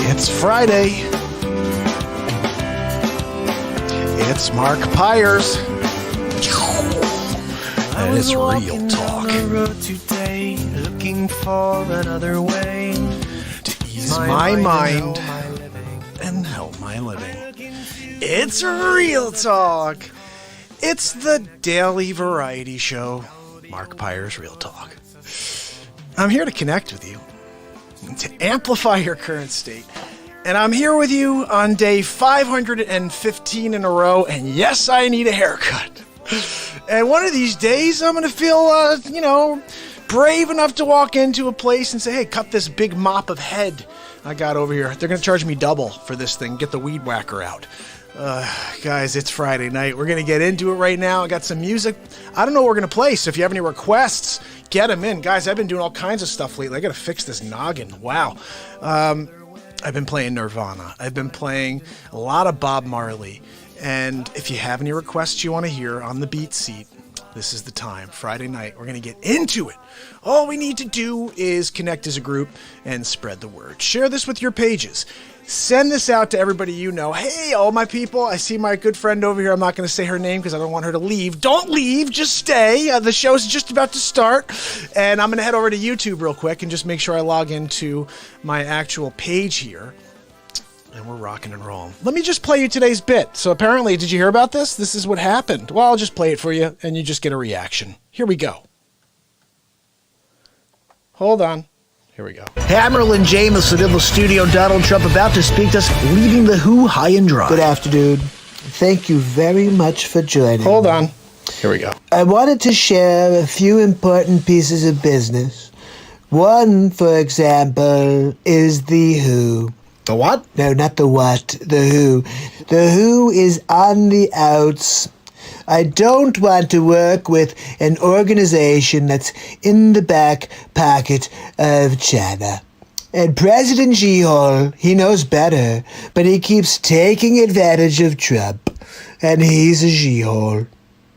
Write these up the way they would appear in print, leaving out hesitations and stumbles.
It's Friday. It's Mark Pyers. And it's Real Talk. Today, looking for another way to ease my mind and help my living. It's Real Talk. It's the daily variety show, Mark Pyers Real Talk. I'm here to connect with you, to amplify your current state. And I'm here with you on day 515 in a row, and yes, I need a haircut. And one of these days, I'm going to feel, brave enough to walk into a place and say, hey, cut this big mop of head I got over here. They're going to charge me double for this thing. Get the weed whacker out. Guys, it's Friday night. We're going to get into it right now. I got some music. I don't know what we're going to play, so if you have any requests, get them in. Guys, I've been doing all kinds of stuff lately. I got to fix this noggin. Wow. I've been playing Nirvana. I've been playing a lot of Bob Marley. And if you have any requests you want to hear on the BeatSeat, this is the time. Friday night, we're going to get into it. All we need to do is connect as a group and spread the word. Share this with your pages. Send this out to everybody you know. Hey, all my people, I see my good friend over here. I'm not going to say her name because I don't want her to leave. Don't leave. Just stay. The show's just about to start. And I'm going to head over to YouTube real quick and just make sure I log into my actual page here. And we're rocking and rolling. Let me just play you today's bit. So apparently, did you hear about this? This is what happened. Well, I'll just play it for you, and you just get a reaction. Here we go. Hold on. Here we go. Hammerl and Jameson in the studio. Donald Trump about to speak to us, leaving the Who high and dry. Good afternoon. Thank you very much for joining. Hold on. Here we go. I wanted to share a few important pieces of business. One, for example, is the Who. The what? No, not the what. The Who. The Who is on the outs. I don't want to work with an organization that's in the back pocket of China. And President Xi, he knows better, but he keeps taking advantage of Trump. And he's a Xi-hole.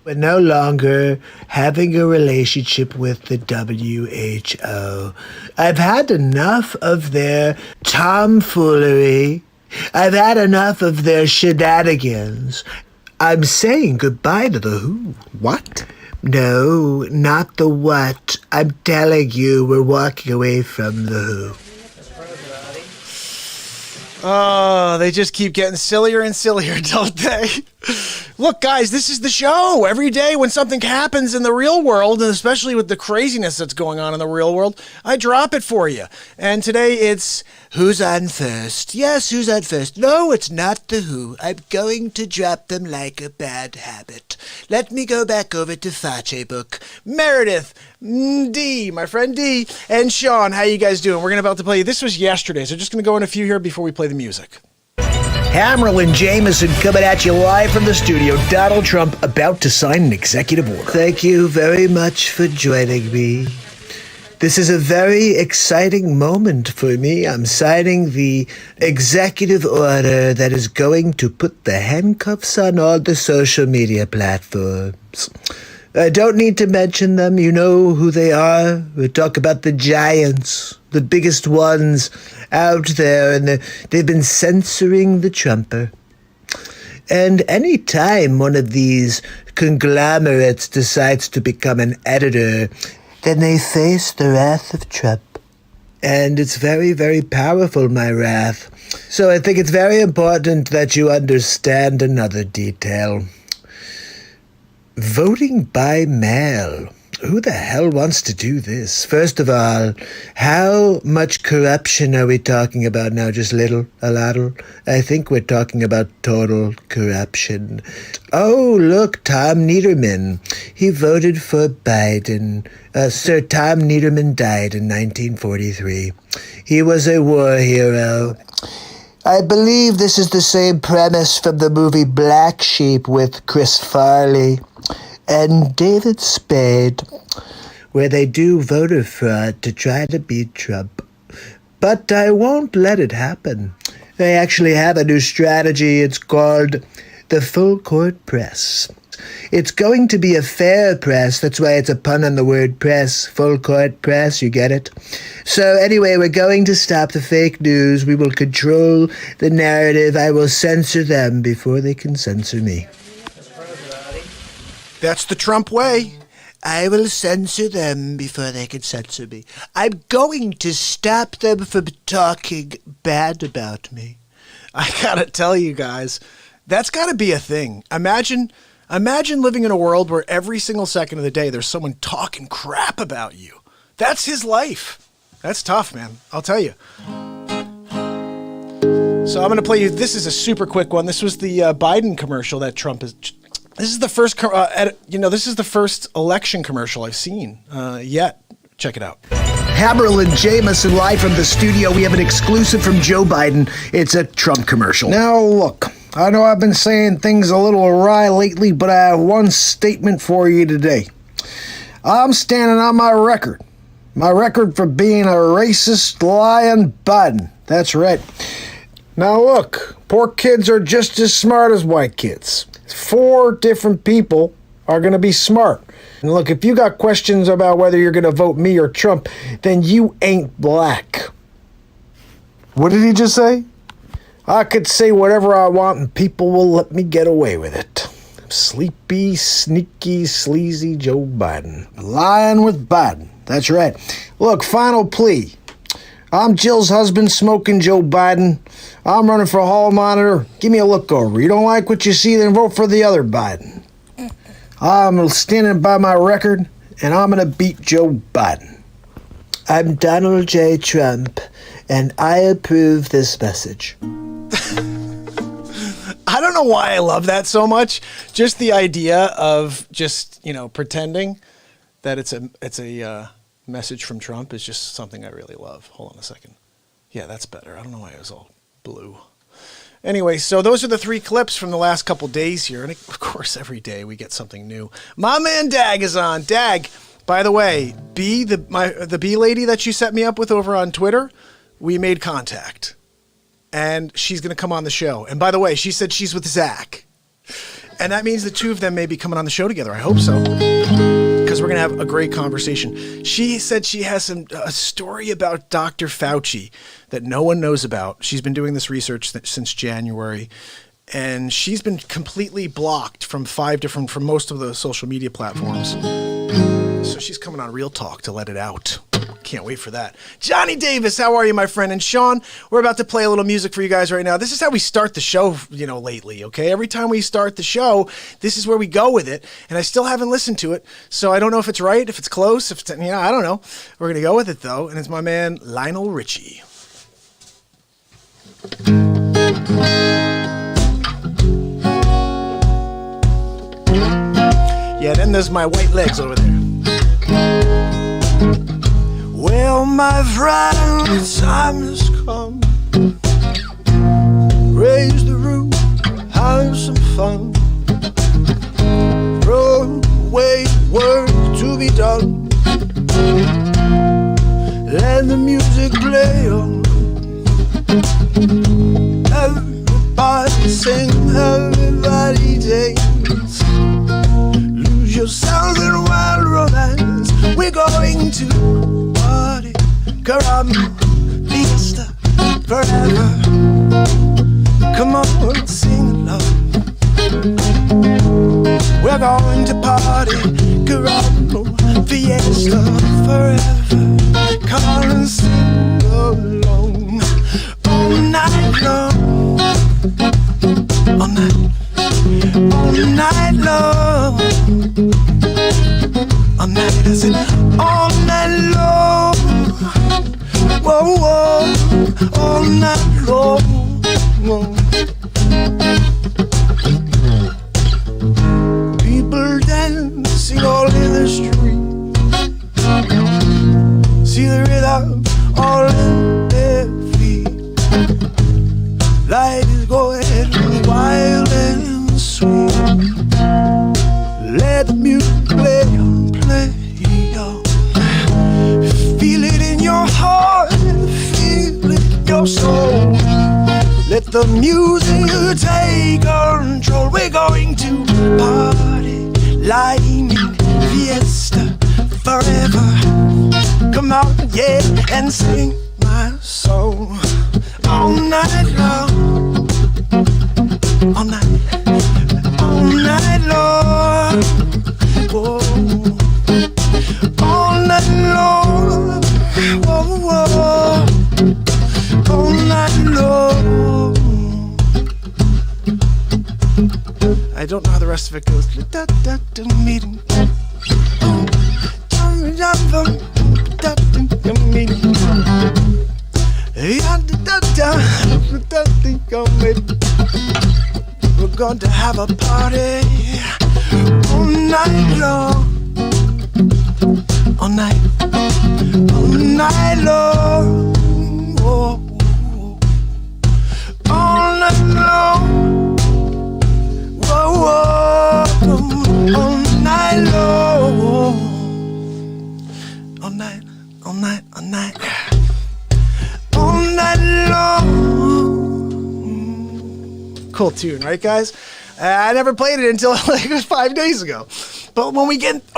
We're no longer having a relationship with the WHO. I've had enough of their tomfoolery. I've had enough of their shenanigans. I'm saying goodbye to the Who. What? No, not the what. I'm telling you, we're walking away from the Who. Oh, they just keep getting sillier and sillier, don't they? Look, guys, this is the show. Every day when something happens in the real world, and especially with the craziness that's going on in the real world, I drop it for you. And today it's Who's on First. Yes, who's on first? No, it's not the Who. I'm going to drop them like a bad habit. Let me go back over to Fache Book. Meredith, D, my friend D, and Sean, how you guys doing? We're about to play. This was yesterday, so just going to go in a few here before we play the music. Hammerl and Jameson coming at you live from the studio. Donald Trump about to sign an executive order. Thank you very much for joining me. This is a very exciting moment for me. I'm signing the executive order that is going to put the handcuffs on all the social media platforms. I don't need to mention them. You know who they are. We talk about the giants, the biggest ones out there, and they've been censoring the Trumper. And any time one of these conglomerates decides to become an editor, then they face the wrath of Trump. And it's very, very powerful, my wrath. So I think it's very important that you understand another detail. Voting by mail. Who the hell wants to do this? First of all, how much corruption are we talking about now? Just little? A lot? I think we're talking about total corruption. Oh, look, Tom Niederman. He voted for Biden. Sir Tom Niederman died in 1943. He was a war hero. I believe this is the same premise from the movie Black Sheep with Chris Farley and David Spade, where they do voter fraud to try to beat Trump. But I won't let it happen. They actually have a new strategy. It's called the full court press. It's going to be a fair press. That's why it's a pun on the word press. Full court press, you get it? So anyway, we're going to stop the fake news. We will control the narrative. I will censor them before they can censor me. That's the Trump way. I will censor them before they can censor me. I'm going to stop them from talking bad about me. I gotta tell you guys, that's gotta be a thing. Imagine living in a world where every single second of the day there's someone talking crap about you. That's his life. That's tough, man. I'll tell you. So I'm going to play you. This is a super quick one. This was the Biden commercial that Trump is. This is the first. This is the first election commercial I've seen yet. Check it out. Hammerl and Jameson live from the studio. We have an exclusive from Joe Biden. It's a Trump commercial. Now look, I know I've been saying things a little awry lately, but I have one statement for you today. I'm standing on my record. My record for being a racist, lying Biden. That's right. Now look, poor kids are just as smart as white kids. 4 different people are going to be smart. And look, if you got questions about whether you're going to vote me or Trump, then you ain't black. What did he just say? I could say whatever I want and people will let me get away with it. Sleepy, sneaky, sleazy Joe Biden. Lying with Biden. That's right. Look, final plea. I'm Jill's husband, smoking Joe Biden. I'm running for hall monitor. Give me a look over. You don't like what you see, then vote for the other Biden. I'm standing by my record, and I'm going to beat Joe Biden. I'm Donald J. Trump, and I approve this message. I don't know why I love that so much. Just the idea of just, pretending that it's a message from Trump is just something I really love. Hold on a second. Yeah, that's better. I don't know why it was all blue. Anyway, so those are the 3 clips from the last couple days here. And of course, every day we get something new. My man Dag is on. Dag, by the way, the bee lady that you set me up with over on Twitter, we made contact. And she's going to come on the show. And by the way, she said she's with Zach. And that means the 2 of them may be coming on the show together. I hope so. Because we're going to have a great conversation. She said she has a story about Dr. Fauci that no one knows about. She's been doing this research since January. And she's been completely blocked from most of the social media platforms. So she's coming on Real Talk to let it out. Can't wait for that. Johnny Davis, how are you, my friend? And Sean, we're about to play a little music for you guys right now. This is how we start the show, lately, okay? Every time we start the show, this is where we go with it. And I still haven't listened to it, so I don't know if it's right, if it's close, I don't know. We're going to go with it, though, and it's my man, Lionel Richie. Yeah, then there's my white legs over there. Well, my friend, the time has come. Raise the roof, have some fun. Throw away work to be done. Let the music play on. Everybody sing, everybody dance. Lose yourself in wild romance. We're going to party, caramba, fiesta, forever. Come on, sing along. We're going to party, caramba, fiesta, forever. Come on and sing along. All night long. All night long. All night, I said, all night long. Whoa, whoa, all night long. People dancing all in the street. See the rhythm all in their feet. Light is going wild and sweet. Let the music play on, play on. Feel it in your heart, feel it in your soul. Let the music take control. We're going to party, Lightning fiesta forever. Come on, yeah, and sing my song all night long. All night long. Whoa. All night long. Whoa, whoa. All night long. I don't know how the rest of it goes. We're going to have a party all night long. All night long. Oh, all night long. Whoa, whoa, all night long. All night long. Cool tune, right, guys? I never played it until like 5 days ago. But I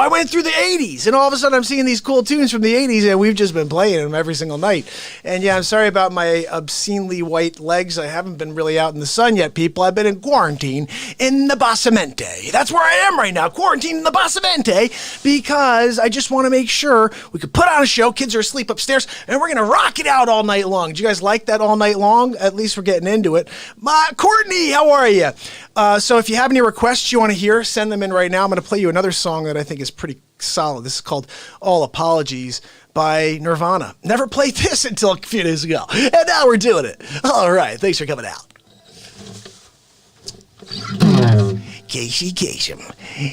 went through the 80s, and all of a sudden I'm seeing these cool tunes from the 80s, and we've just been playing them every single night. And yeah, I'm sorry about my obscenely white legs. I haven't been really out in the sun yet, people. I've been in quarantine in the Basamente. That's where I am right now, quarantined in the Basamente, because I just want to make sure we could put on a show. Kids are asleep upstairs, and we're going to rock it out all night long. Do you guys like that all night long? At least we're getting into it. Courtney, how are you? So if you have any requests you want to hear, send them in right now. I'm going to play you another song that I think is pretty solid. This is called All Apologies by Nirvana. Never played this until a few days ago, and now we're doing it. All right, thanks for coming out. Casey Kasem,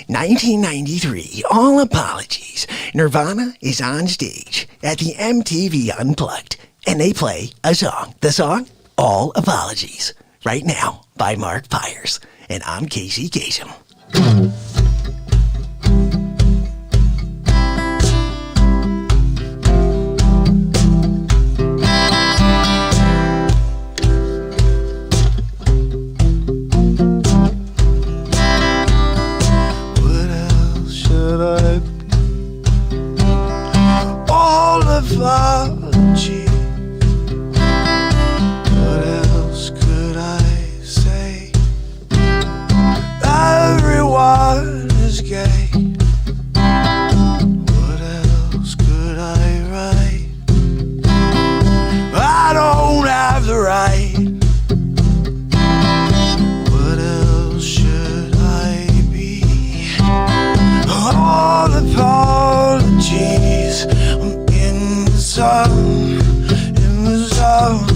1993, All Apologies. Nirvana is on stage at the MTV Unplugged, and they play a song. The song, All Apologies, right now by Mark Pyers. And I'm Casey Kasem. What else should I be? All apologies. What else could I say? Everyone is gay. What else could I write? I don't have the right. What else should I be? All apologies. I'm in the zone, in the zone.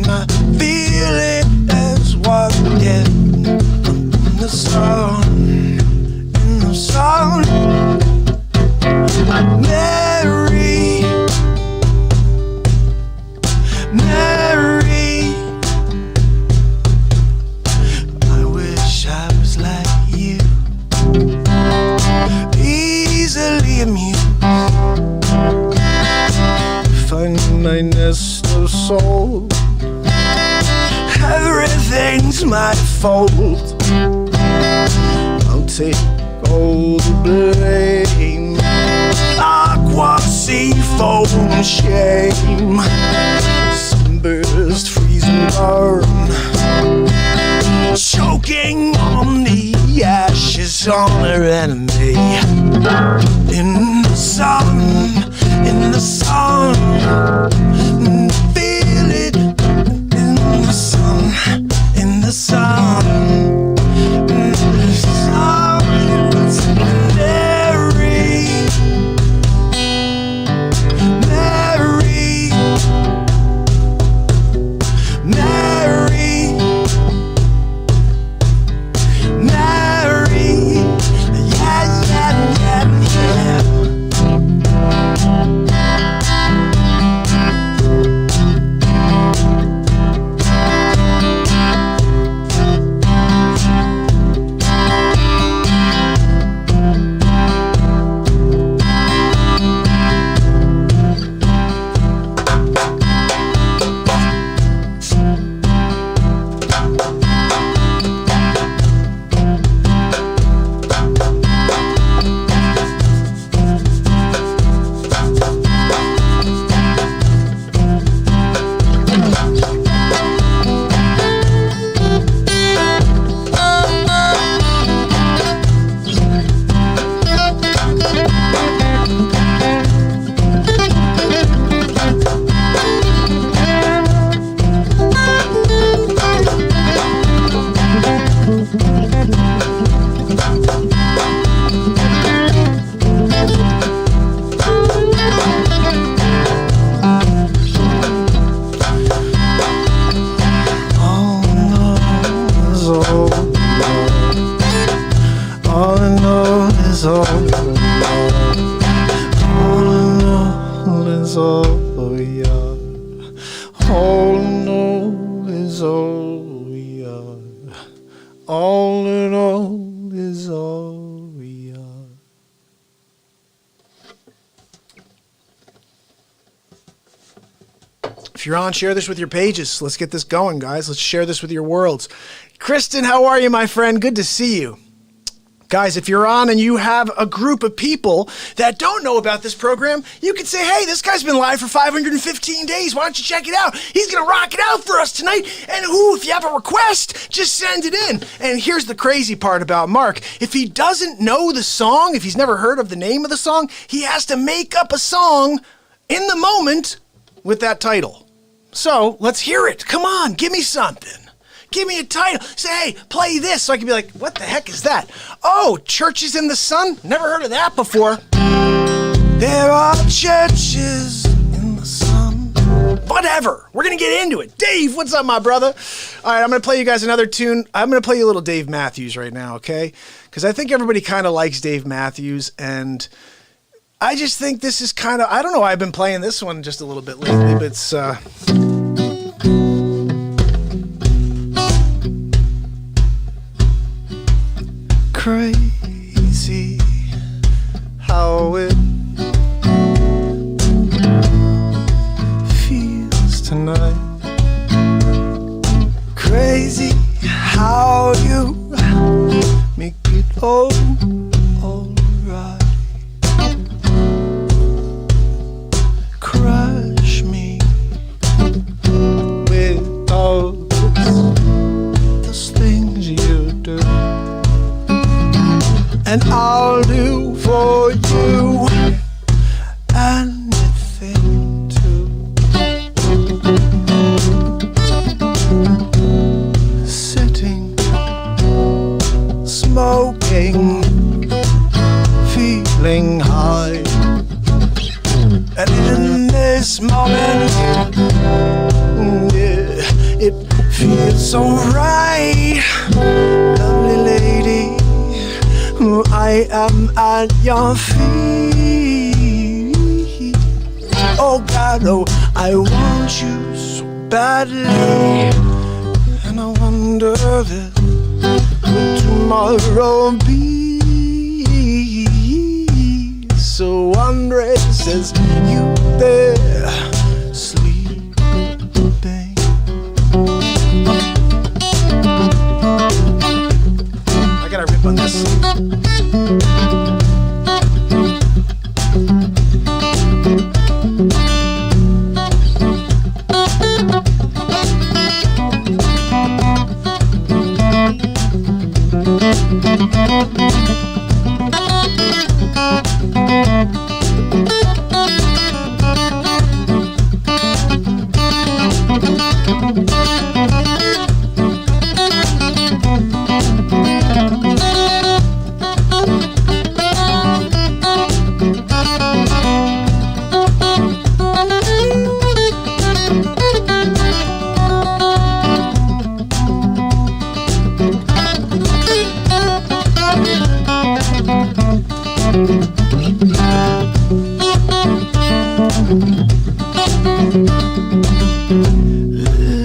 I feel it as one, yeah. In the sun, Mary, I wish I was like you, easily amused, find my nest of soul, everything's my fault. I'll take all the blame. Aqua, sea, foam, shame. Sunburst, freezing burn. Choking on the ashes on her enemy. In the sun, feel it. In the sun, in the sun. Mary, yeah, yeah, yeah, yeah. is all we are. All in all is all we are. All in all is all we are. If you're on, share this with your pages. Let's get this going, guys. Let's share this with your worlds. Kristen, how are you, my friend? Good to see you. Guys, if you're on and you have a group of people that don't know about this program, you can say, hey, this guy's been live for 515 days. Why don't you check it out? He's going to rock it out for us tonight. And if you have a request, just send it in. And here's the crazy part about Mark. If he doesn't know the song, if he's never heard of the name of the song, he has to make up a song in the moment with that title. So let's hear it. Come on, give me something. Give me a title. Say, hey, play this. So I can be like, what the heck is that? Oh, Churches in the Sun? Never heard of that before. There are churches in the sun. Whatever. We're going to get into it. Dave, what's up, my brother? All right, I'm going to play you guys another tune. I'm going to play you a little Dave Matthews right now, okay? Because I think everybody kind of likes Dave Matthews, and I just think this is kind of, I don't know why I've been playing this one just a little bit lately, but it's, crazy how it feels tonight. Crazy how you make it all right. Crush me with all those things you do. And I'll do for you anything too. Sitting, smoking, feeling high. And in this moment, yeah, it feels so right. Lovely lady, I am at your feet. Oh God, oh, I want you so badly. And I wonder if will tomorrow be. So undressed as you there sleeping. I gotta rip on this.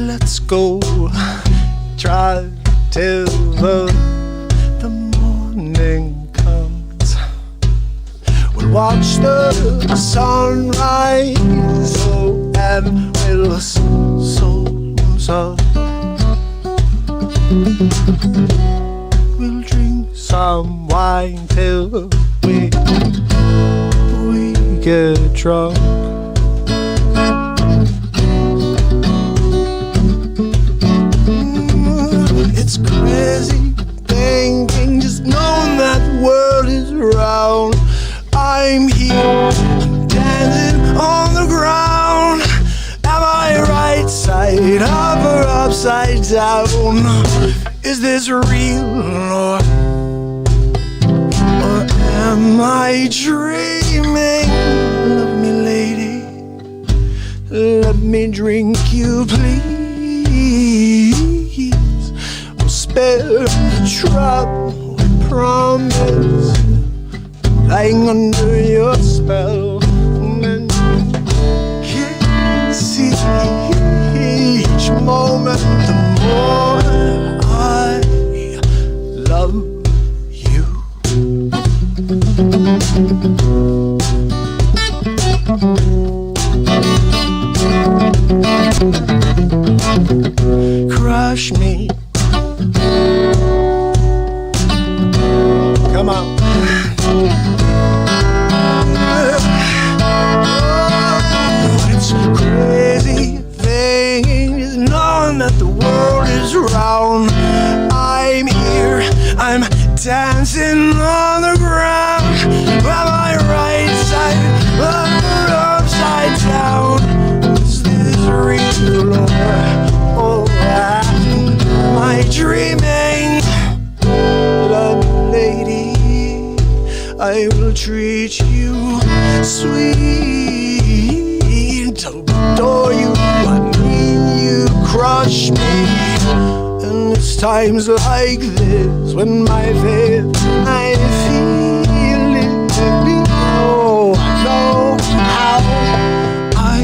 Let's go drive till the morning comes. We'll watch the sunrise, oh, and we'll souls up. We'll drink some wine till we get drunk. It's crazy thinking, just knowing that the world is round. I'm here, I'm dancing on the ground. Am I right side up or upside down? Is this real or am I dreaming? Love me, lady, let me drink you, please. Spare the trouble, I promise. Lying under your spell, and each moment, the more I love you. Crush me. Come on. It's crazy things, knowing that the world is round. I'm here, I'm dancing on the ground, by my right side, upside down. Is this real or am I dreaming? Love lady, I will treat you sweet. Don't adore you, I mean you crush me. And it's times like this when my faith, I feel it. Oh, I know how I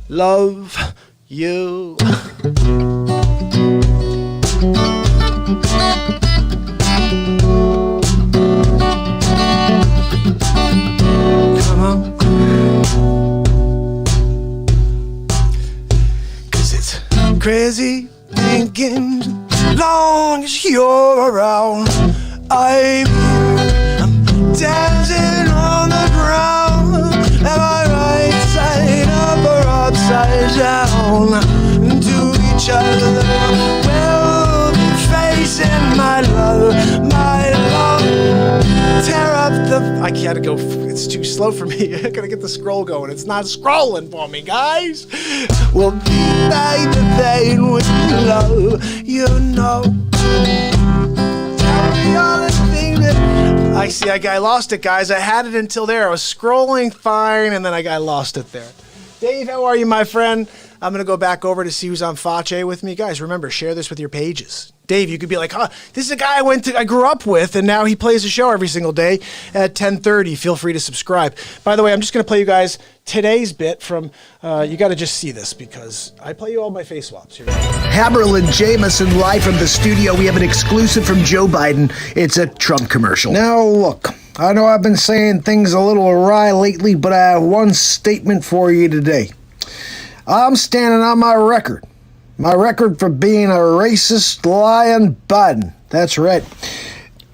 love you. Come on. 'Cause it's crazy thinking long as you're around. I'm here, I'm dancing on the ground. Am I right side up or upside down? To each other we'll be facing my love, my love. Tear up the... I gotta go, it's too slow for me. I gotta get the scroll going. It's not scrolling for me, guys. We'll be like the pain with love, you know. Tell me all the things that... I see, I lost it, guys. I had it until there. I was scrolling fine, and then I lost it there. Dave, how are you, my friend? I'm going to go back over to see who's on Fache with me. Guys, remember, share this with your pages. Dave, you could be like, huh, this is a guy I grew up with, and now he plays a show every single day at 10:30. Feel free to subscribe. By the way, I'm just going to play you guys today's bit from, you got to just see this because I play you all my face swaps. Here we go. Hammerl and Jameson live from the studio. We have an exclusive from Joe Biden. It's a Trump commercial. Now, look, I know I've been saying things a little awry lately, but I have one statement for you today. I'm standing on my record. My record for being a racist, lying Biden. That's right.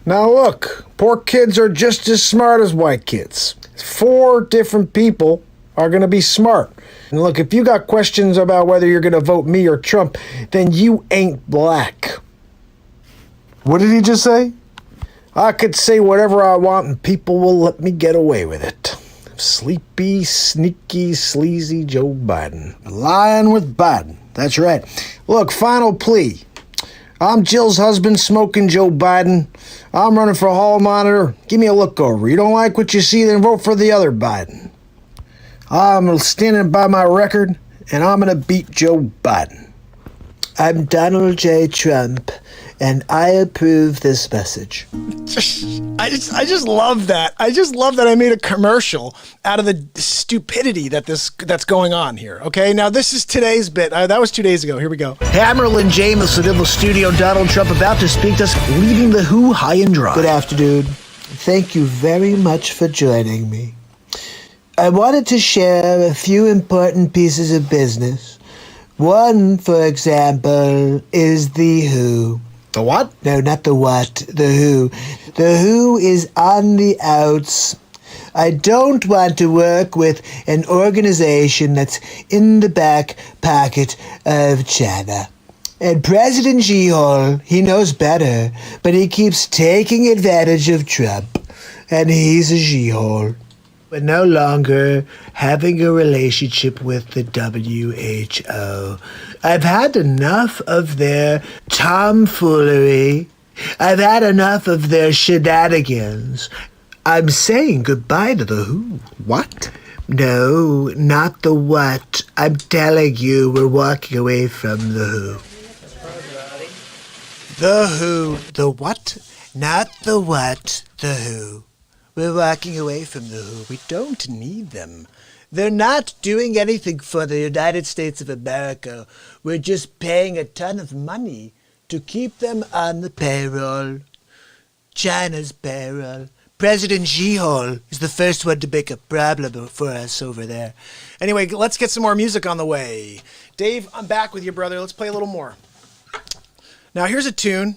Now look, poor kids are just as smart as white kids. 4 different people are going to be smart. And look, if you got questions about whether you're going to vote me or Trump, then you ain't black. What did he just say? I could say whatever I want and people will let me get away with it. Sleepy, sneaky, sleazy Joe Biden. Lying with Biden. That's right. Look, final plea. I'm Jill's husband, smoking Joe Biden. I'm running for hall monitor. Give me a look over. You don't like what you see, then vote for the other Biden. I'm standing by my record, and I'm going to beat Joe Biden. I'm Donald J. Trump, and I approve this message. I just love that. I just love that I made a commercial out of the stupidity that's going on here. Okay, now this is today's bit. That was 2 days ago. Here we go. Hammerl and Jameson in the studio. Donald Trump about to speak to us, leaving the Who high and dry. Good afternoon. Thank you very much for joining me. I wanted to share a few important pieces of business. One, for example, is the Who. The what? No, not the what. The Who. The Who is on the outs. I don't want to work with an organization that's in the back pocket of China. And President Xi, he knows better, but he keeps taking advantage of Trump. And he's a Xi-hole. We're no longer having a relationship with the WHO. I've had enough of their tomfoolery. I've had enough of their shenanigans. I'm saying goodbye to the Who. What? No, not the what. I'm telling you, we're walking away from the Who. The Who. The what? Not the what, the Who. We're walking away from the Who. We don't need them. They're not doing anything for the United States of America. We're just paying a ton of money to keep them on the payroll. China's payroll. President Xi is the first one to make a problem for us over there. Anyway, let's get some more music on the way. Dave, I'm back with you, brother. Let's play a little more. Now, here's a tune.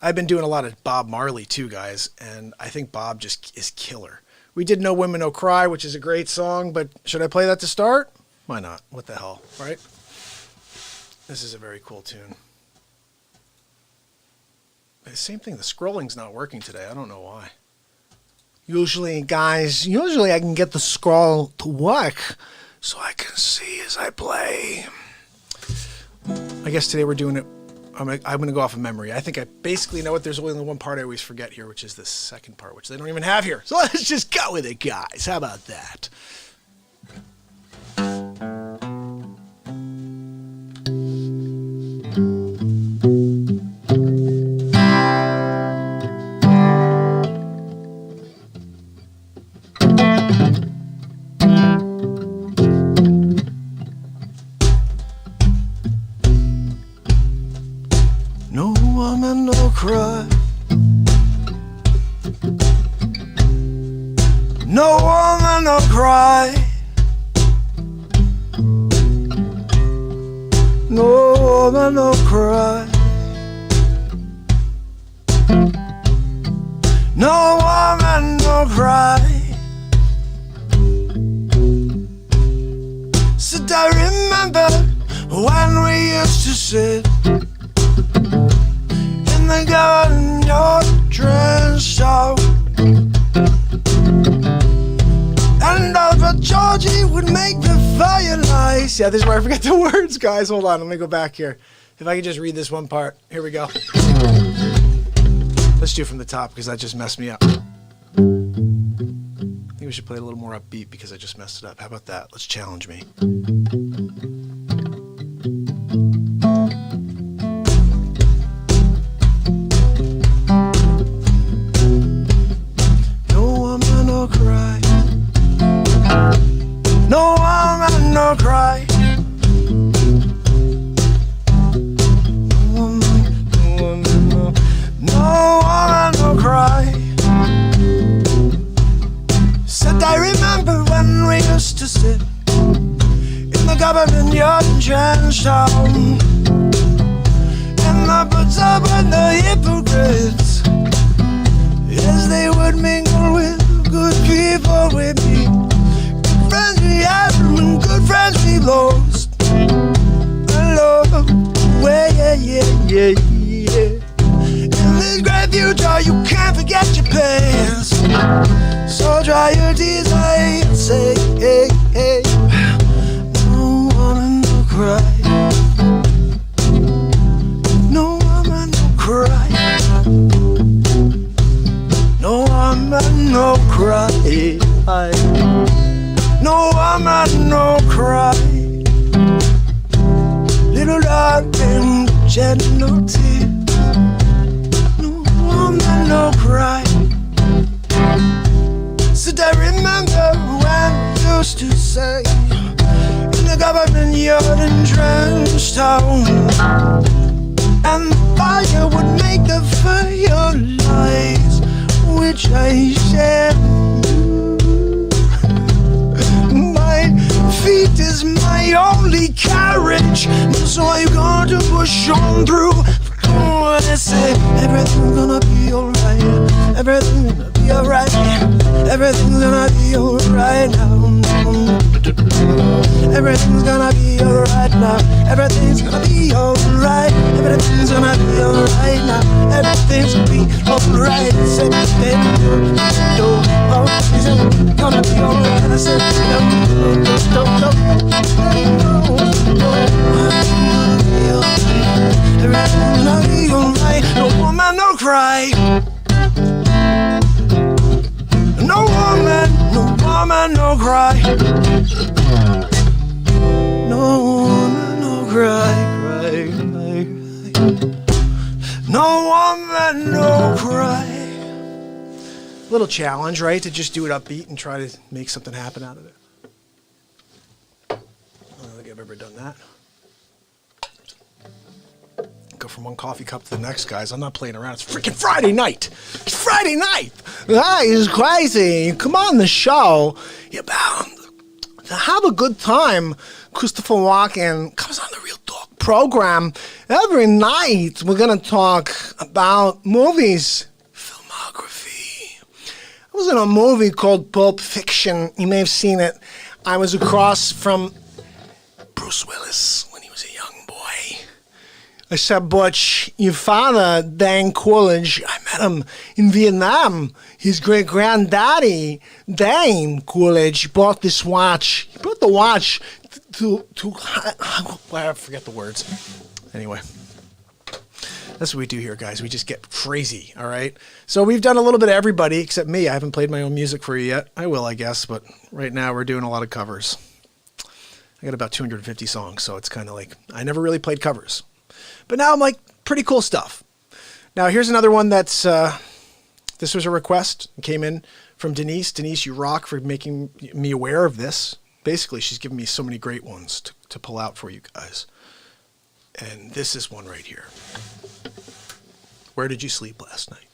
I've been doing a lot of Bob Marley too, guys, and I think Bob just is killer. We did No Women No Cry, which is a great song, but should I play that to start? Why not? What the hell, right? This is a very cool tune. Same thing, the scrolling's not working today. I don't know why. Usually, guys, I can get the scroll to work so I can see as I play. I guess today we're doing it. I'm going to go off of memory. I think I basically know it. There's only one part I always forget here, which is the second part, which they don't even have here. So let's just go with it, guys. How about that? No woman, no cry. No woman, no cry. No woman, no cry. No woman, no cry. Said I remember when we used to sit in the garden, your drenched out, and over Georgie would make the firelights. Yeah, this is where I forget the words, guys. Hold on, let me go back here. If I could just read this one part. Here we go. Let's do it from the top because that just messed me up. I think we should play it a little more upbeat because I just messed it up. How about that? Let's challenge me. No cry. No woman, no cry. No woman, no cry. Said I remember when we used to sit in the government yard in Chinatown, and the puts up with the hypocrites as they would mingle with good people with me. Good friends we had and good friends we lost. Hello, yeah. In this great future, you can't forget your past. So dry your tears, I say, hey. No woman, no cry. No woman, no cry. No woman, no cry. No woman, no cry. Little darling, gentle tears. No woman, no cry. Said I remember when we used to say in the government yard in Trenchtown, and the fire would make the firelights which I shared. My feet is my only carriage, so I'm going to push on through. Oh, I say everything's gonna be alright. Everything's gonna be alright. Everything's gonna be alright now. Everything's gonna be alright now. Everything's gonna be alright. Everything's gonna be alright now. Everything's gonna be alright. I said, it's gonna be alright. I said, everything's gonna be alright. No woman, no cry. No woman, no cry. No woman, no cry. No woman, no cry. Little challenge, right? To just do it upbeat and try to make something happen out of it. ever done that. Go from one coffee cup to the next, guys. I'm not playing around. It's freaking Friday night. It's Friday night. That is crazy. Come on the show. You're bound to have a good time. Christopher Walken comes on the Real Talk program every night. We're going to talk about movies, filmography. I was in a movie called Pulp Fiction. You may have seen it. I was across from Bruce Willis when he was a young boy. I said, Butch, your father, Dan Coolidge, I met him in Vietnam. His great-granddaddy, Dane Coolidge, bought this watch. He brought the watch to I forget the words. Anyway, that's what we do here, guys. We just get crazy, all right? So we've done a little bit of everybody except me. I haven't played my own music for you yet. I will, I guess, but right now we're doing a lot of covers. I got about 250 songs, so it's kind of like I never really played covers. But now I'm like, pretty cool stuff. Now here's another one that's, this was a request. It came in from Denise. Denise, you rock for making me aware of this. Basically, she's given me so many great ones to pull out for you guys. And this is one right here. Where did you sleep last night?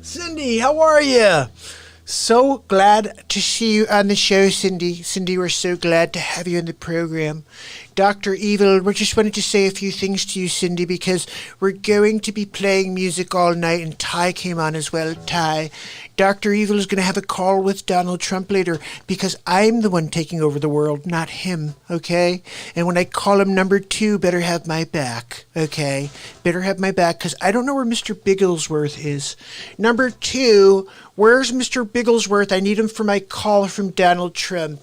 Cindy, how are you? So glad to see you on the show, Cindy. Cindy, we're so glad to have you on the program. Dr. Evil, we just wanted to say a few things to you, Cindy, because we're going to be playing music all night, and Ty came on as well. Ty, Dr. Evil is going to have a call with Donald Trump later because I'm the one taking over the world, not him, okay? And when I call him number 2, better have my back, okay? Better have my back because I don't know where Mr. Bigglesworth is. Number 2, where's Mr. Bigglesworth? I need him for my call from Donald Trump.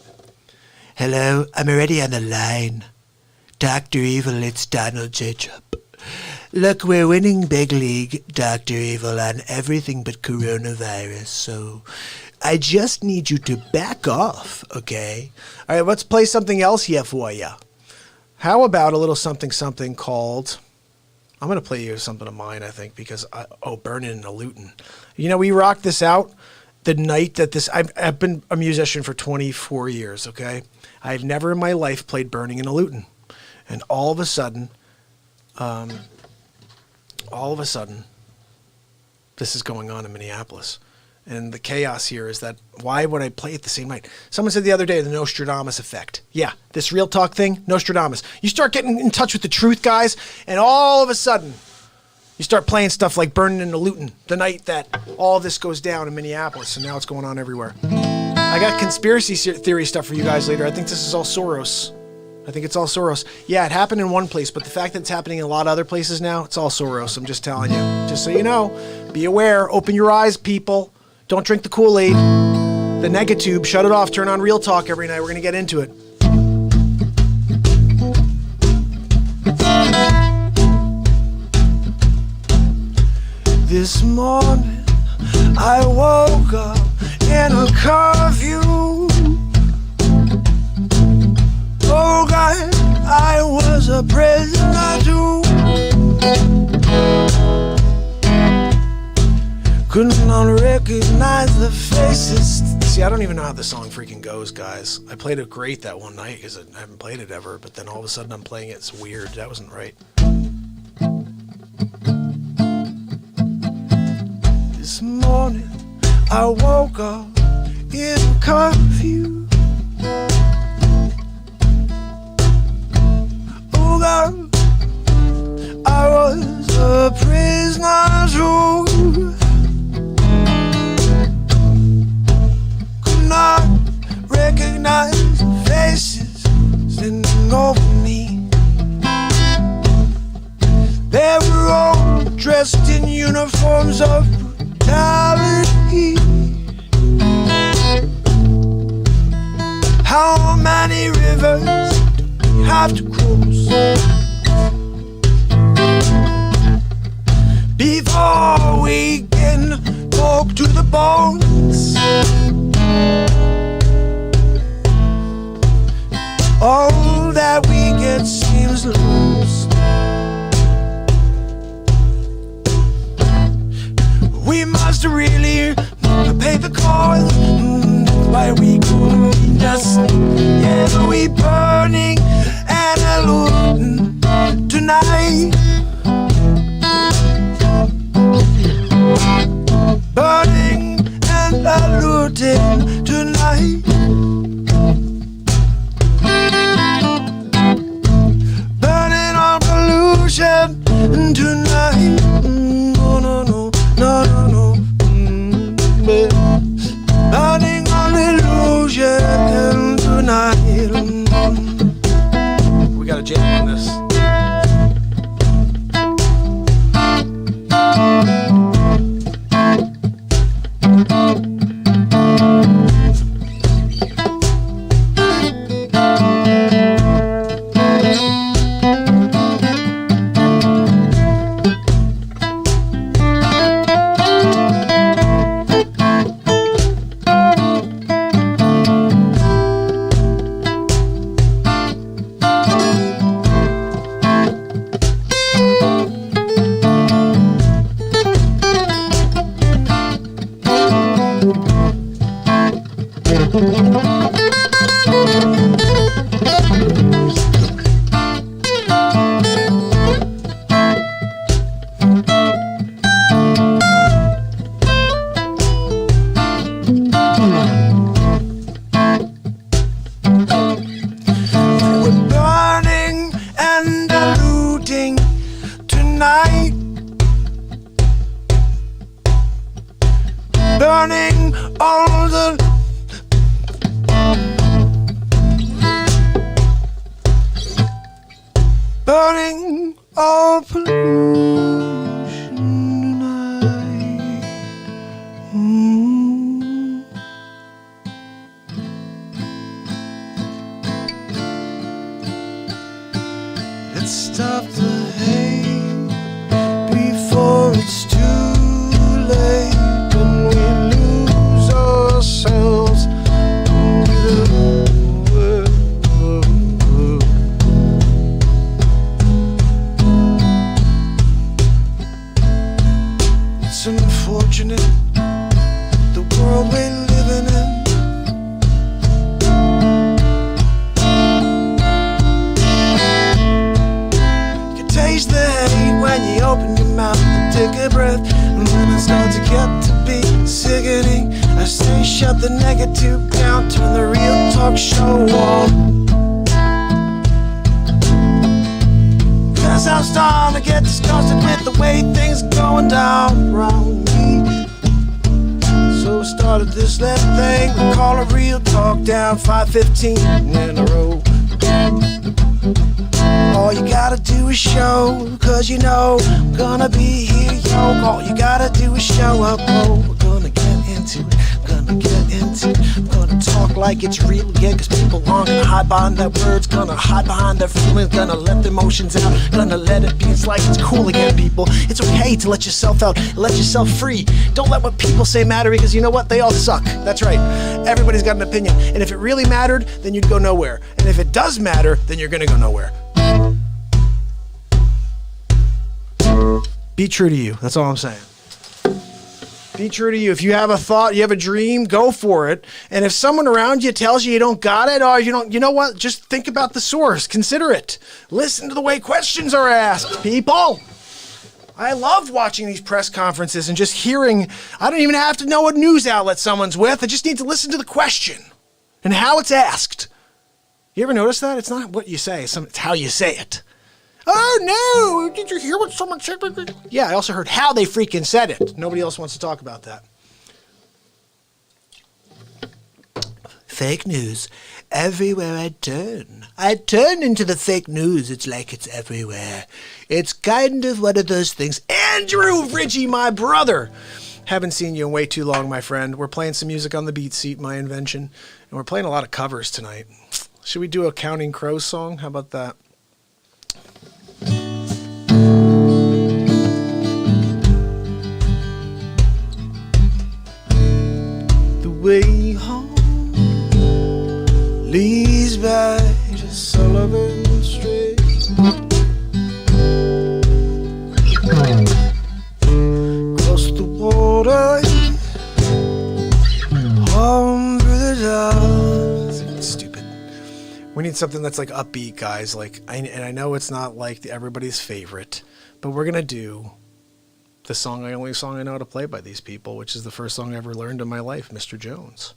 Hello, I'm already on the line. Dr. Evil, it's Donald J. Trump. Look, we're winning big league, Dr. Evil, on everything but coronavirus, so I just need you to back off, okay? All right, let's play something else here for you. How about a little something called... I'm going to play you something of mine, I think, because... Burning and a Lutin'. You know, we rocked this out the night that this... I've been a musician for 24 years, okay? I've never in my life played Burning and a Lutin'. And all of a sudden, this is going on in Minneapolis. And the chaos here is that, why would I play it the same night? Someone said the other day, the Nostradamus effect. Yeah, this real talk thing, Nostradamus. You start getting in touch with the truth, guys, and all of a sudden, you start playing stuff like Burning in the Lutin' the night that all this goes down in Minneapolis, and now it's going on everywhere. I got conspiracy theory stuff for you guys later. I think this is all Soros. I think it's all Soros. Yeah, it happened in one place, but the fact that it's happening in a lot of other places now, it's all Soros. I'm just telling you. Just so you know, be aware. Open your eyes, people. Don't drink the Kool-Aid. The negatube, shut it off. Turn on Real Talk every night. We're going to get into it. This morning, I woke up in a curfew. Oh God, I was a prisoner too. Couldn't recognize the faces. See, I don't even know how the song freaking goes, guys. I played it great that one night because I haven't played it ever, but then all of a sudden I'm playing it. It's weird. That wasn't right. This morning I woke up in curfew. Oh God, I was a prisoner too. Could not recognize faces standing over me. They were all dressed in uniforms of brutality. How many rivers do we have to cross before we can talk to the bones? All that we get seems lost. We must really pay the cost. Why we go just, yeah, we burning and looting tonight. Burning and looting tonight. Burning on pollution tonight. No, no, no, no, no, no. Burning on illusion tonight. We got a jam on this. Burning all the burning all pollution tonight. stop the hate before it's too late, and we lose ourselves in the world. It's unfortunate, the world we're living in. Taste the hate when you open your mouth and take a breath, and when it starts to get to be sickening, I say shut the negative down, turn the real talk show on. Cause I'm starting to get disgusted with the way things are going down around me. So started this little thing we call a real talk, down 5:15 in a row. All you gotta do is show, cause you know I'm gonna be here, yo. All you gotta do is show up, oh. We're gonna get into it, gonna get into it. I'm gonna talk like it's real, yeah, cause people aren't gonna hide behind their words, gonna hide behind their feelings, gonna let their emotions out, gonna let it be. It's like it's cool again, people. It's okay to let yourself out, let yourself free. Don't let what people say matter, because you know what? They all suck. That's right. Everybody's got an opinion. And if it really mattered, then you'd go nowhere. And if it does matter, then you're gonna go nowhere. Be true to you. That's all I'm saying. Be true to you. If you have a thought, you have a dream, go for it. And if someone around you tells you don't got it, or you don't, you know what? Just think about the source. Consider it. Listen to the way questions are asked, people. I love watching these press conferences and just hearing. I don't even have to know what news outlet someone's with. I just need to listen to the question and how it's asked. You ever notice that? It's not what you say, it's how you say it. Oh no, did you hear what someone said? Yeah, I also heard how they freaking said it. Nobody else wants to talk about that. Fake news. Everywhere I turn into the fake news. It's like it's everywhere. It's kind of one of those things. Andrew Ridgie, my brother. Haven't seen you in way too long, my friend. We're playing some music on the BeatSeat, my invention. And we're playing a lot of covers tonight. Should we do a Counting Crows song? How about that? The way home leads back to Sullivan Street. Across the water, home through the dark. It's stupid. We need something that's like upbeat, guys. Like, and I know it's not like everybody's favorite, but we're gonna do the only song I know how to play by these people, which is the first song I ever learned in my life, Mr. Jones.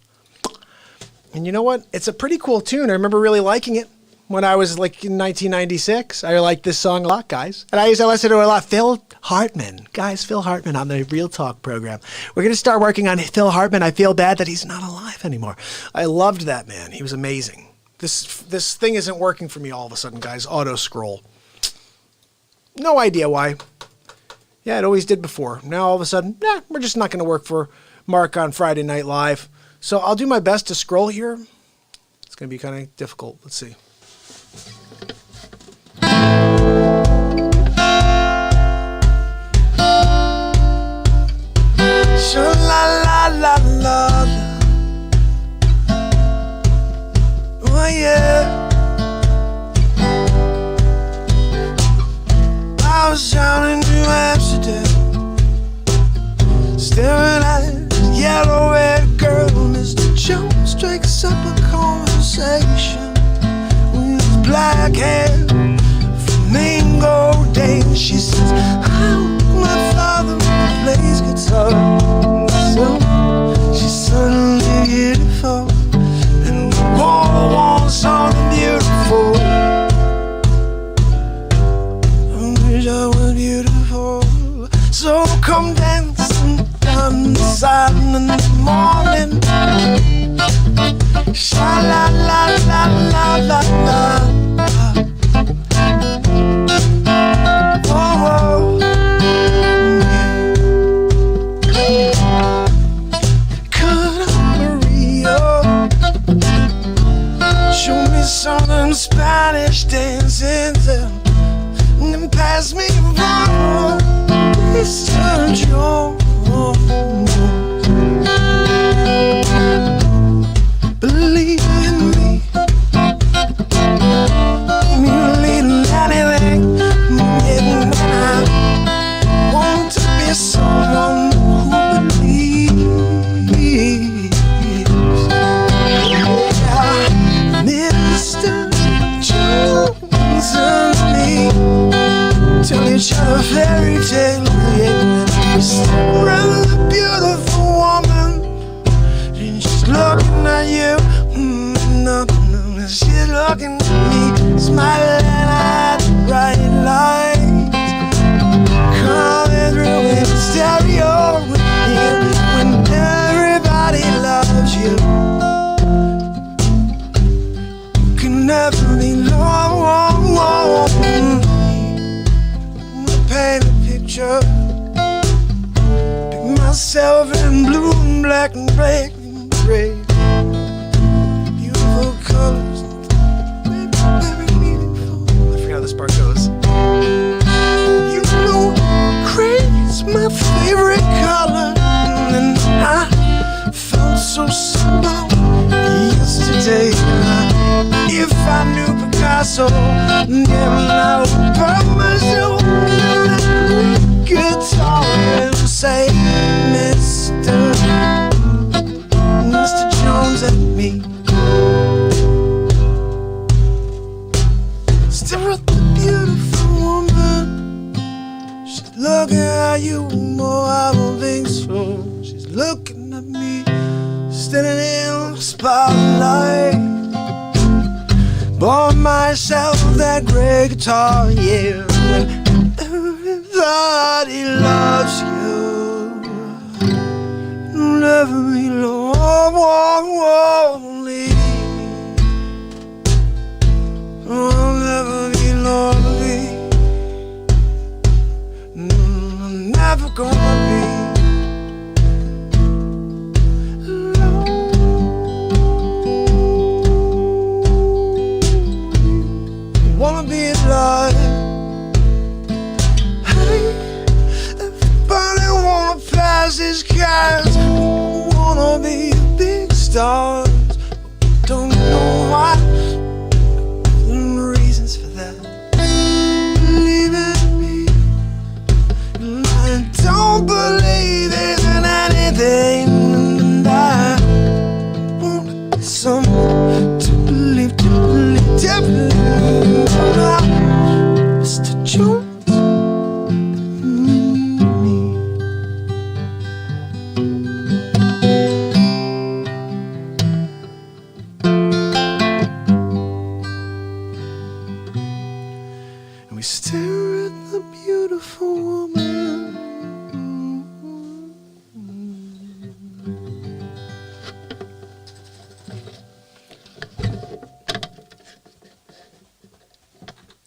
And you know what? It's a pretty cool tune. I remember really liking it when I was like in 1996. I liked this song a lot, guys. And I used to listen to it a lot. Phil Hartman. Guys, Phil Hartman on the Real Talk program. We're going to start working on Phil Hartman. I feel bad that he's not alive anymore. I loved that man. He was amazing. This thing isn't working for me all of a sudden, guys. Auto scroll. No idea why. Yeah, it always did before. Now all of a sudden, we're just not going to work for Mark on Friday Night Live. So I'll do my best to scroll here. It's going to be kind of difficult. Let's see. Sha-la-la-la-la. Oh, yeah. I was down in New Amsterdam, staring at a yellow-haired girl. Mr. Jones strikes up a conversation with his black hair, flamingo days. She says, my father plays guitar. So she's suddenly beautiful, and the world wants something beautiful. I wish I was beautiful. So come dancing down the side in the morning. Sha-la-la-la-la-la-la. Oh, could Maria show me some of them Spanish dancing? pass me wrong, Mr. Jones. Believe in me, little anything. And I want to be someone who believes. Yeah, Mr. Jones and me tell each other fairy tales. Yeah, we stare at the beautiful woman, and she's looking at you. She's looking at me, smiling at the bright lights coming through in stereo when everybody loves you. You can never be lonely. Paint a picture, pick myself in blue and black and black and gray. Beautiful colors, very meaningful. I forgot how this part goes. You know, gray's my favorite color, and I felt so simple yesterday. If I knew Picasso, then I would promise you that guitar and say, Mr. Jones and me. Stare at the beautiful woman. She's looking at you, more I don't think so. She's looking at me, standing in the spotlight. Bought myself that gray guitar, yeah. When everybody loves you, you'll never be lonely. I'll never be lonely. No, I'm never gonna be. Wanna be alive. Hey, everybody wanna pass these cars. Wanna be big stars. Don't know why. Reasons for that. Believe in me. I don't believe in anything. And I want someone to believe. Mr. Jones and me. And we stare at the beautiful woman.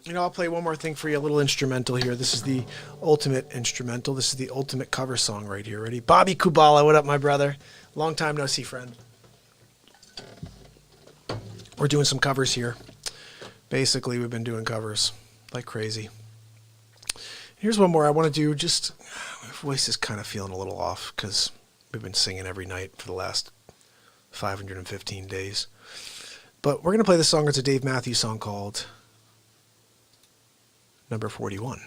You know, I'll play one more thing for you, a little instrumental here. This is the ultimate instrumental. This is the ultimate cover song right here. Ready? Bobby Kubala, what up, my brother? Long time no see, friend. We're doing some covers here. Basically, we've been doing covers like crazy. Here's one more I want to do. Just, my voice is kind of feeling a little off because we've been singing every night for the last 515 days. But we're going to play this song. It's a Dave Matthews song called Number 41.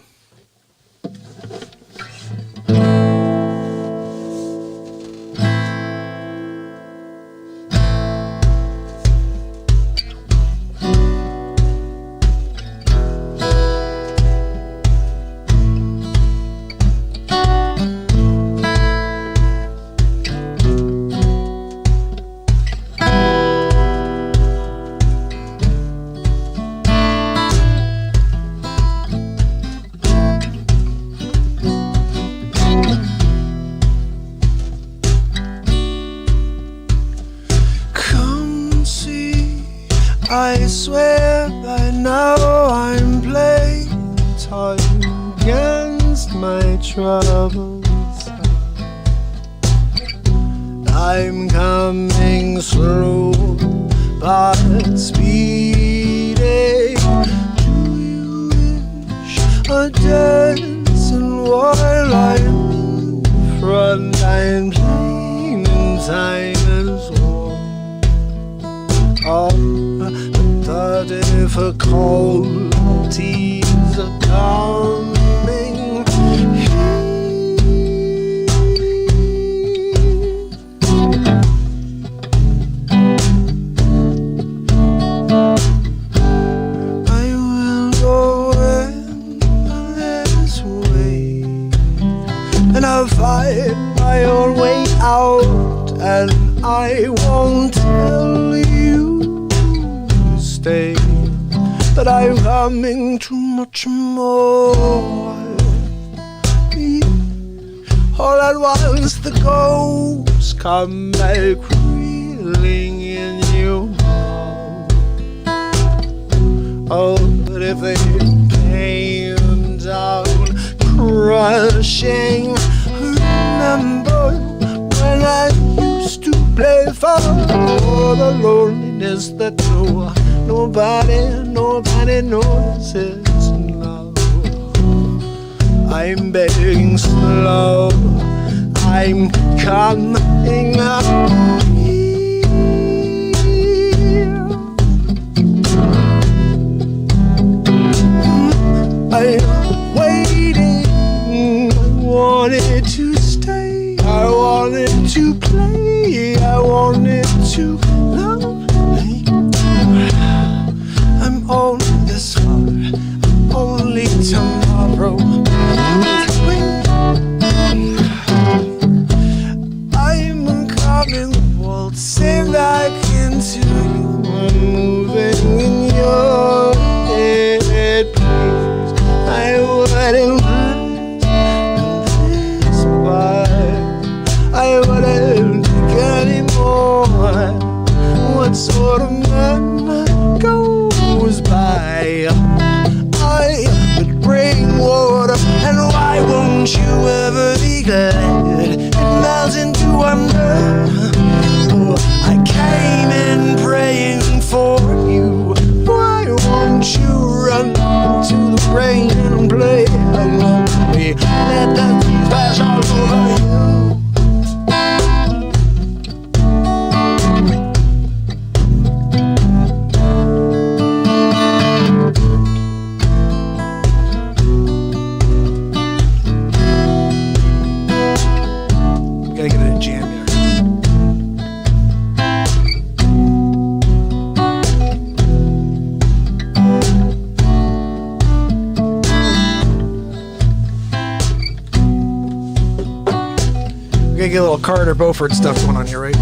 I swear by now I'm playing time against my troubles. I'm coming slow but speeding. Do you wish a dancing while I'm in front. I'm playing in time as well. All the difficulties are coming. And I'll find my own way out, and I won't tell you to stay, but I'm coming to much more. All at once the ghosts come back reeling in you. Oh, but if they came down crushing, remember when I used to play for the loneliness that nobody notices now. I'm begging slow, I'm coming up here. I'm waiting, I wanted to stay, I wanted to play, I wanted to love me. I'm only this far, only tomorrow. I'm coming, waltzing back into you. I'm moving in your head, please. I wouldn't mind this part. I wouldn't take anymore. What sort of man goes by? I would bring water, and why won't you ever be glad? It melts into wonder. Oh, I came in praying for you. Why won't you run into the rain and play along with me? Let the things splash all over you. Gotta get a jam here. We gotta get a little Carter Beaufort stuff going on here, right?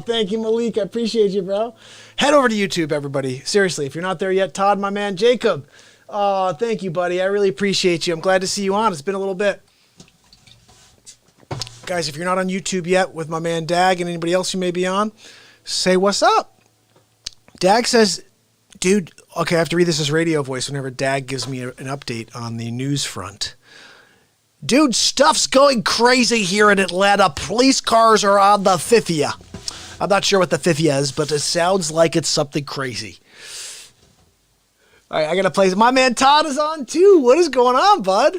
Thank you, Malik. I appreciate you, bro. Head over to YouTube, everybody. Seriously, if you're not there yet, Todd, my man, Jacob. Oh, thank you, buddy. I really appreciate you. I'm glad to see you on. It's been a little bit. Guys, if you're not on YouTube yet with my man Dag and anybody else who may be on, say what's up. Dag says, dude, okay, I have to read this as radio voice whenever Dag gives me an update on the news front. Dude, stuff's going crazy here in Atlanta. Police cars are on the Fifia. I'm not sure what the Fifia is, but it sounds like it's something crazy. All right, I got to play. My man Todd is on too. What is going on, bud?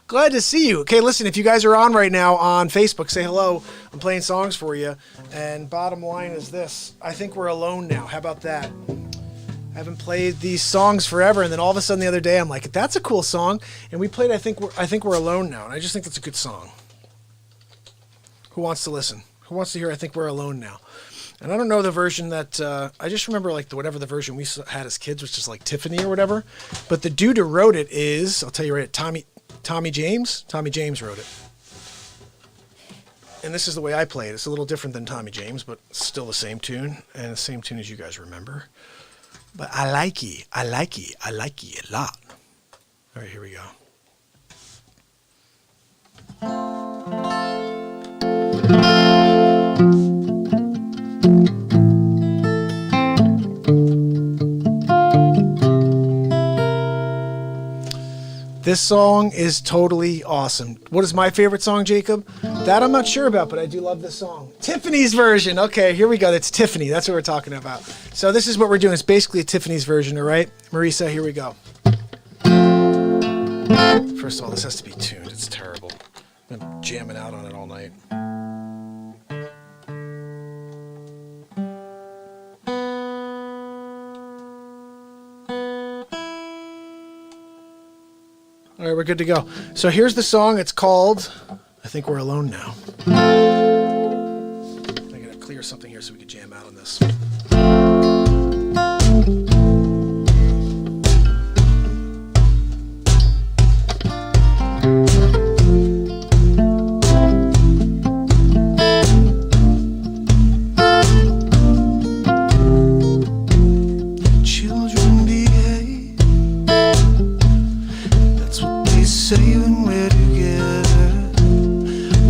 Glad to see you. Okay, listen, if you guys are on right now on Facebook, say hello. I'm playing songs for you. And bottom line is this. I think we're alone now. How about that? I haven't played these songs forever, and then all of a sudden the other day I'm like, that's a cool song. And we played I think we're alone now, and I just think that's a good song. Who wants to listen? Who wants to hear I Think We're Alone Now? And I don't know the version that, I just remember like whatever the version we had as kids, which is like Tiffany or whatever. But the dude who wrote it is, I'll tell you right, Tommy James. Tommy James wrote it. And this is the way I play it. It's a little different than Tommy James, but still the same tune. And the same tune as you guys remember. But I like it a lot. All right, here we go. This song is totally awesome. What is my favorite song, Jacob? That I'm not sure about, but I do love this song. Tiffany's version. Okay, here we go. That's Tiffany. That's what we're talking about. So this is what we're doing. It's basically a Tiffany's version, all right? Marisa, here we go. First of all, this has to be tuned. It's terrible. I've been jamming out on it all night. All right, we're good to go. So here's the song. It's called I Think We're Alone Now. I'm going to clear something here so we can jam out on this.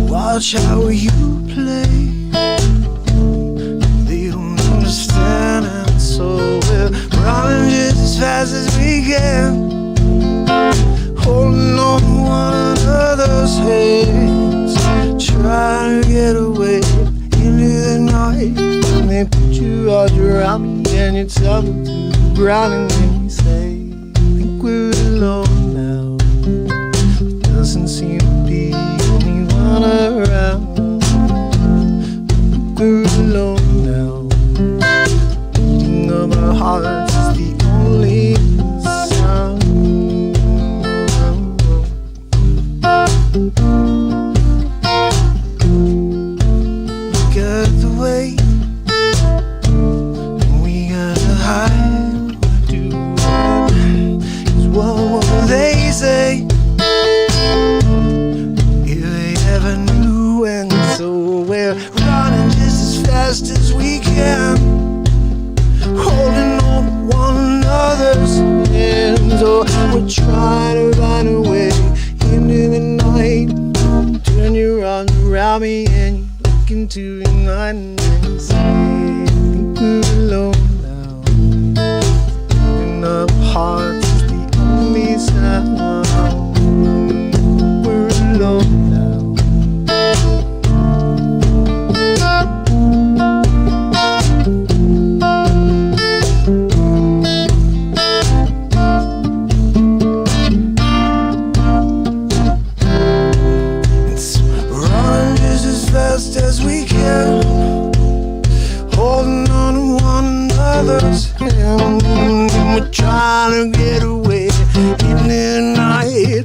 Watch how you play. They don't understand, and so we're running just can, holding on to one another's hands, trying to get away into the night. And they put your arms around me and you tumble to the ground, and then you say, I think we're alone now. Doesn't seem to be anyone around. I think we're alone now. Beating of our hearts is the only sound. We got the weight, and we gotta hide what I do. 'Cause what will they say if they ever knew? And so we're running just as fast as we can, holding on to one another's hands. Oh, we're trying to find a way into the night. Turn your arms around me and you look into the night, and then you say, I think we're alone now. And our hearts is the only sound. We're alone now. As we can, holding on to one another's hand, and we're trying to get away in the night. You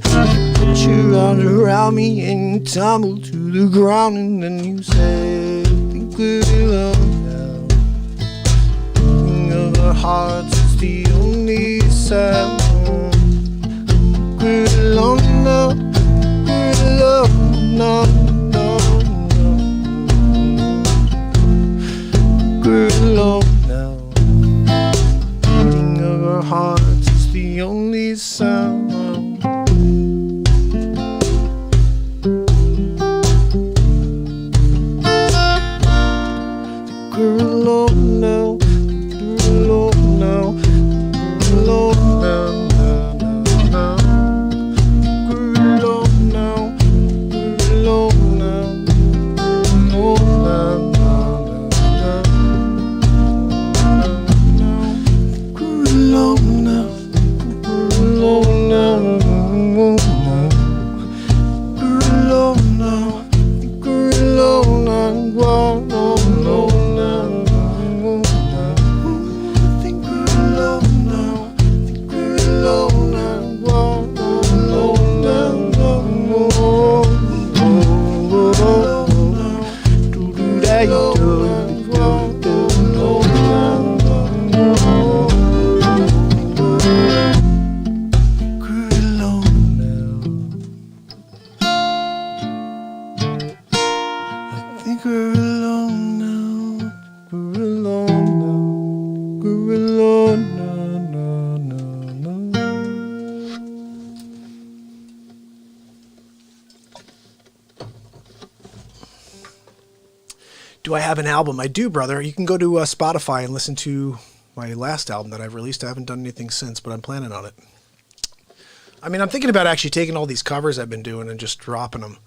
put your arms around me and you tumble to the ground, and then you say, I think we're alone now. Beating of our hearts is the only sound. We're alone now. We're alone now. We're alone now. Beating of our hearts is the only sound. We're alone now. We're alone now. We're alone now. We're alone now. We're alone now. We're alone now. Alone now, we're alone now, we're alone now, we're alone now, I think we're alone now, we're alone now, Do I have an album? I do, brother. You can go to Spotify and listen to my last album that I've released. I haven't done anything since, but I'm planning on it. I mean, I'm thinking about actually taking all these covers I've been doing and just dropping them.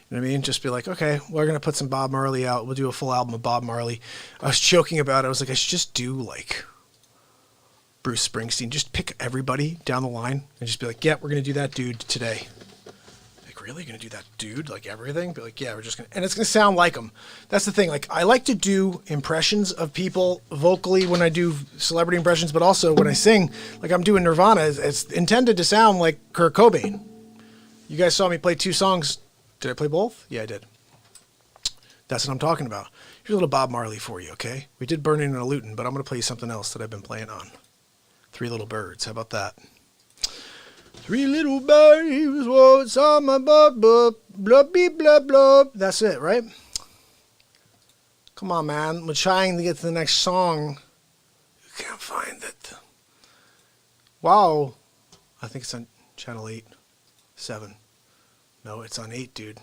You know what I mean? Just be like, okay, we're going to put some Bob Marley out. We'll do a full album of Bob Marley. I was joking about it. I was like, I should just do like Bruce Springsteen. Just pick everybody down the line and just be like, yeah, we're going to do that dude today. Really gonna do that dude, like everything? Be like, yeah, we're just gonna, and it's gonna sound like them. That's the thing. Like, I like to do impressions of people vocally when I do celebrity impressions, but also when I sing, like I'm doing Nirvana, it's intended to sound like Kurt Cobain. You guys saw me play 2 songs. Did I play both? Yeah, I did. That's what I'm talking about. Here's a little Bob Marley for you, okay? We did Burning in a Luton, but I'm gonna play you something else that I've been playing on. 3 Little Birds. How about that? 3 little birds, what's on my butt, blub, beep, blub, blub. That's it, right? Come on, man. We're trying to get to the next song. You can't find it. Wow. I think it's on channel 8, 7. No, it's on 8, dude.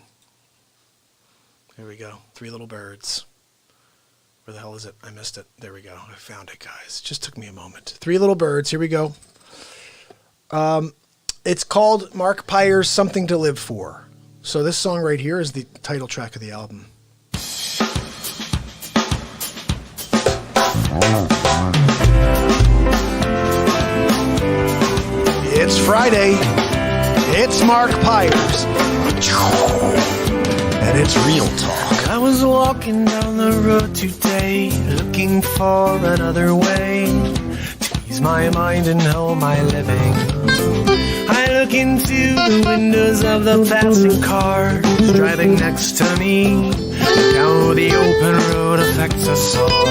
Here we go. 3 Little Birds. Where the hell is it? I missed it. There we go. I found it, guys. It just took me a moment. 3 Little Birds. Here we go. It's called Mark Pyre's Something to Live For. So this song right here is the title track of the album. It's Friday. It's Mark Pyre's. And it's Real Talk. I was walking down the road today, looking for another way to ease my mind and help my living. I look into the windows of the passing cars driving next to me. Look how the open road affects us all.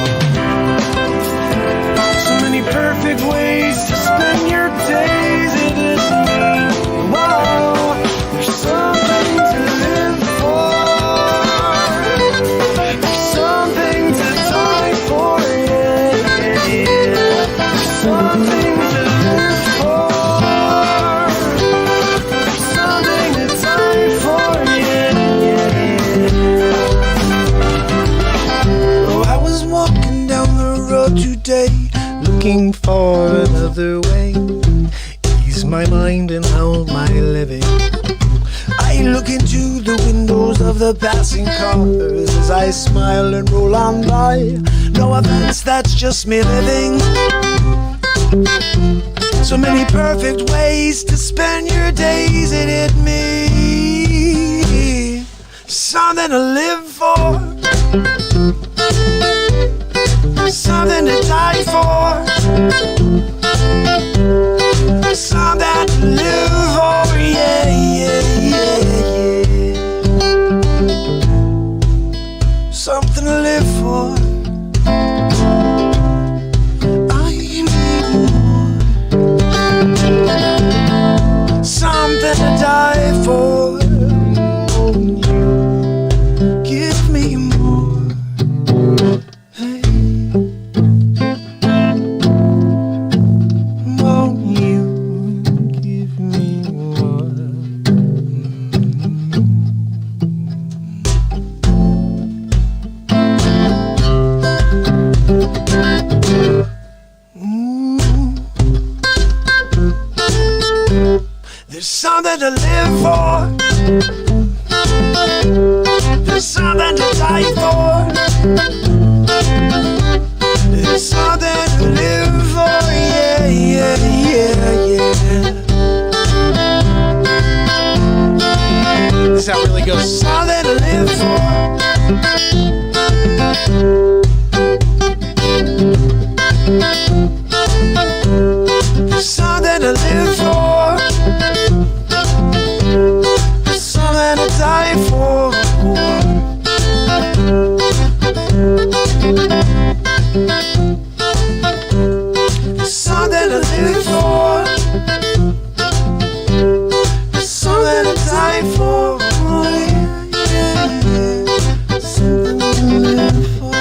So many perfect ways to spend your days. It is me. Whoa, there's something to live for. There's something to die for. Yeah, yeah. There's something to live for. There's something to die for. Yeah, yeah. Oh, I was walking down the road today, looking for another way. Ease my mind and help my living. I look into the windows of the passing cars as I smile and roll on by. No offense, that's just me living. So many perfect ways to spend your days. It hit me. Something to live for. Something to die for. Something to live for. Yeah, yeah, yeah, yeah. Something to live for. I need more. Something to die for. Give me more. Hey. Won't you give me more? There's something to live for. There's something to die for. There's something to live for. Yeah, yeah, yeah, yeah. This is how it really goes. Something to live for. There's something to live for. There's something to die for. There's something to live for. There's something to die for. Yeah, yeah, yeah. Something to live for.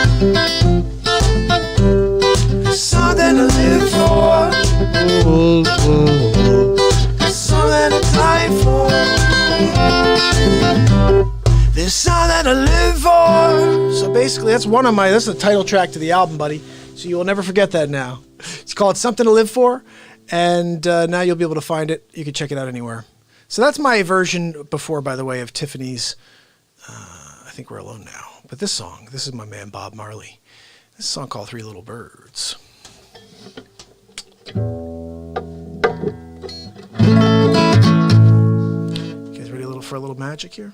There's something to live for. There's something to die for. There's something to live for. So basically, that's the title track to the album, buddy. So you will never forget that now. It's called Something to Live For, and now you'll be able to find it. You can check it out anywhere. So that's my version before, by the way, of Tiffany's I Think We're Alone Now. But this is my man Bob Marley. This is a song called Three Little Birds. You guys ready for a little magic here?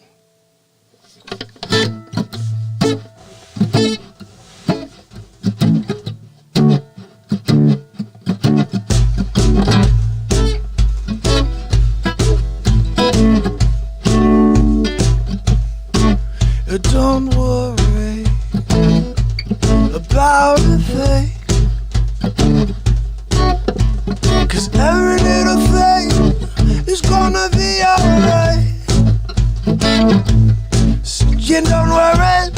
Don't worry about a thing, 'cause every little thing is gonna be alright. So you don't worry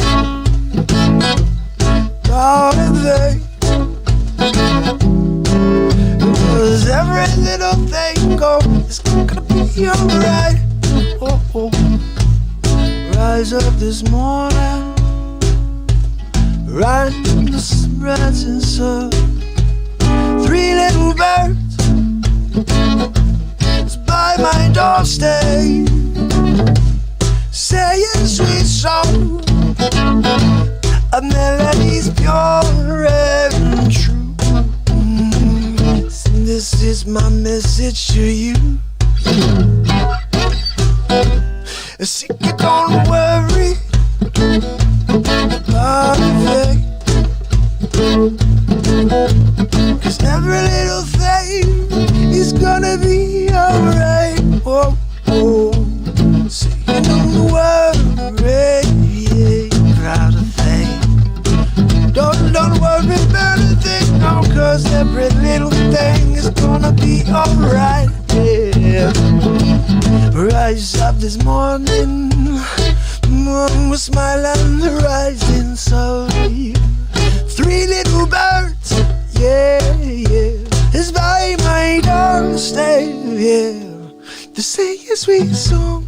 about a thing, 'cause every little thing is gonna be alright. Oh, oh. Rise up this morning, right in the rising sun. Three little birds this is my message to you. See, don't worry about a thing, 'cause every little thing is gonna be alright. Whoa, whoa. See, don't worry about a thing. Don't worry about a thing, no, 'cause every little thing is gonna be alright. Yeah. Rise up this morning, moon was smiling, rising slowly. 3 little birds, yeah, yeah, is by my doorstep, yeah. They sing a sweet song,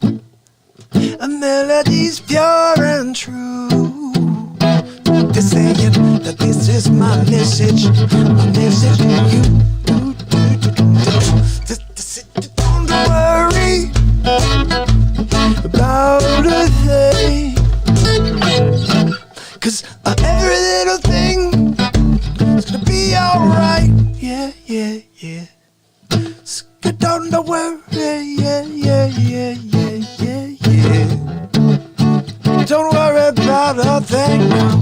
a melody's pure and true. They're saying that this is my message to you. Don't worry about a thing, 'cause every little thing is gonna be alright. Yeah, yeah, yeah. So don't worry, yeah, yeah, yeah, yeah, yeah, yeah. Don't worry about a thing now.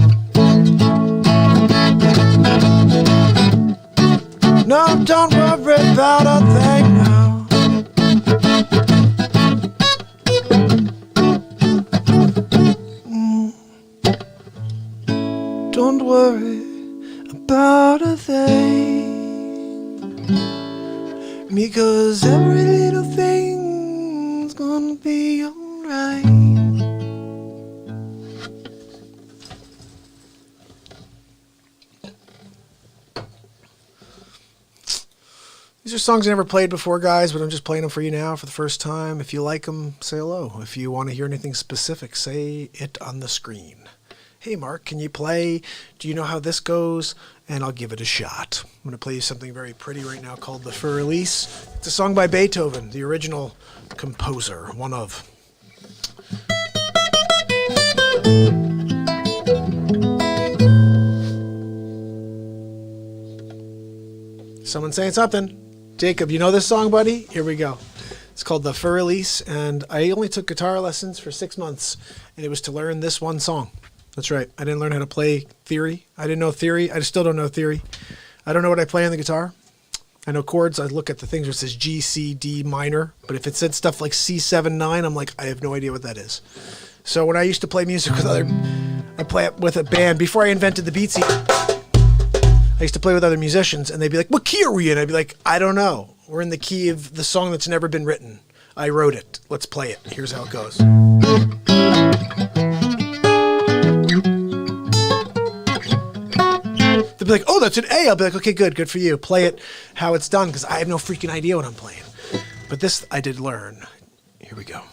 No, don't worry about a thing now. Don't worry about a thing, because every little thing's gonna be alright. These are songs I never played before, guys, but I'm just playing them for you now for the first time. If you like them, say hello. If you want to hear anything specific, say it on the screen. Hey, Mark, can you play? Do you know how this goes? And I'll give it a shot. I'm going to play you something very pretty right now called The Fur Release. It's a song by Beethoven, the original composer, one of. Someone saying something. Jacob, you know this song, buddy? Here we go. It's called The Fur Release, and I only took guitar lessons for 6 months, and it was to learn this one song. That's right. I didn't learn how to play theory. I didn't know theory. I still don't know theory. I don't know what I play on the guitar. I know chords. I look at the things where it says G, C, D minor, but if it said stuff like C7, 9, I'm like, I have no idea what that is. So when I used to play music with I play it with a band before I invented the BeatSeat. I used to play with other musicians, and they'd be like, what key are we in? I'd be like, I don't know. We're in the key of the song that's never been written. I wrote it. Let's play it. Here's how it goes. They'd be like, oh, that's an A. I'll be like, okay, good for you. Play it how it's done, because I have no freaking idea what I'm playing. But this I did learn. Here we go.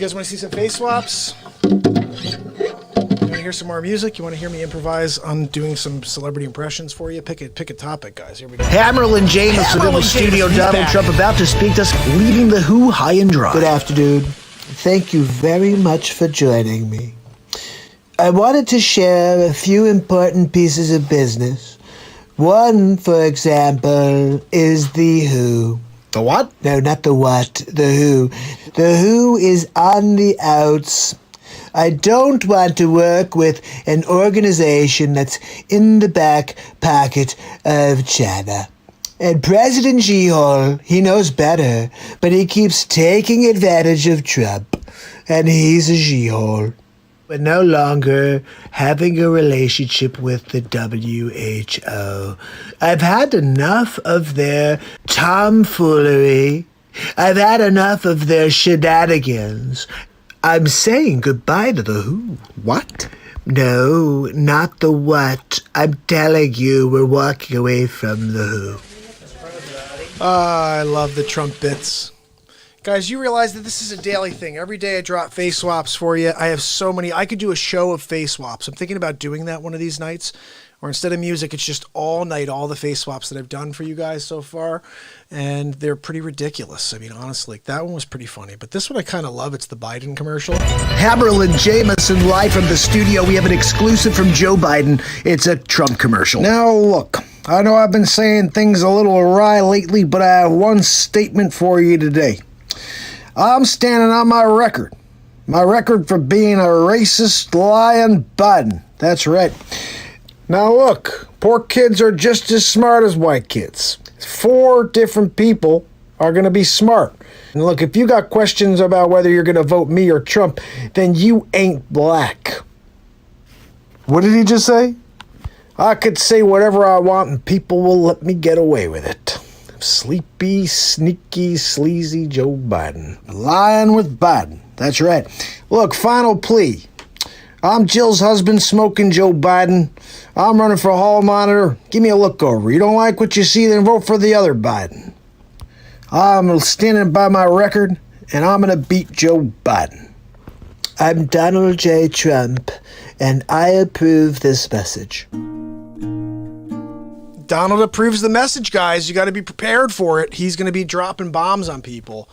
guys want to see some face swaps? You want to hear some more music? You want to hear me improvise on doing some celebrity impressions for you? Pick a topic, guys. Here we go. Hammerlin Jameson in the studio. Donald Trump about to speak to us, leaving the Who high and dry. Good afternoon. Thank you very much for joining me. I wanted to share a few important pieces of business. One, for example, is the Who. The what? No, not the what. The Who. The Who is on the outs. I don't want to work with an organization that's in the back pocket of China. And President Xi-Hol, he knows better, but he keeps taking advantage of Trump. And he's a Xi-Hol. We're no longer having a relationship with the WHO. I've had enough of their tomfoolery. I've had enough of their shenanigans. I'm saying goodbye to the Who. What? No, not the what. I'm telling you, we're walking away from the Who. I love the Trump bits. Guys, you realize that this is a daily thing. Every day I drop face swaps for you. I have so many. I could do a show of face swaps. I'm thinking about doing that one of these nights. Or instead of music, it's just all night, all the face swaps that I've done for you guys so far. And they're pretty ridiculous. I mean, honestly, that one was pretty funny. But this one I kind of love. It's the Biden commercial. Hammerlin Jameson live from the studio. We have an exclusive from Joe Biden. It's a Trump commercial. Now, look, I know I've been saying things a little awry lately, but I have one statement for you today. I'm standing on my record. My record for being a racist, lying Biden. That's right. Now look, poor kids are just as smart as white kids. 4 different people are going to be smart. And look, if you got questions about whether you're going to vote me or Trump, then you ain't black. What did he just say? I could say whatever I want and people will let me get away with it. Sleepy, sneaky, sleazy Joe Biden. Lying with Biden. That's right. Look, final plea. I'm Jill's husband, smoking Joe Biden. I'm running for hall monitor. Give me a look over. You don't like what you see, then vote for the other Biden. I'm standing by my record, and I'm going to beat Joe Biden. I'm Donald J. Trump, and I approve this message. Donald approves the message, guys. You got to be prepared for it. He's going to be dropping bombs on people.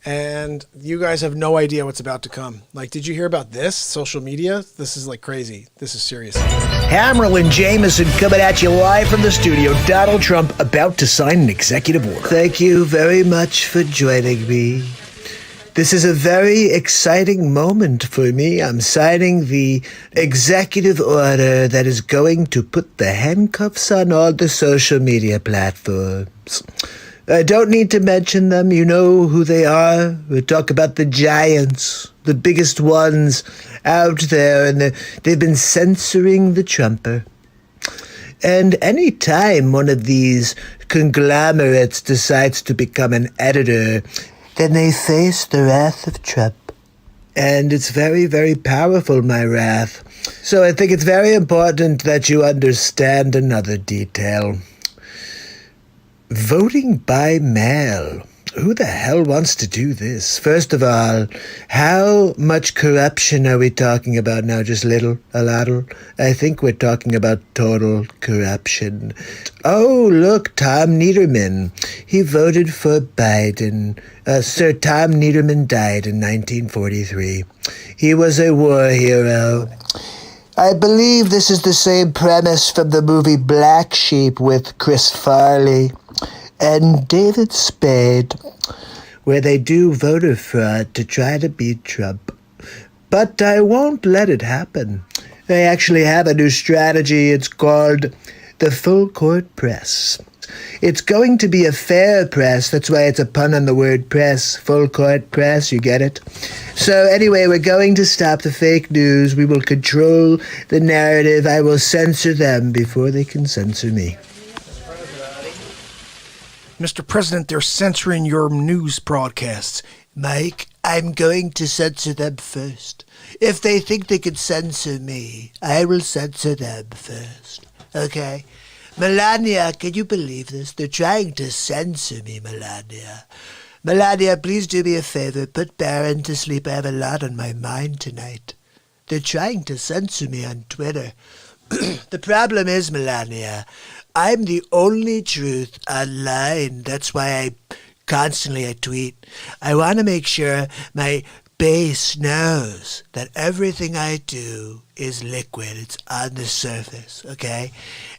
And you guys have no idea what's about to come. Like, did you hear about this? Social media? This is like crazy. This is serious. Hammerlin Jameson coming at you live from the studio. Donald Trump about to sign an executive order. Thank you very much for joining me. This is a very exciting moment for me. I'm signing the executive order that is going to put the handcuffs on all the social media platforms. I don't need to mention them. You know who they are. We talk about the giants, the biggest ones out there, and they've been censoring the Trumper. And any time one of these conglomerates decides to become an editor, then they face the wrath of Trump. And it's very, very powerful, my wrath. So I think it's very important that you understand another detail. Voting by mail. Who the hell wants to do this? First of all, how much corruption are we talking about now? Just little? A lot? I think we're talking about total corruption. Oh, look, Tom Niederman. He voted for Biden. Sir Tom Niederman died in 1943. He was a war hero. I believe this is the same premise from the movie Black Sheep with Chris Farley and David Spade, where they do voter fraud to try to beat Trump. But I won't let it happen. They actually have a new strategy. It's called the full court press. It's going to be a fair press. That's why it's a pun on the word press. Full court press, you get it? So anyway, we're going to stop the fake news. We will control the narrative. I will censor them before they can censor me. Mr. President, they're censoring your news broadcasts. Mike, I'm going to censor them first. If they think they can censor me, I will censor them first. Okay? Melania, can you believe this? They're trying to censor me, Melania. Melania, please do me a favor. Put Baron to sleep. I have a lot on my mind tonight. They're trying to censor me on Twitter. The problem is, Melania, I'm the only truth online. That's why I constantly tweet. I want to make sure my base knows that everything I do is liquid. It's on the surface, okay?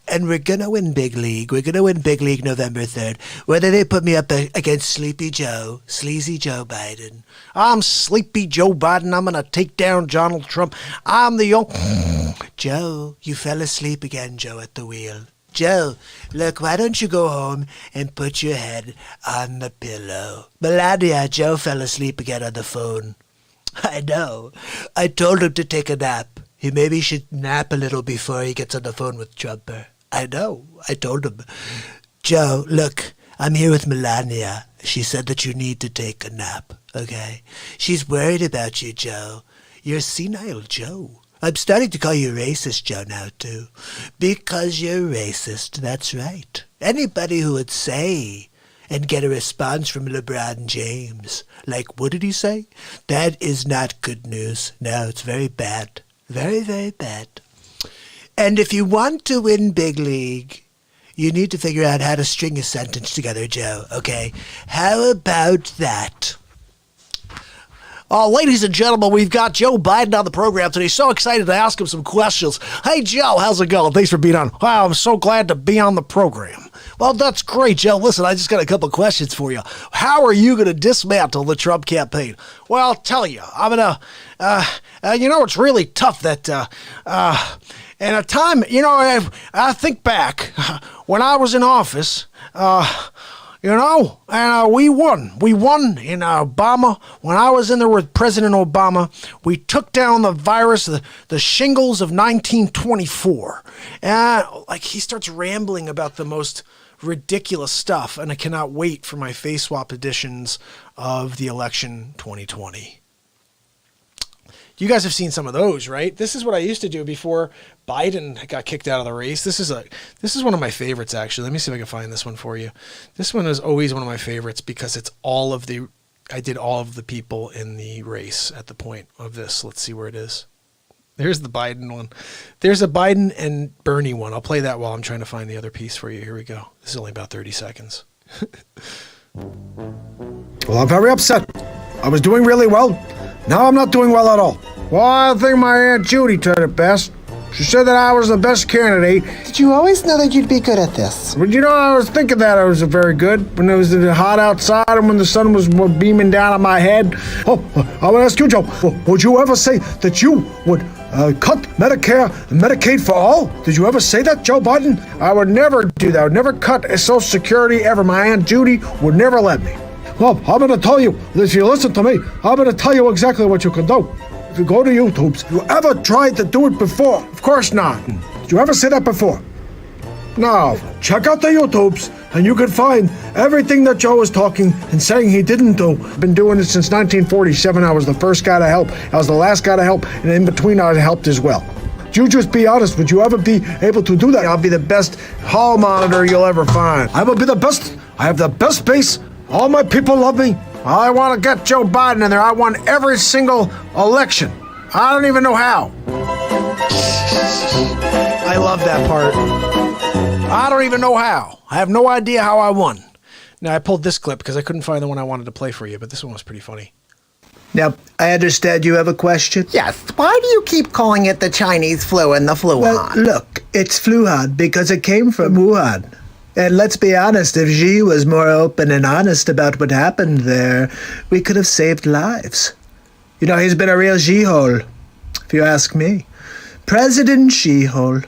And we're going to win Big League. We're going to win Big League November 3rd. Whether they put me up against Sleepy Joe, Sleazy Joe Biden. I'm Sleepy Joe Biden. I'm going to take down Donald Trump. I'm the young... Joe, you fell asleep again, Joe, at the wheel. Joe, look, why don't you go home and put your head on the pillow? Melania, Joe fell asleep again on the phone. I know. I told him to take a nap. He maybe should nap a little before he gets on the phone with Trumper. I know. I told him. Joe, look, I'm here with Melania. She said that you need to take a nap, okay? She's worried about you, Joe. You're senile, Joe. I'm starting to call you racist, Joe, now, too. Because you're racist, that's right. Anybody who would say and get a response from LeBron James, like, what did he say? That is not good news. No, it's very bad. Very, very bad. And if you want to win Big League, you need to figure out how to string a sentence together, Joe, okay? How about that? Ladies and gentlemen, we've got Joe Biden on the program today. So excited to ask him some questions. Hey, Joe, how's it going? Thanks for being on. Wow, I'm so glad to be on the program. Well, that's great, Joe. Listen, I just got a couple of questions for you. How are you going to dismantle the Trump campaign? Well, I'll tell you. I'm going to, it's really tough that, in a time, I think back when I was in office, and we won. We won in Obama. When I was in there with President Obama, we took down the virus, the shingles of 1924. And he starts rambling about the most ridiculous stuff, and I cannot wait for my FaceSwap editions of the election 2020. You guys have seen some of those, right? This is what I used to do before Biden got kicked out of the race. This is one of my favorites, actually. Let me see if I can find this one for you. This one is always one of my favorites because it's I did all of the people in the race at the point of this. Let's see where it is. There's the Biden one. There's a Biden and Bernie one. I'll play that while I'm trying to find the other piece for you. Here we go. This is only about 30 seconds. Well, I'm very upset. I was doing really well. Now I'm not doing well at all. Well, I think my Aunt Judy tried it best. She said that I was the best candidate. Did you always know that you'd be good at this? But I was thinking that I was very good when it was hot outside and when the sun was beaming down on my head. Oh, I would ask you, Joe, would you ever say that you would cut Medicare and Medicaid for all? Did you ever say that, Joe Biden? I would never do that. I would never cut Social Security ever. My Aunt Judy would never let me. Well, I'm going to tell you, if you listen to me, I'm going to tell you exactly what you can do. If you go to YouTube, you ever tried to do it before? Of course not. Did you ever say that before? No. Check out the YouTubes, and you can find everything that Joe was talking and saying he didn't do. I've been doing it since 1947. I was the first guy to help. I was the last guy to help, and in between I helped as well. You just be honest. Would you ever be able to do that? I'll be the best hall monitor you'll ever find. I will be the best. I have the best base. All my people love me. I want to get Joe Biden in there. I won every single election. I don't even know how. I love that part. I don't even know how. I have no idea how I won. Now, I pulled this clip because I couldn't find the one I wanted to play for you, but this one was pretty funny. Now, I understand you have a question? Yes. Why do you keep calling it the Chinese flu and the Fluhan? Well, look, it's Fluhan because it came from Wuhan. And let's be honest, if Xi was more open and honest about what happened there, we could have saved lives. He's been a real Xi-hole, if you ask me. President Xi-hole.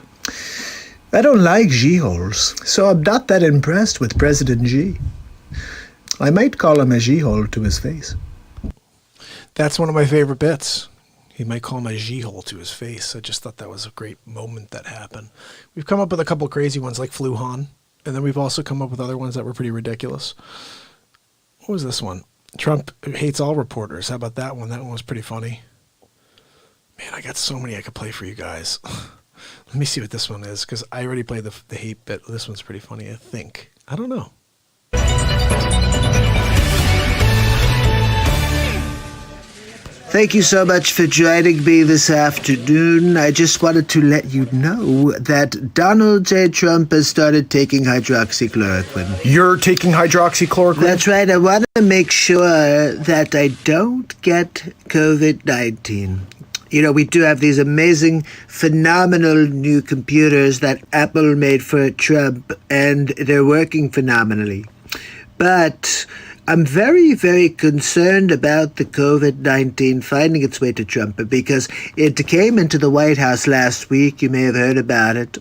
I don't like Xi-holes, so I'm not that impressed with President Xi. I might call him a Xi-hole to his face. That's one of my favorite bits. He might call him a Xi-hole to his face. I just thought that was a great moment that happened. We've come up with a couple crazy ones like Fluhan. And then we've also come up with other ones that were pretty ridiculous. What was this one? Trump hates all reporters. How about that one? That one was pretty funny. Man, I got so many I could play for you guys. Let me see what this one is, because I already played the hate bit. This one's pretty funny, I think. I don't know. Thank you so much for joining me this afternoon. I just wanted to let you know that Donald J. Trump has started taking hydroxychloroquine. You're taking hydroxychloroquine? That's right. I want to make sure that I don't get COVID-19. You know, we do have these amazing, phenomenal new computers that Apple made for Trump, and they're working phenomenally. But I'm very, very concerned about the COVID-19 finding its way to Trump because it came into the White House last week. You may have heard about it.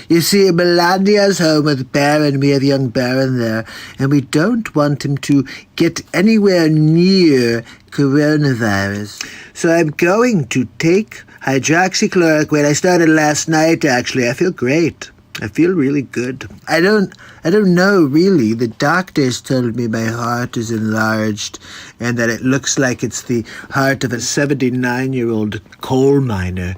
You see, Melania's home with Barron. We have young Barron there, and we don't want him to get anywhere near coronavirus. So I'm going to take hydroxychloroquine. I started last night, actually. I feel great. I feel really good. I don't know, really. The doctors told me my heart is enlarged and that it looks like it's the heart of a 79-year-old coal miner.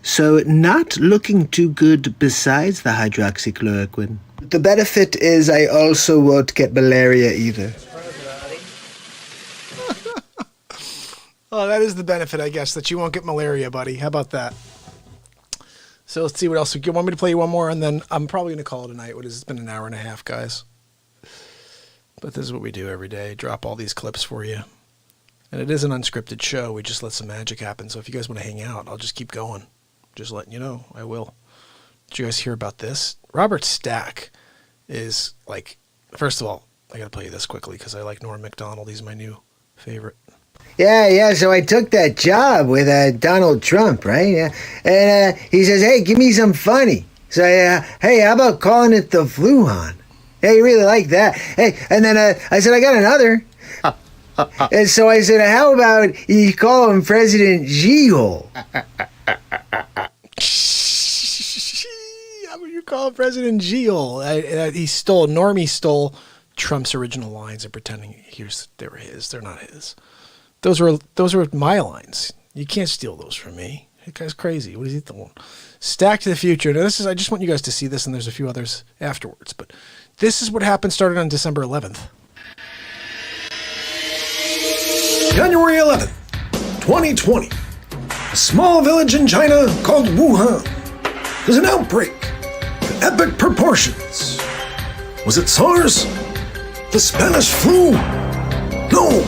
So not looking too good besides the hydroxychloroquine. The benefit is I also won't get malaria either. Oh, that is the benefit, I guess, that you won't get malaria, buddy. How about that? So let's see what else. You want me to play you one more, and then I'm probably going to call it a night. It's been an hour and a half, guys. But this is what we do every day. Drop all these clips for you. And it is an unscripted show. We just let some magic happen. So if you guys want to hang out, I'll just keep going. Just letting you know. I will. Did you guys hear about this? Robert Stack is like... First of all, I got to play you this quickly because I like Norm Macdonald. He's my new favorite. Yeah, so I took that job with Donald Trump, right? Yeah. And he says, hey, give me some funny. So, hey, how about calling it the Fluhan? Hey, you really like that. Hey, and then I said, I got another. And so I said, how about you call him President G-hole? How about you call him President G-hole? Normie stole Trump's original lines and pretending they were his. They're not his. Those were my lines. You can't steal those from me. That guy's crazy. What is he doing? Stack to the Future. Now, I just want you guys to see this, and there's a few others afterwards. But this is what happened. Started on December 11th. January 11th, 2020. A small village in China called Wuhan. There's an outbreak of epic proportions. Was it SARS? The Spanish flu? No.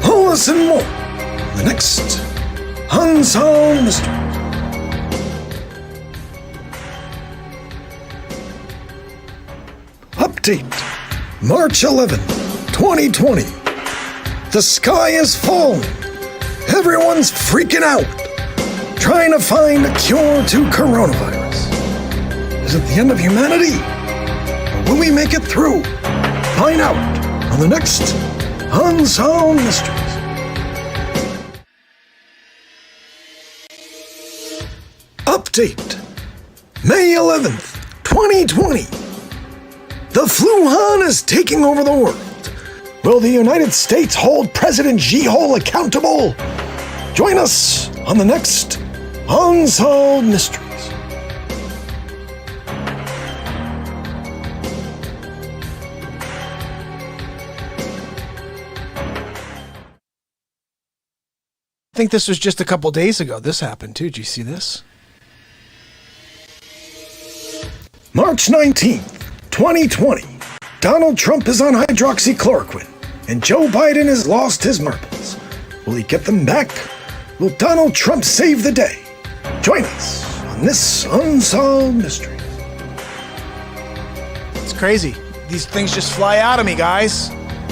All this and more. The next Unsolved Mystery. Update. March 11, 2020. The sky is falling. Everyone's freaking out. Trying to find a cure to coronavirus. Is it the end of humanity? Or will we make it through? Find out on the next Unsolved Mysteries. Update. May 11th, 2020. The Fluhan is taking over the world. Will the United States hold President G-hole accountable? Join us on the next Unsolved Mysteries. I think this was just a couple days ago. This happened too. Did you see this? March 19th, 2020. Donald Trump is on hydroxychloroquine, and Joe Biden has lost his marbles. Will he get them back? Will Donald Trump save the day? Join us on this Unsolved Mystery. It's crazy. These things just fly out of me, guys.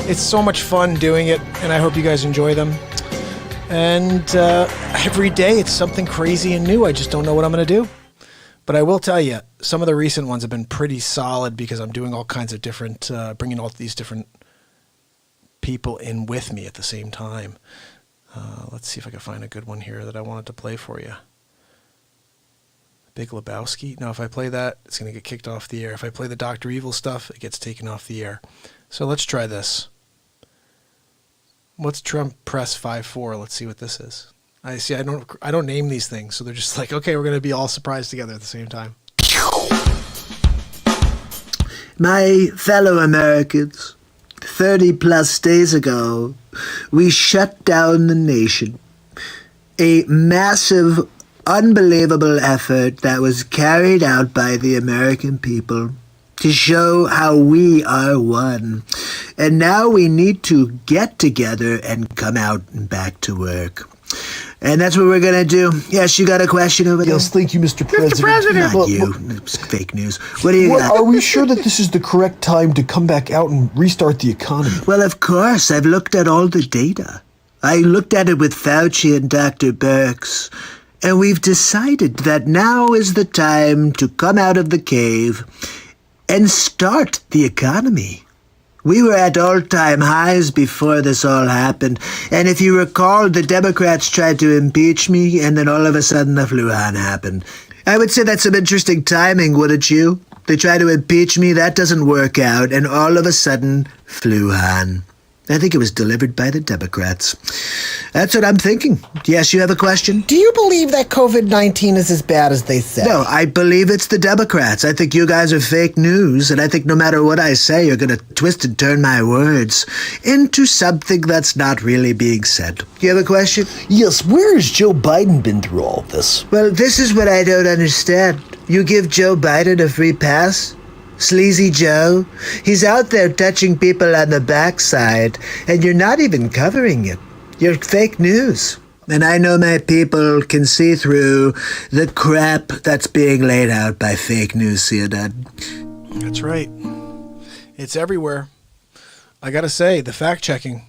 It's so much fun doing it, and I hope you guys enjoy them. And every day it's something crazy and new. I just don't know what I'm going to do. But I will tell you, some of the recent ones have been pretty solid because I'm doing all kinds of different, bringing all these different people in with me at the same time. Let's see if I can find a good one here that I wanted to play for you. Big Lebowski. Now, if I play that, it's going to get kicked off the air. If I play the Dr. Evil stuff, it gets taken off the air. So let's try this. What's Trump Press 5-4? Let's see what this is. I see. I don't name these things, so they're just like, okay, we're going to be all surprised together at the same time. My fellow Americans, 30 plus days ago, we shut down the nation. A massive, unbelievable effort that was carried out by the American people to show how we are one. And now we need to get together and come out and back to work. And that's what we're going to do. Yes, you got a question over there? Yes, thank you, Mr. President. Mr. President! Not you. It's fake news. What do you got? Are we sure that this is the correct time to come back out and restart the economy? Well, of course. I've looked at all the data. I looked at it with Fauci and Dr. Birx, and we've decided that now is the time to come out of the cave and start the economy. We were at all-time highs before this all happened, and if you recall, the Democrats tried to impeach me, and then all of a sudden the Fluhan happened. I would say that's some interesting timing, wouldn't you? They try to impeach me, that doesn't work out, and all of a sudden, Fluhan. I think it was delivered by the Democrats. That's what I'm thinking. Yes, you have a question? Do you believe that COVID-19 is as bad as they say? No, I believe it's the Democrats. I think you guys are fake news, and I think no matter what I say, you're going to twist and turn my words into something that's not really being said. You have a question? Yes, where has Joe Biden been through all of this? Well, this is what I don't understand. You give Joe Biden a free pass? Sleazy Joe? He's out there touching people on the backside, and you're not even covering it. You're fake news. And I know my people can see through the crap that's being laid out by fake news, CNN. That's right. It's everywhere. I gotta say, the fact-checking,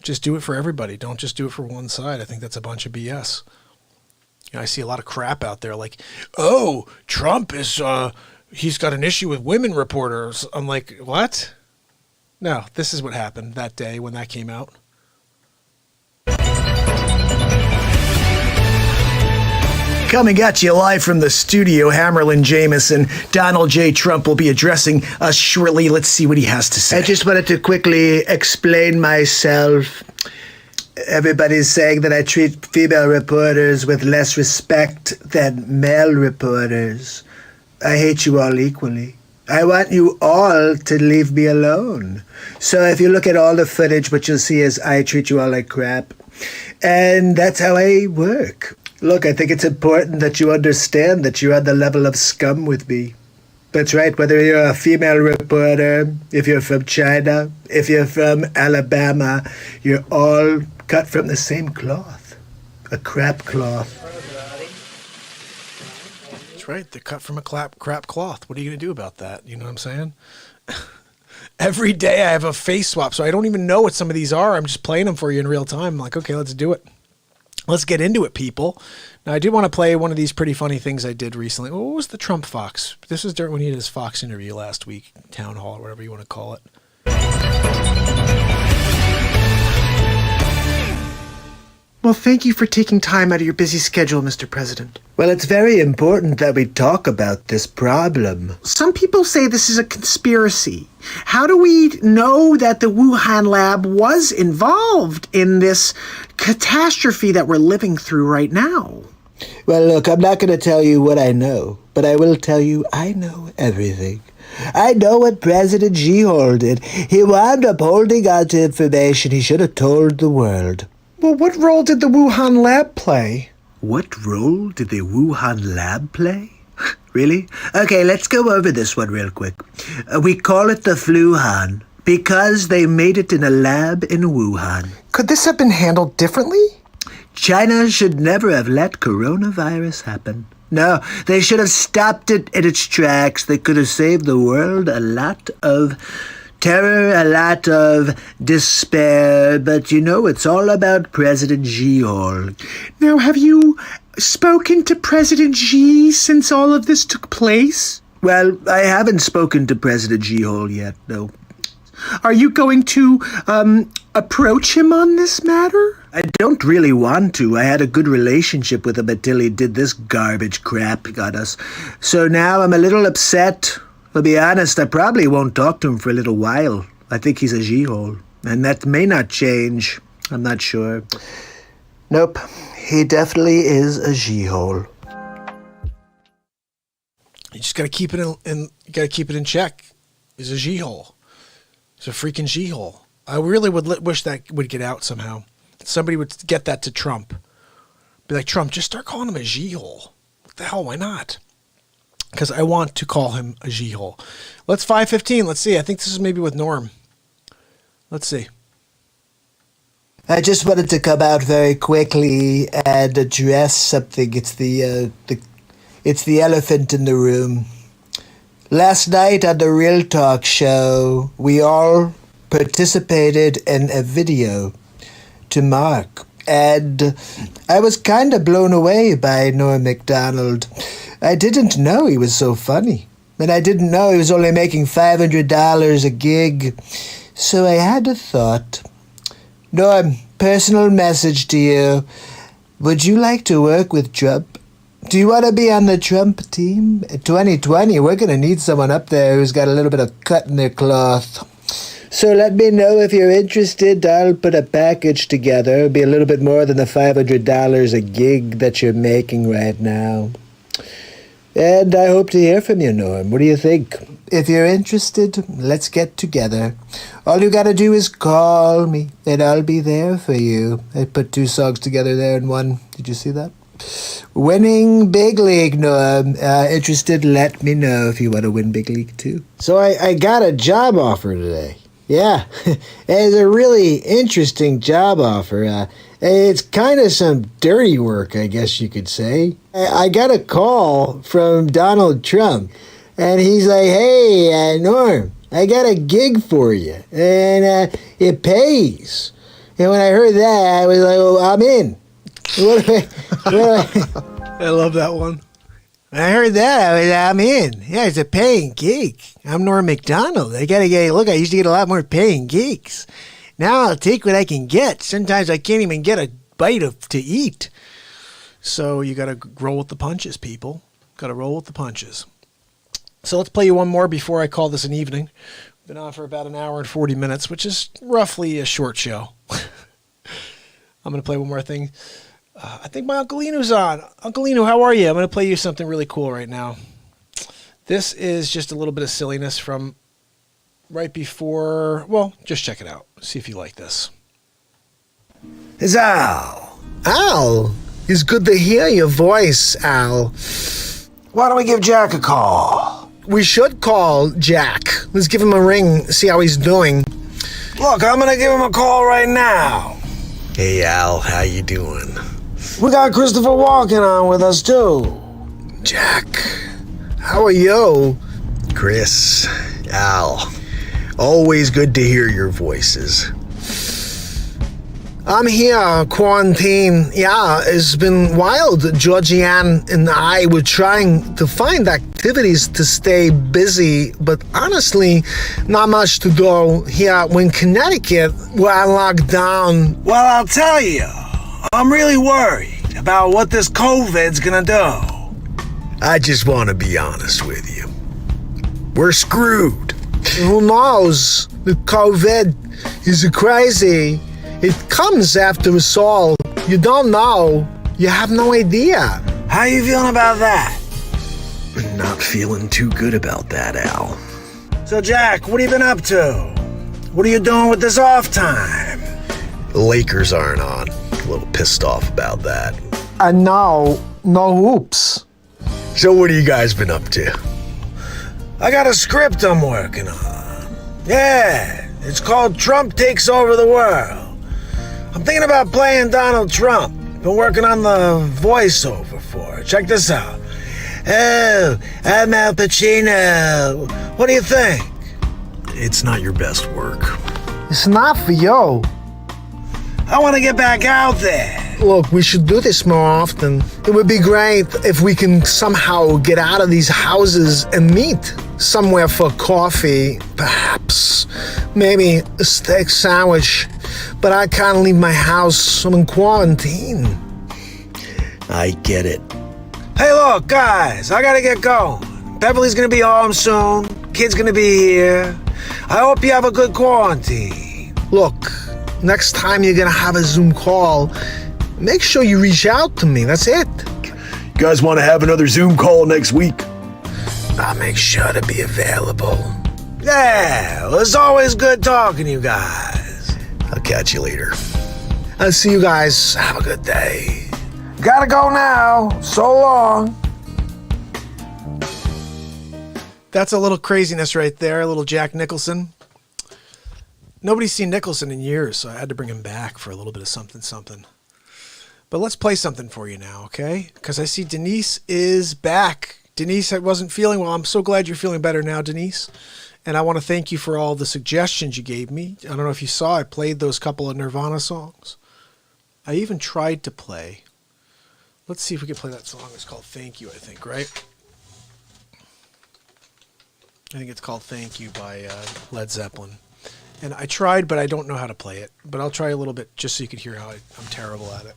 just do it for everybody. Don't just do it for one side. I think that's a bunch of BS. You know, I see a lot of crap out there like, oh, Trump is... he's got an issue with women reporters. I'm like, what? No, this is what happened that day when that came out. Coming at you live from the studio, Hammerlin Jameson. Donald J. Trump will be addressing us shortly. Let's see what he has to say. I just wanted to quickly explain myself. Everybody's saying that I treat female reporters with less respect than male reporters. I hate you all equally. I want you all to leave me alone. So if you look at all the footage, what you'll see is I treat you all like crap. And that's how I work. Look, I think it's important that you understand that you're on the level of scum with me. That's right, whether you're a female reporter, if you're from China, if you're from Alabama, you're all cut from the same cloth. A crap cloth. That's right. They're cut from a crap cloth. What are you going to do about that? You know what I'm saying? Every day I have a face swap, so I don't even know what some of these are. I'm just playing them for you in real time. I'm like, okay, let's do it. Let's get into it, people. Now, I did want to play one of these pretty funny things I did recently. What was the Trump Fox? This was during when he did his Fox interview last week, town hall, or whatever you want to call it. Well, thank you for taking time out of your busy schedule, Mr. President. Well, it's very important that we talk about this problem. Some people say this is a conspiracy. How do we know that the Wuhan lab was involved in this catastrophe that we're living through right now? Well, look, I'm not going to tell you what I know, but I will tell you I know everything. I know what President Xi did. He wound up holding on to information he should have told the world. Well, what role did the Wuhan lab play? What role did the Wuhan lab play? Really? Okay, let's go over this one real quick. We call it the Fluhan because they made it in a lab in Wuhan. Could this have been handled differently? China should never have let coronavirus happen. No, they should have stopped it in its tracks. They could have saved the world a lot of terror, a lot of despair, but you know, it's all about President Xi. Now, have you spoken to President Xi since all of this took place? Well, I haven't spoken to President Xi yet, no. Are you going to approach him on this matter? I don't really want to. I had a good relationship with him until he did this garbage crap he got us. So now I'm a little upset. To be honest, I probably won't talk to him for a little while. I think he's a G-hole, and that may not change. I'm not sure. Nope, he definitely is a G-hole. You just got to keep it in check. He's a G-hole. He's a freaking G-hole. I really would wish that would get out somehow. Somebody would get that to Trump. Be like, Trump, just start calling him a G-hole. What the hell, why not? Because I want to call him a G-hole. Let's 5:15. Let's see. I think this is maybe with Norm. Let's see. I just wanted to come out very quickly and address something. It's the elephant in the room. Last night on the Real Talk show, we all participated in a video to Mark, and I was kind of blown away by Norm Macdonald. I didn't know he was so funny, and I didn't know he was only making $500 a gig. So I had a thought. Norm, personal message to you. Would you like to work with Trump? Do you want to be on the Trump team? 2020, we're going to need someone up there who's got a little bit of cut in their cloth. So let me know if you're interested. I'll put a package together. It'll be a little bit more than the $500 a gig that you're making right now. And I hope to hear from you, Norm. What do you think? If you're interested, let's get together. All you gotta do is call me, and I'll be there for you. I put 2 songs together there in one. Did you see that? Winning Big League, Norm. Interested, let me know if you want to win Big League too. So I got a job offer today. Yeah, it's a really interesting job offer. It's kind of some dirty work, I guess you could say. I got a call from Donald Trump, and he's like, hey, Norm, I got a gig for you, and it pays. And when I heard that, I was like, well, I'm in. I love that one. I heard that. I'm in. Yeah, it's a paying gig. I'm Norm Macdonald. I gotta get. Look, I used to get a lot more paying gigs. Now I'll take what I can get. Sometimes I can't even get a bite to eat. So you got to roll with the punches, people. Got to roll with the punches. So let's play you one more before I call this an evening. Been on for about an hour and 40 minutes, which is roughly a short show. I'm going to play one more thing. I think my Uncle Inu's on. Uncle Inu, how are you? I'm going to play you something really cool right now. This is just a little bit of silliness from right before. Well, just check it out. See if you like this. It's Al. Al, it's good to hear your voice, Al. Why don't we give Jack a call? We should call Jack. Let's give him a ring, see how he's doing. Look, I'm going to give him a call right now. Hey, Al, how you doing? We got Christopher Walken on with us, too. Jack. How are you? Chris. Al. Always good to hear your voices. I'm here, quarantine. Yeah, it's been wild. Georgianne and I were trying to find activities to stay busy, but honestly, not much to do here in Connecticut, where I locked down. Well, I'll tell you, I'm really worried about what this COVID's gonna do. I just want to be honest with you. We're screwed. Who knows? The COVID is crazy. It comes after us all. You don't know. You have no idea. How you feeling about that? Not feeling too good about that, Al. So, Jack, what have you been up to? What are you doing with this off time? The Lakers aren't on. A little pissed off about that. And now, no hoops. So what have you guys been up to? I got a script I'm working on. Yeah, it's called Trump Takes Over the World. I'm thinking about playing Donald Trump. Been working on the voiceover for it. Check this out. Oh, I'm Al Pacino. What do you think? It's not your best work. It's not for you. I want to get back out there. Look, we should do this more often. It would be great if we can somehow get out of these houses and meet somewhere for coffee, perhaps. Maybe a steak sandwich. But I can't leave my house. I'm in quarantine. I get it. Hey, look, guys, I gotta get going. Beverly's gonna be home soon. Kid's gonna be here. I hope you have a good quarantine. Look, next time you're gonna have a Zoom call, make sure you reach out to me. That's it. You guys want to have another Zoom call next week? I'll make sure to be available. Yeah, well, it's always good talking to you guys. I'll catch you later. I'll see you guys. Have a good day. Gotta go now. So long. That's a little craziness right there, a little Jack Nicholson. Nobody's seen Nicholson in years, so I had to bring him back for a little bit of something, something. But let's play something for you now, okay? Because I see Denise is back. Denise, I wasn't feeling well. I'm so glad you're feeling better now, Denise. And I want to thank you for all the suggestions you gave me. I don't know if you saw, I played those couple of Nirvana songs. I even tried to play. Let's see if we can play that song. It's called Thank You, I think, right? I think it's called Thank You by Led Zeppelin. And I tried, but I don't know how to play it. But I'll try a little bit just so you can hear how I'm terrible at it.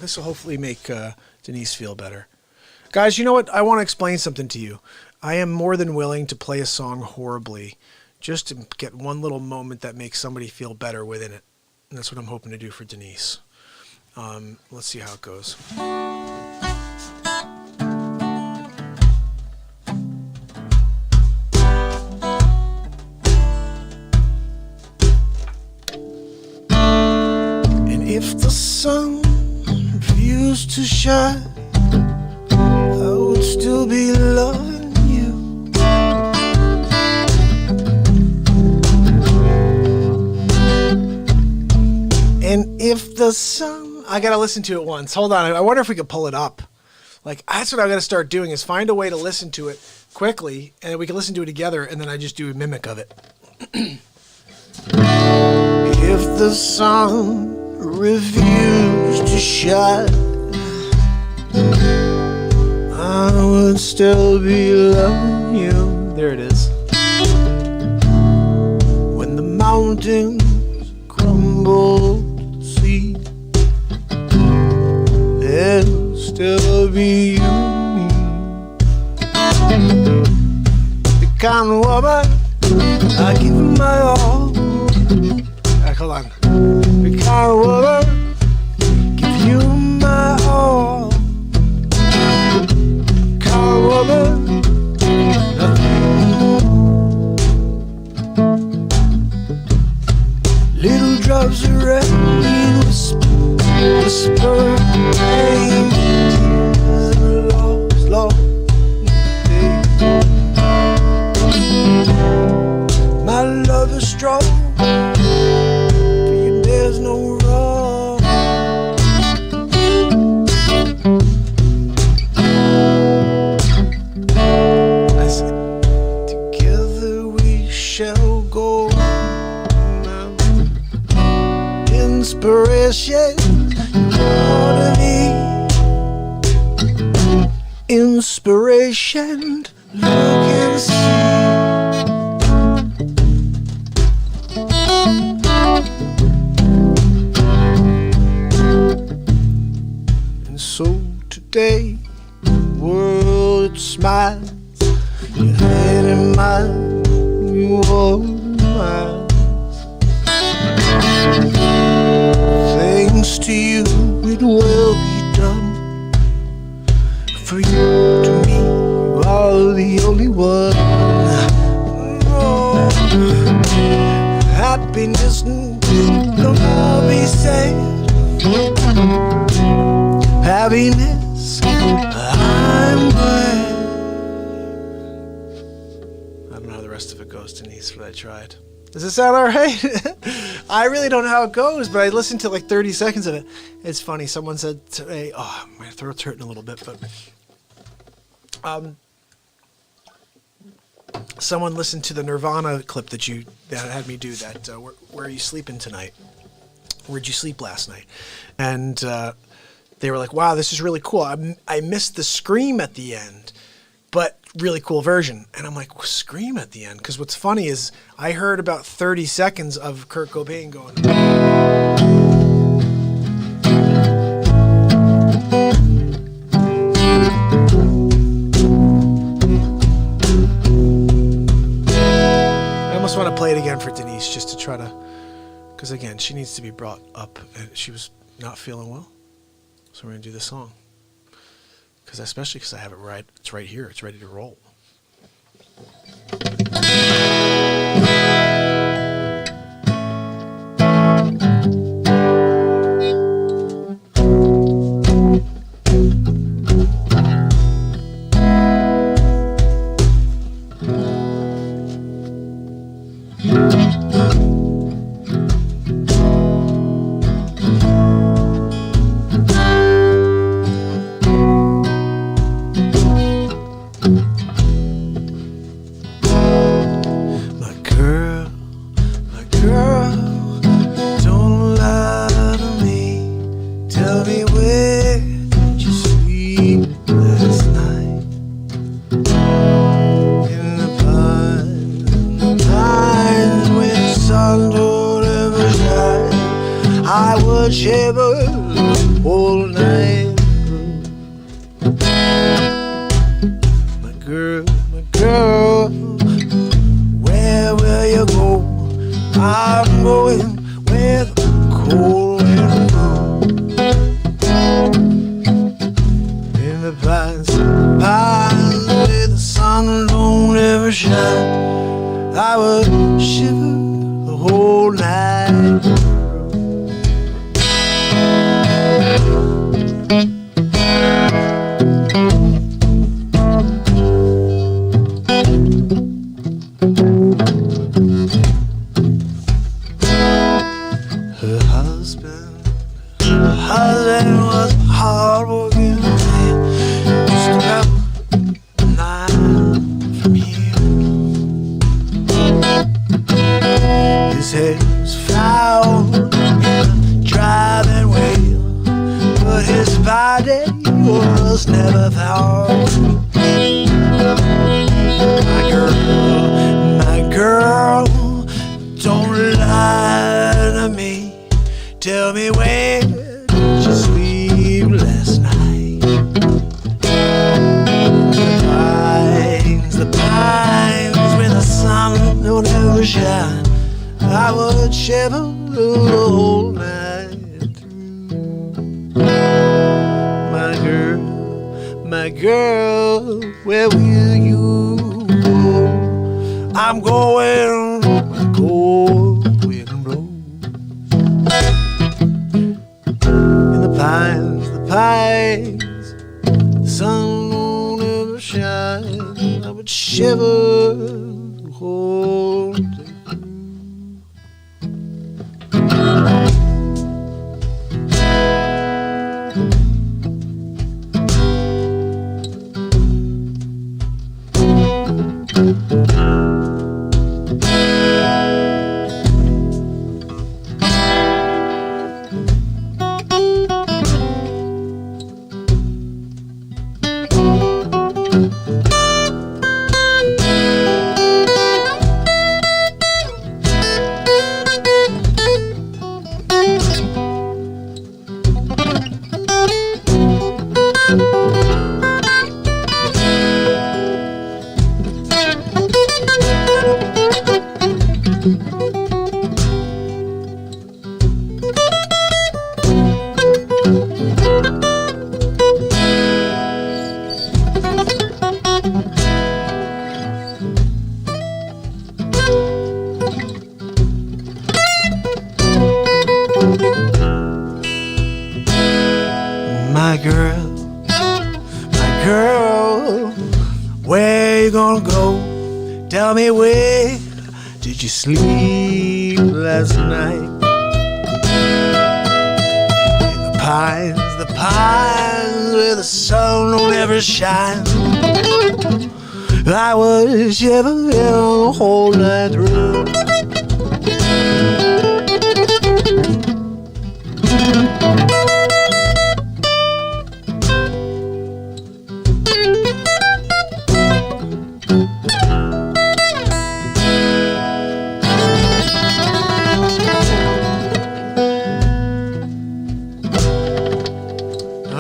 This will hopefully make Denise feel better. Guys, you know what? I want to explain something to you. I am more than willing to play a song horribly just to get one little moment that makes somebody feel better within it. And that's what I'm hoping to do for Denise. Let's see how it goes. If the sun refused to shine, I would still be loving you. And if the sun... I gotta listen to it once. Hold on. I wonder if we could pull it up. Like, that's what I gotta start doing, is find a way to listen to it quickly, and we can listen to it together, and then I just do a mimic of it. If the sun refused to shine, I would still be loving you. There it is. When the mountains crumble to sea, there'll still be you and me. The kind of woman I give my all. Hold on. The kind of woman, give you my all. Kind of woman, little drops of rain whisper pain, tears lost days. My love is strong. There's no wrong. I said, together we shall go now. Inspiration, you wanna be. Inspiration, look and see. So today, world smiles, your head in mine, you hold mine. Thanks to you, it will be done. For you, to me, you are the only one. Oh, happiness no more be sad. Happiness, I'm glad. I don't know how the rest of it goes, Denise, but I tried. Does it sound all right? I really don't know how it goes, but I listened to like 30 seconds of it. It's funny. Someone said today, oh, my throat's hurting a little bit, but someone listened to the Nirvana clip that had me do that. Where are you sleeping tonight? Where'd you sleep last night? And they were like, wow, this is really cool. I missed the scream at the end, but really cool version. And I'm like, scream at the end? Because what's funny is I heard about 30 seconds of Kurt Cobain going. I almost want to play it again for Denise just to try to, because again, she needs to be brought up. She was not feeling well. So we're going to do this song. Especially because I have it right. It's right here. It's ready to roll. would shiver all night through. My girl, where will you go? I'm going where the cold wind blows. In the pines where the sun don't ever shine, I would shiver the whole night through. Her husband was a hard-working man, just about a mile from here. His head was found in a driving wheel, but his body was never found. My girl, don't lie to me. Tell me where did you sleep last night? The pines where the sun don't ever shine, I would shiver the whole night through. My girl, where will you go? I'm going where the cold wind blows. In the pines, the sun won't ever shine, I would shiver the whole day. My girl, where you gonna go? Tell me where did you sleep last night? In the pines where the sun don't ever shine, I would shiver the whole night through.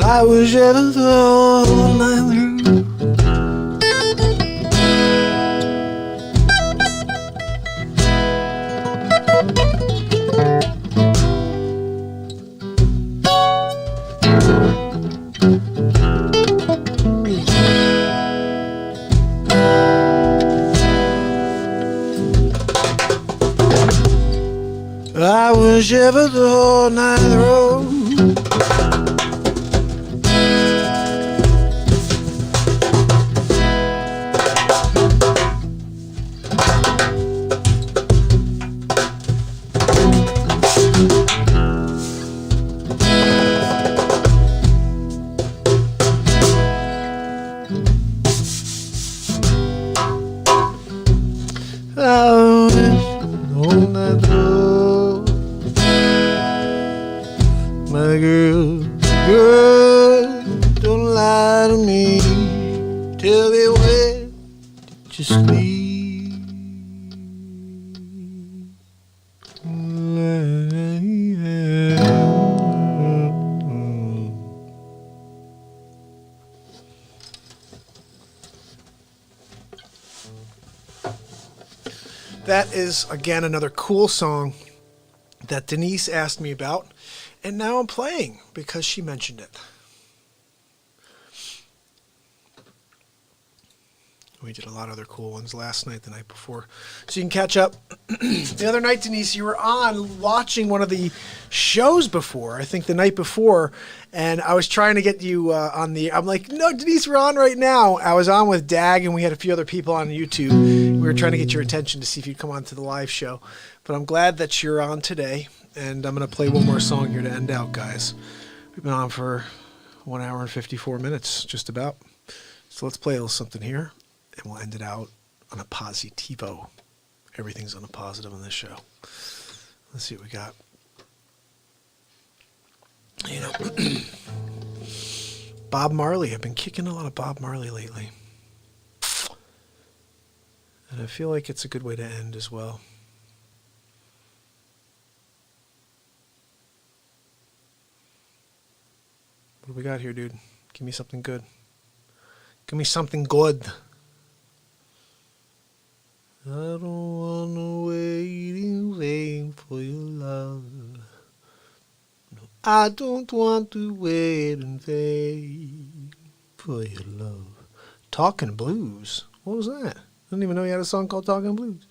I wish I was all night through. I wish I was all night through. My girl, don't lie to me. Tell me where did you sleep? Yeah. That is, again, another cool song that Denise asked me about, and now I'm playing because she mentioned it. We did a lot of other cool ones last night, the night before. So you can catch up. The other night, Denise, you were on watching one of the shows before, I think the night before, and I was trying to get you on the... I'm like, no, Denise, we're on right now. I was on with Dag, and we had a few other people on YouTube. We were trying to get your attention to see if you'd come on to the live show. But I'm glad that you're on today, and I'm going to play one more song here to end out, guys. We've been on for 1 hour and 54 minutes, just about. So let's play a little something here. And we'll end it out on a positivo. Everything's on a positive on this show. Let's see what we got. You know, Bob Marley. I've been kicking a lot of Bob Marley lately. And I feel like it's a good way to end as well. What do we got here, dude? Give me something good. Give me something good. I don't wanna wait in vain for your love. No, I don't want to wait in vain for your love. Talking Blues. What was that? I didn't even know you had a song called Talking Blues.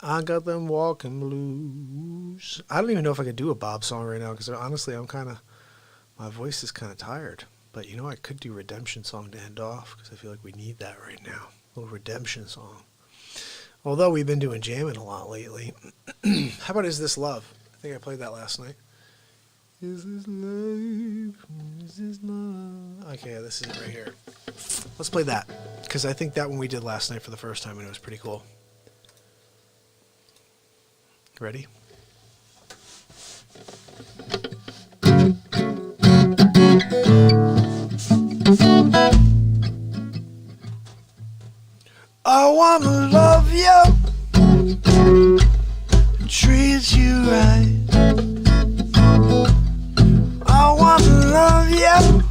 I got them walking blues. I don't even know if I could do a Bob song right now because honestly, my voice is kind of tired. But you know, I could do a redemption song to end off because I feel like we need that right now. A little redemption song. Although we've been doing jamming a lot lately. How about Is This Love? I think I played that last night. Is this love? Is this love? Okay, this is it right here. Let's play that. Because I think that one we did last night for the first time and it was pretty cool. Ready? I wanna love you, treat you right. I wanna love you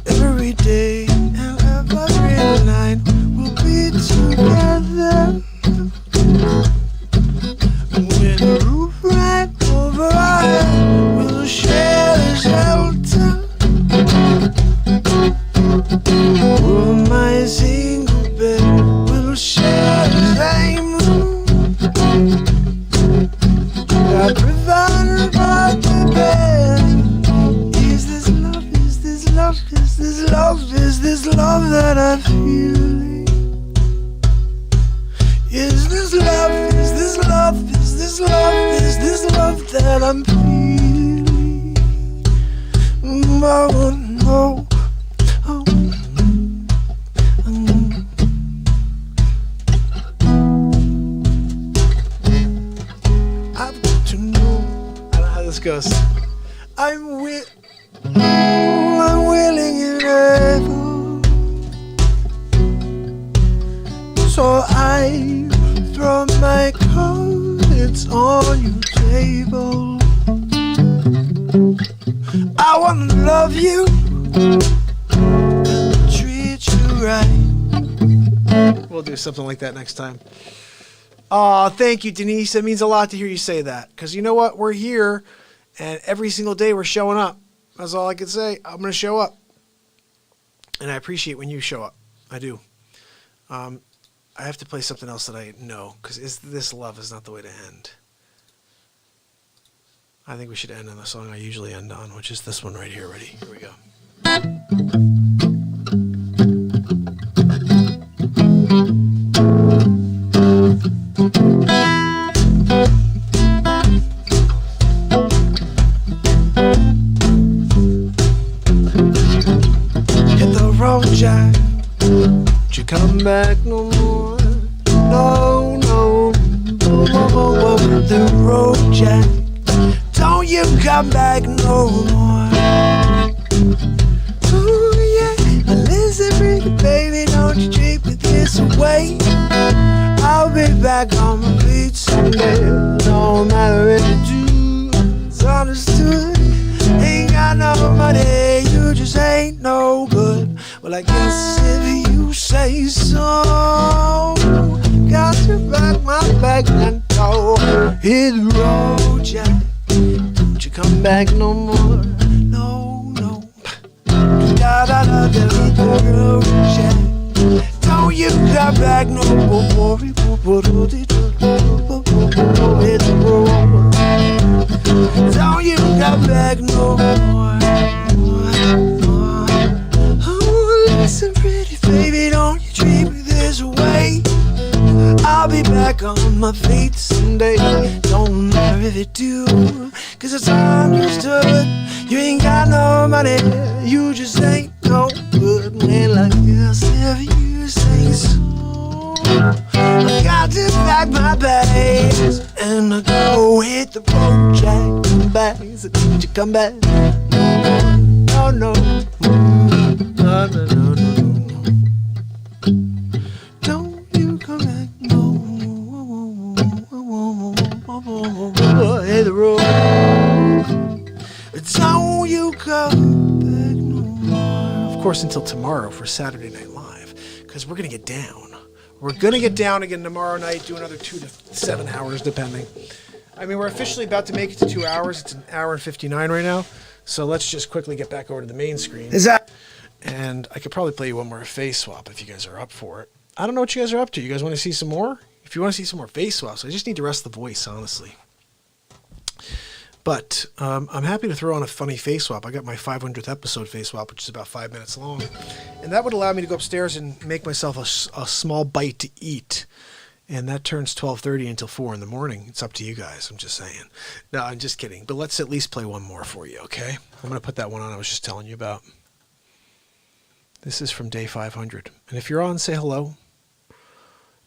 every day and every night. We'll be together with a roof right over our head. We'll share the shelter. Oh, my single bed will share the same room. I provided by the bed. Is this love? Is this love? Is this love? Is this love that I'm feeling? Is this love? Is this love? Is this love? Is this love that I'm feeling? I wanna know. Goes. I'm willing and able, so I throw my cards on your table. I wanna love you and treat you right. We'll do something like that next time. Oh, thank you, Denise. It means a lot to hear you say that. Because you know what? We're here, and every single day we're showing up. That's all I can say. I'm going to show up. And I appreciate when you show up. I do. I have to play something else that I know. Because Is This Love is not the way to end. I think we should end on the song I usually end on, which is this one right here. Ready? Here we go. Hit the road, Jack. Won't you come back no more? No, no, no, no, no. Hit the road, Jack. Don't you come back no more? Ooh, yeah. Listen, pretty baby, don't you treat me this way. I'll be back on my feet someday. No matter what you do, it's understood. Ain't got no money, you just ain't no good. Well, I guess if you say so. you pack my bags and go hit the road, Jack. Don't you come back no more. No, no. Da da da da, hit the road, Jack. Don't you come back no more. Hit the road. Don't you come back no more. Oh, listen, pretty baby, don't you treat me this way. I'll be back on my feet someday. Don't matter if you do, cause it's understood. You ain't got no money, you just ain't no good. Man, like this, if you say so. I got to pack my bags and I go hit the road, Jack. Come back, so don't you come back. No, no, no, no, no, no, no. Don't you come back, no. Hit the road. Don't you come back no more. Of course, until tomorrow for Saturday Night Live, because we're gonna get down. We're going to get down again tomorrow night, do another 2 to 7 hours, depending. I mean, we're officially about to make it to 2 hours. It's an hour and 59 right now. So let's just quickly get back over to the main screen. And I could probably play you one more face swap if you guys are up for it. I don't know what you guys are up to. You guys want to see some more? If you want to see some more face swaps, I just need to rest the voice, honestly. But I'm happy to throw on a funny face swap. I got my 500th episode face swap, which is about 5 minutes long. And that would allow me to go upstairs and make myself a small bite to eat. And that turns 12:30 until 4 in the morning. It's up to you guys. I'm just saying. No, I'm just kidding. But let's at least play one more for you, okay? I'm going to put that one on I was just telling you about. This is from day 500. And if you're on, say hello.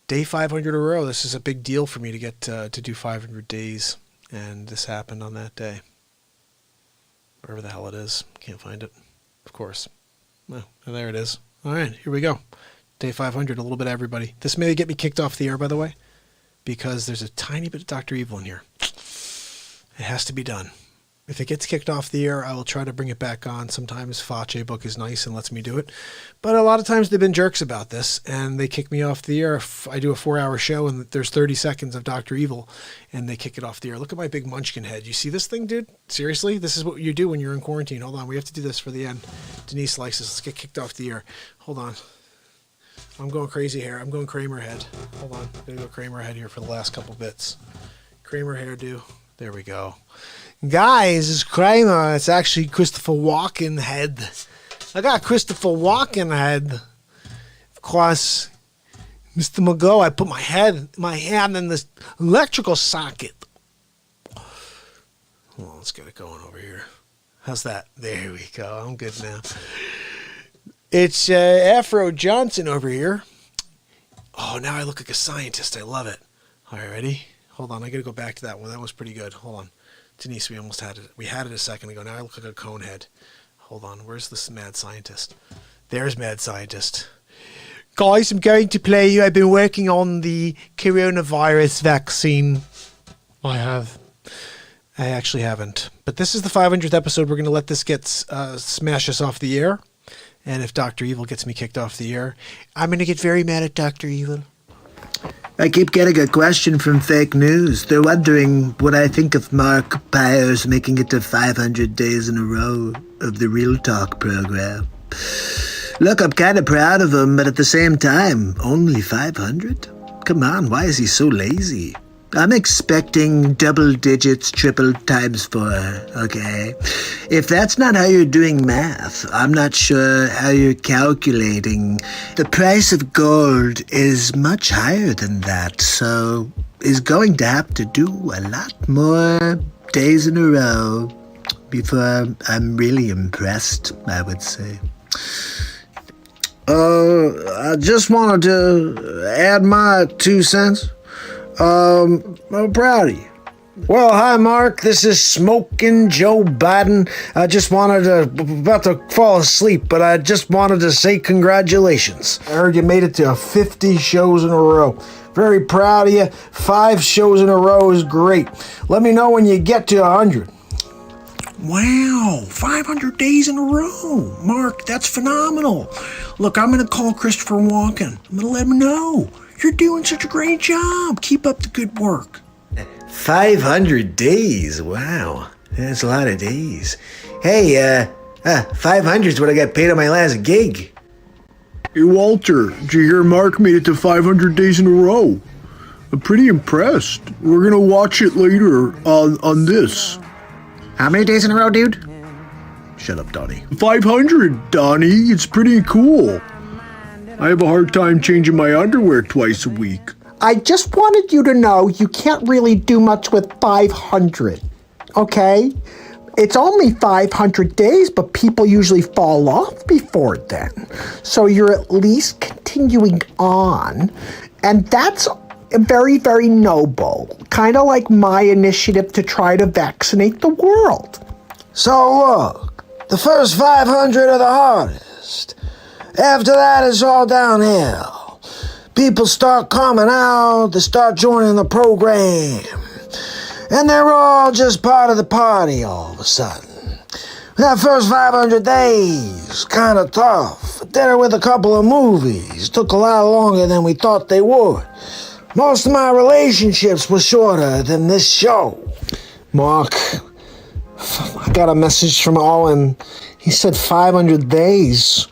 Day 500 in a row. This is a big deal for me to get to do 500 days. And this happened on that day. Wherever the hell it is. Can't find it. Of course. Oh, there it is. All right, here we go. Day 500, a little bit of everybody. This may get me kicked off the air, by the way, because there's a tiny bit of Dr. Evil in here. It has to be done. If it gets kicked off the air, I will try to bring it back on. Sometimes Fache Book is nice and lets me do it. But a lot of times they've been jerks about this, and they kick me off the air. If I do a 4-hour show, and there's 30 seconds of Dr. Evil, and they kick it off the air. Look at my big munchkin head. You see this thing, dude? Seriously? This is what you do when you're in quarantine. Hold on. We have to do this for the end. Denise likes this. Let's get kicked off the air. Hold on. I'm going crazy here. I'm going Kramer head. Hold on. I'm going to go Kramer head here for the last couple bits. Kramer hairdo. There we go. Guys, it's Kramer. It's actually Christopher Walken head. I got Christopher Walken head. Of course, Mr. Mago, I put my hand in this electrical socket. Well, let's get it going over here. How's that? There we go. I'm good now. It's Afro Johnson over here. Oh, now I look like a scientist. I love it. All right, ready? Hold on. I got to go back to that one. That was pretty good. Hold on. Denise, we almost had it. We had it a second ago. Now I look like a cone head. Hold on. Where's this mad scientist? There's mad scientist. Guys, I'm going to play you. I've been working on the coronavirus vaccine. I have. I actually haven't. But this is the 500th episode. We're going to let this get smash us off the air. And if Dr. Evil gets me kicked off the air, I'm going to get very mad at Dr. Evil. I keep getting a question from fake news. They're wondering what I think of Mark Pyers making it to 500 days in a row of the Real Talk program. Look, I'm kind of proud of him, but at the same time, only 500? Come on, why is he so lazy? I'm expecting double digits, triple times 4, okay? If that's not how you're doing math, I'm not sure how you're calculating. The price of gold is much higher than that, so he's going to have to do a lot more days in a row before I'm really impressed, I would say. I just wanted to add my 2 cents. I'm proud of you. Well, hi, Mark. This is Smoking Joe Biden. I just wanted to, about to fall asleep, but I just wanted to say congratulations. I heard you made it to 50 shows in a row. Very proud of you. 5 shows in a row is great. Let me know when you get to 100. Wow, 500 days in a row. Mark, that's phenomenal. Look, I'm going to call Christopher Walken. I'm going to let him know. You're doing such a great job. Keep up the good work. 500 days. Wow. That's a lot of days. Hey, 500 is what I got paid on my last gig. Hey, Walter, did you hear Mark made it to 500 days in a row? I'm pretty impressed. We're going to watch it later on this. How many days in a row, dude? Shut up, Donnie. 500, Donnie. It's pretty cool. I have a hard time changing my underwear twice a week. I just wanted you to know you can't really do much with 500, okay? It's only 500 days, but people usually fall off before then. So you're at least continuing on, and that's very, very noble. Kind of like my initiative to try to vaccinate the world. So look, the first 500 are the hardest. After that, it's all downhill. People start coming out, they start joining the program. And they're all just part of the party all of a sudden. That first 500 days, kind of tough. Dinner with a couple of movies took a lot longer than we thought they would. Most of my relationships were shorter than this show. Mark, I got a message from Owen. He said 500 days.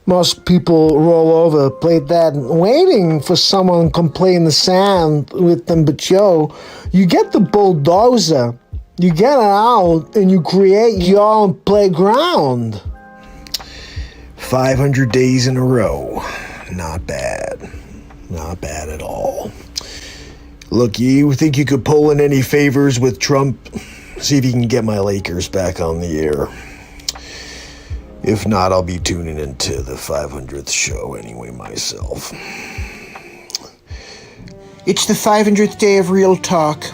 Most people roll over, play that, waiting for someone to come play in the sand with them. But yo, you get the bulldozer, you get it out, and you create your own playground. 500 days in a row. Not bad. Not bad at all. Look, you think you could pull in any favors with Trump? See if you can get my Lakers back on the air. If not, I'll be tuning into the 500th show anyway myself. It's the 500th day of Real Talk.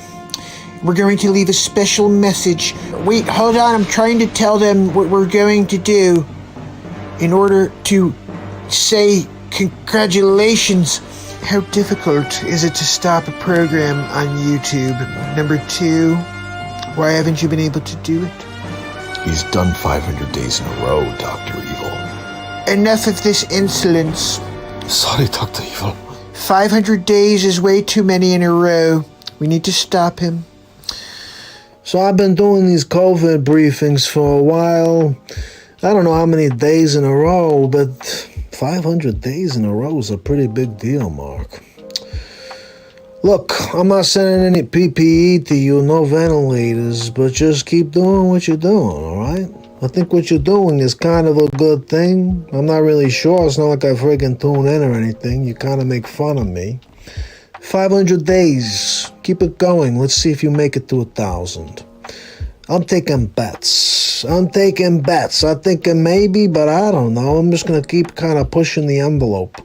We're going to leave a special message. Wait, hold on. I'm trying to tell them what we're going to do in order to say congratulations. How difficult is it to stop a program on YouTube? Number 2, why haven't you been able to do it? He's done 500 days in a row, Dr. Evil. Enough of this insolence. Sorry, Dr. Evil. 500 days is way too many in a row. We need to stop him. So I've been doing these COVID briefings for a while. I don't know how many days in a row, but 500 days in a row is a pretty big deal, Mark. Look, I'm not sending any PPE to you, no ventilators, but just keep doing what you're doing, all right? I think what you're doing is kind of a good thing. I'm not really sure. It's not like I friggin' tune in or anything. You kind of make fun of me. 500 days. Keep it going. Let's see if you make it to 1,000. I'm taking bets. I'm thinking maybe, but I don't know. I'm just going to keep kind of pushing the envelope.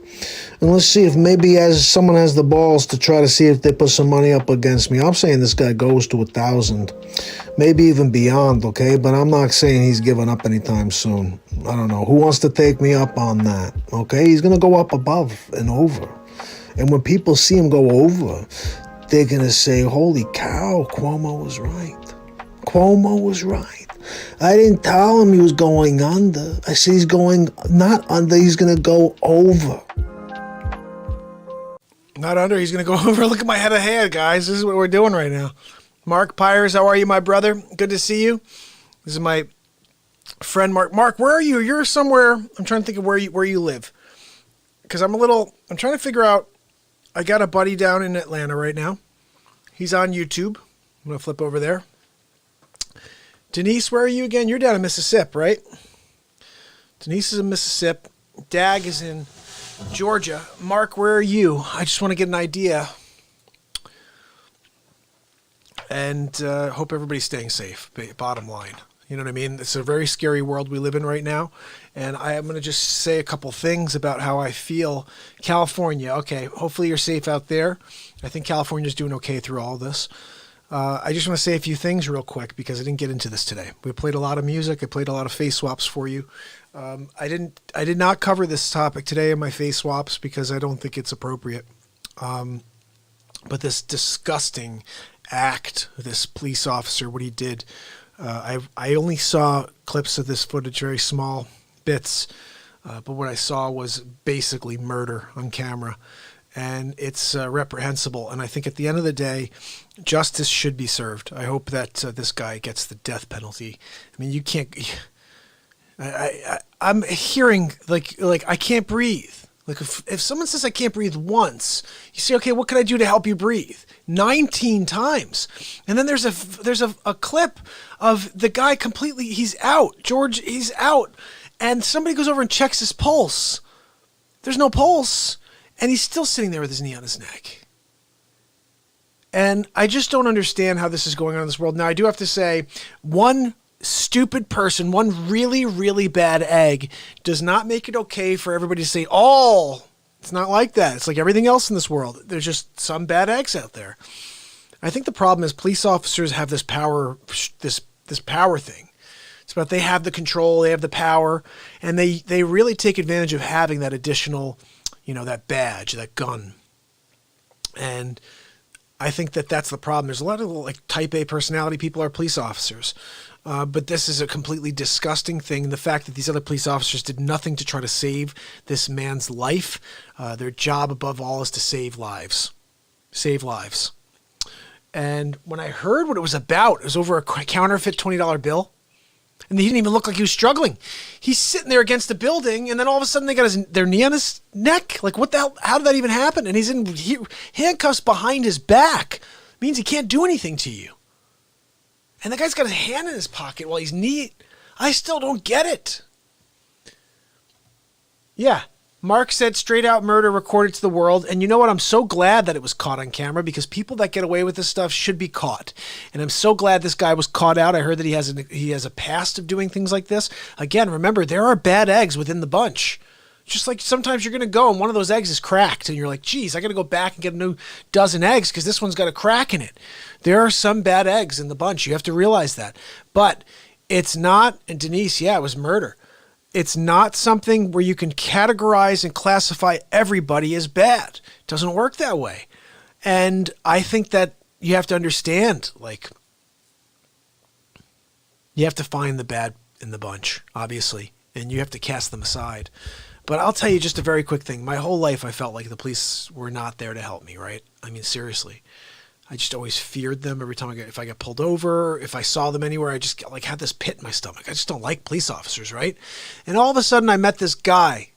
And let's see if maybe as someone has the balls to try to see if they put some money up against me. I'm saying this guy goes to 1,000. Maybe even beyond, okay? But I'm not saying he's giving up anytime soon. I don't know. Who wants to take me up on that? Okay? He's going to go up above and over. And when people see him go over, they're going to say, holy cow, Cuomo was right. Cuomo was right. I didn't tell him he was going under. I said he's going not under, he's going to go over. Not under, he's going to go over. Look at my head of hair, guys. This is what we're doing right now. Mark Pyers, how are you, my brother? Good to see you. This is my friend Mark. Mark, where are you? You're somewhere. I'm trying to think of where you live. Because I'm trying to figure out. I got a buddy down in Atlanta right now. He's on YouTube. I'm going to flip over there. Denise, where are you again? You're down in Mississippi, right? Denise is in Mississippi. Dag is in Georgia. Mark, where are you? I just want to get an idea. And hope everybody's staying safe, bottom line. You know what I mean? It's a very scary world we live in right now. And I am going to just say a couple things about how I feel. California, okay, hopefully you're safe out there. I think California's doing okay through all this. I just want to say a few things real quick because I didn't get into this today. We played a lot of music. I played a lot of face swaps for you. I did not cover this topic today in my face swaps because I don't think it's appropriate. But this disgusting act, this police officer, what he did, I only saw clips of this footage, very small bits, but what I saw was basically murder on camera. And it's reprehensible. And I think at the end of the day, justice should be served. I hope that this guy gets the death penalty. I mean, you can't. I'm hearing like I can't breathe. Like if someone says I can't breathe once, you say, okay, what can I do to help you breathe? 19 times. And then there's a clip of the guy completely. He's out. George, he's out. And somebody goes over and checks his pulse. There's no pulse. And he's still sitting there with his knee on his neck. And I just don't understand how this is going on in this world. Now, I do have to say, one stupid person, one really, really bad egg does not make it okay for everybody to say, oh, it's not like that. It's like everything else in this world. There's just some bad eggs out there. I think the problem is police officers have this power, this power thing. It's about they have the control, they have the power, and they really take advantage of having that additional, that badge, that gun. And I think that that's the problem. There's a lot of like type A personality people are police officers. But this is a completely disgusting thing. The fact that these other police officers did nothing to try to save this man's life. Their job above all is to save lives. Save lives. And when I heard what it was about, it was over a counterfeit $20 bill. And he didn't even look like he was struggling. He's sitting there against the building, and then all of a sudden they got their knee on his neck. Like, what the hell? How did that even happen? And he's in handcuffs behind his back. It means he can't do anything to you. And the guy's got his hand in his pocket while he's knee. I still don't get it. Yeah. Mark said straight out murder recorded to the world. And you know what? I'm so glad that it was caught on camera because people that get away with this stuff should be caught. And I'm so glad this guy was caught out. I heard that he has a past of doing things like this. Again, remember, there are bad eggs within the bunch. Just like sometimes you're going to go and one of those eggs is cracked and you're like, geez, I got to go back and get a new dozen eggs because this one's got a crack in it. There are some bad eggs in the bunch. You have to realize that. But it's not, and Denise, yeah, it was murder. It's not something where you can categorize and classify everybody as bad. It doesn't work that way. And I think that you have to understand, like, you have to find the bad in the bunch, obviously, and you have to cast them aside. But I'll tell you just a very quick thing. My whole life I felt like the police were not there to help me, right? I mean, seriously. I just always feared them every time if I got pulled over, if I saw them anywhere, I just like had this pit in my stomach. I just don't like police officers, right? And all of a sudden I met this guy,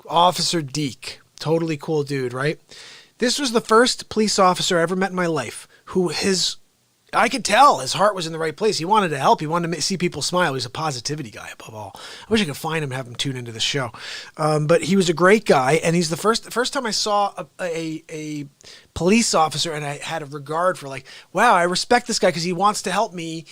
Officer Deke, totally cool dude, right? This was the first police officer I ever met in my life who I could tell his heart was in the right place. He wanted to help. He wanted to see people smile. He's a positivity guy above all. I wish I could find him and have him tune into the show. But he was a great guy, and he's the first time I saw a police officer, and I had a regard for like, wow, I respect this guy because he wants to help me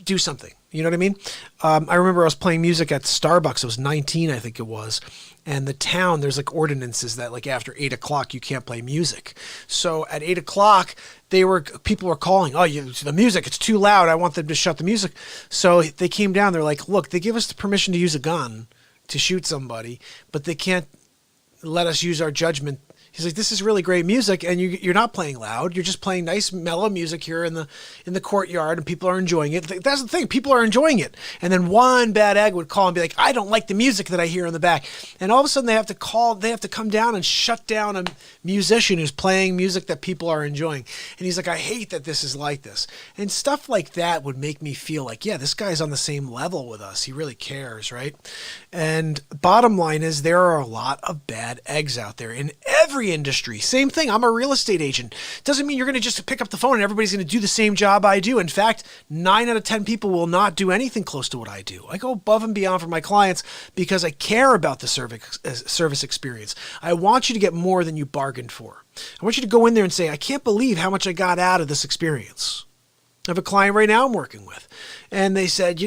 do something. You know what I mean? I remember I was playing music at Starbucks. I was 19, I think it was. And the town, there's like ordinances that like after 8 o'clock, you can't play music. So at 8 o'clock, people were calling, oh, the music, it's too loud. I want them to shut the music. So they came down. They're like, look, they give us the permission to use a gun to shoot somebody, but they can't let us use our judgment. He's like, this is really great music, and you're not playing loud. You're just playing nice, mellow music here in the courtyard, and people are enjoying it. That's the thing. People are enjoying it. And then one bad egg would call and be like, I don't like the music that I hear in the back. And all of a sudden they have to come down and shut down a musician who's playing music that people are enjoying. And he's like, I hate that this is like this. And stuff like that would make me feel like, yeah, this guy's on the same level with us. He really cares, right? And bottom line is there are a lot of bad eggs out there in every industry. Same thing. I'm a real estate agent. Doesn't mean you're going to just pick up the phone and everybody's going to do the same job I do. In fact, 9 out of 10 people will not do anything close to what I do. I go above and beyond for my clients because I care about the service experience. I want you to get more than you bargained for. I want you to go in there and say, I can't believe how much I got out of this experience. I have a client right now I'm working with, and they said,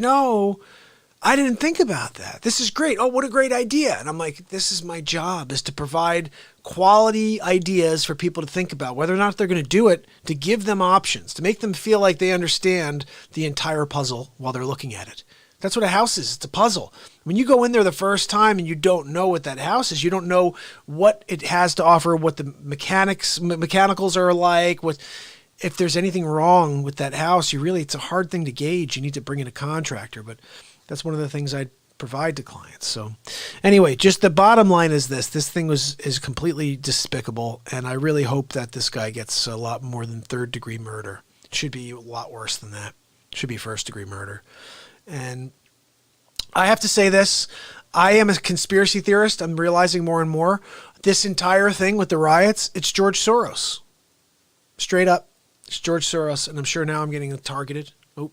I didn't think about that. This is great. Oh, what a great idea. And I'm like, this is my job, is to provide quality ideas for people to think about, whether or not they're going to do it, to give them options, to make them feel like they understand the entire puzzle while they're looking at it. That's what a house is. It's a puzzle. When you go in there the first time and you don't know what that house is, you don't know what it has to offer, what the mechanicals are like, if there's anything wrong with that house, it's a hard thing to gauge. You need to bring in a contractor, but that's one of the things I provide to clients. So anyway, just the bottom line is this thing is completely despicable. And I really hope that this guy gets a lot more than 3rd-degree murder. It should be a lot worse than that. It should be 1st-degree murder. And I have to say this, I am a conspiracy theorist. I'm realizing more and more this entire thing with the riots, it's George Soros. Straight up, it's George Soros. And I'm sure now I'm getting targeted. Oh,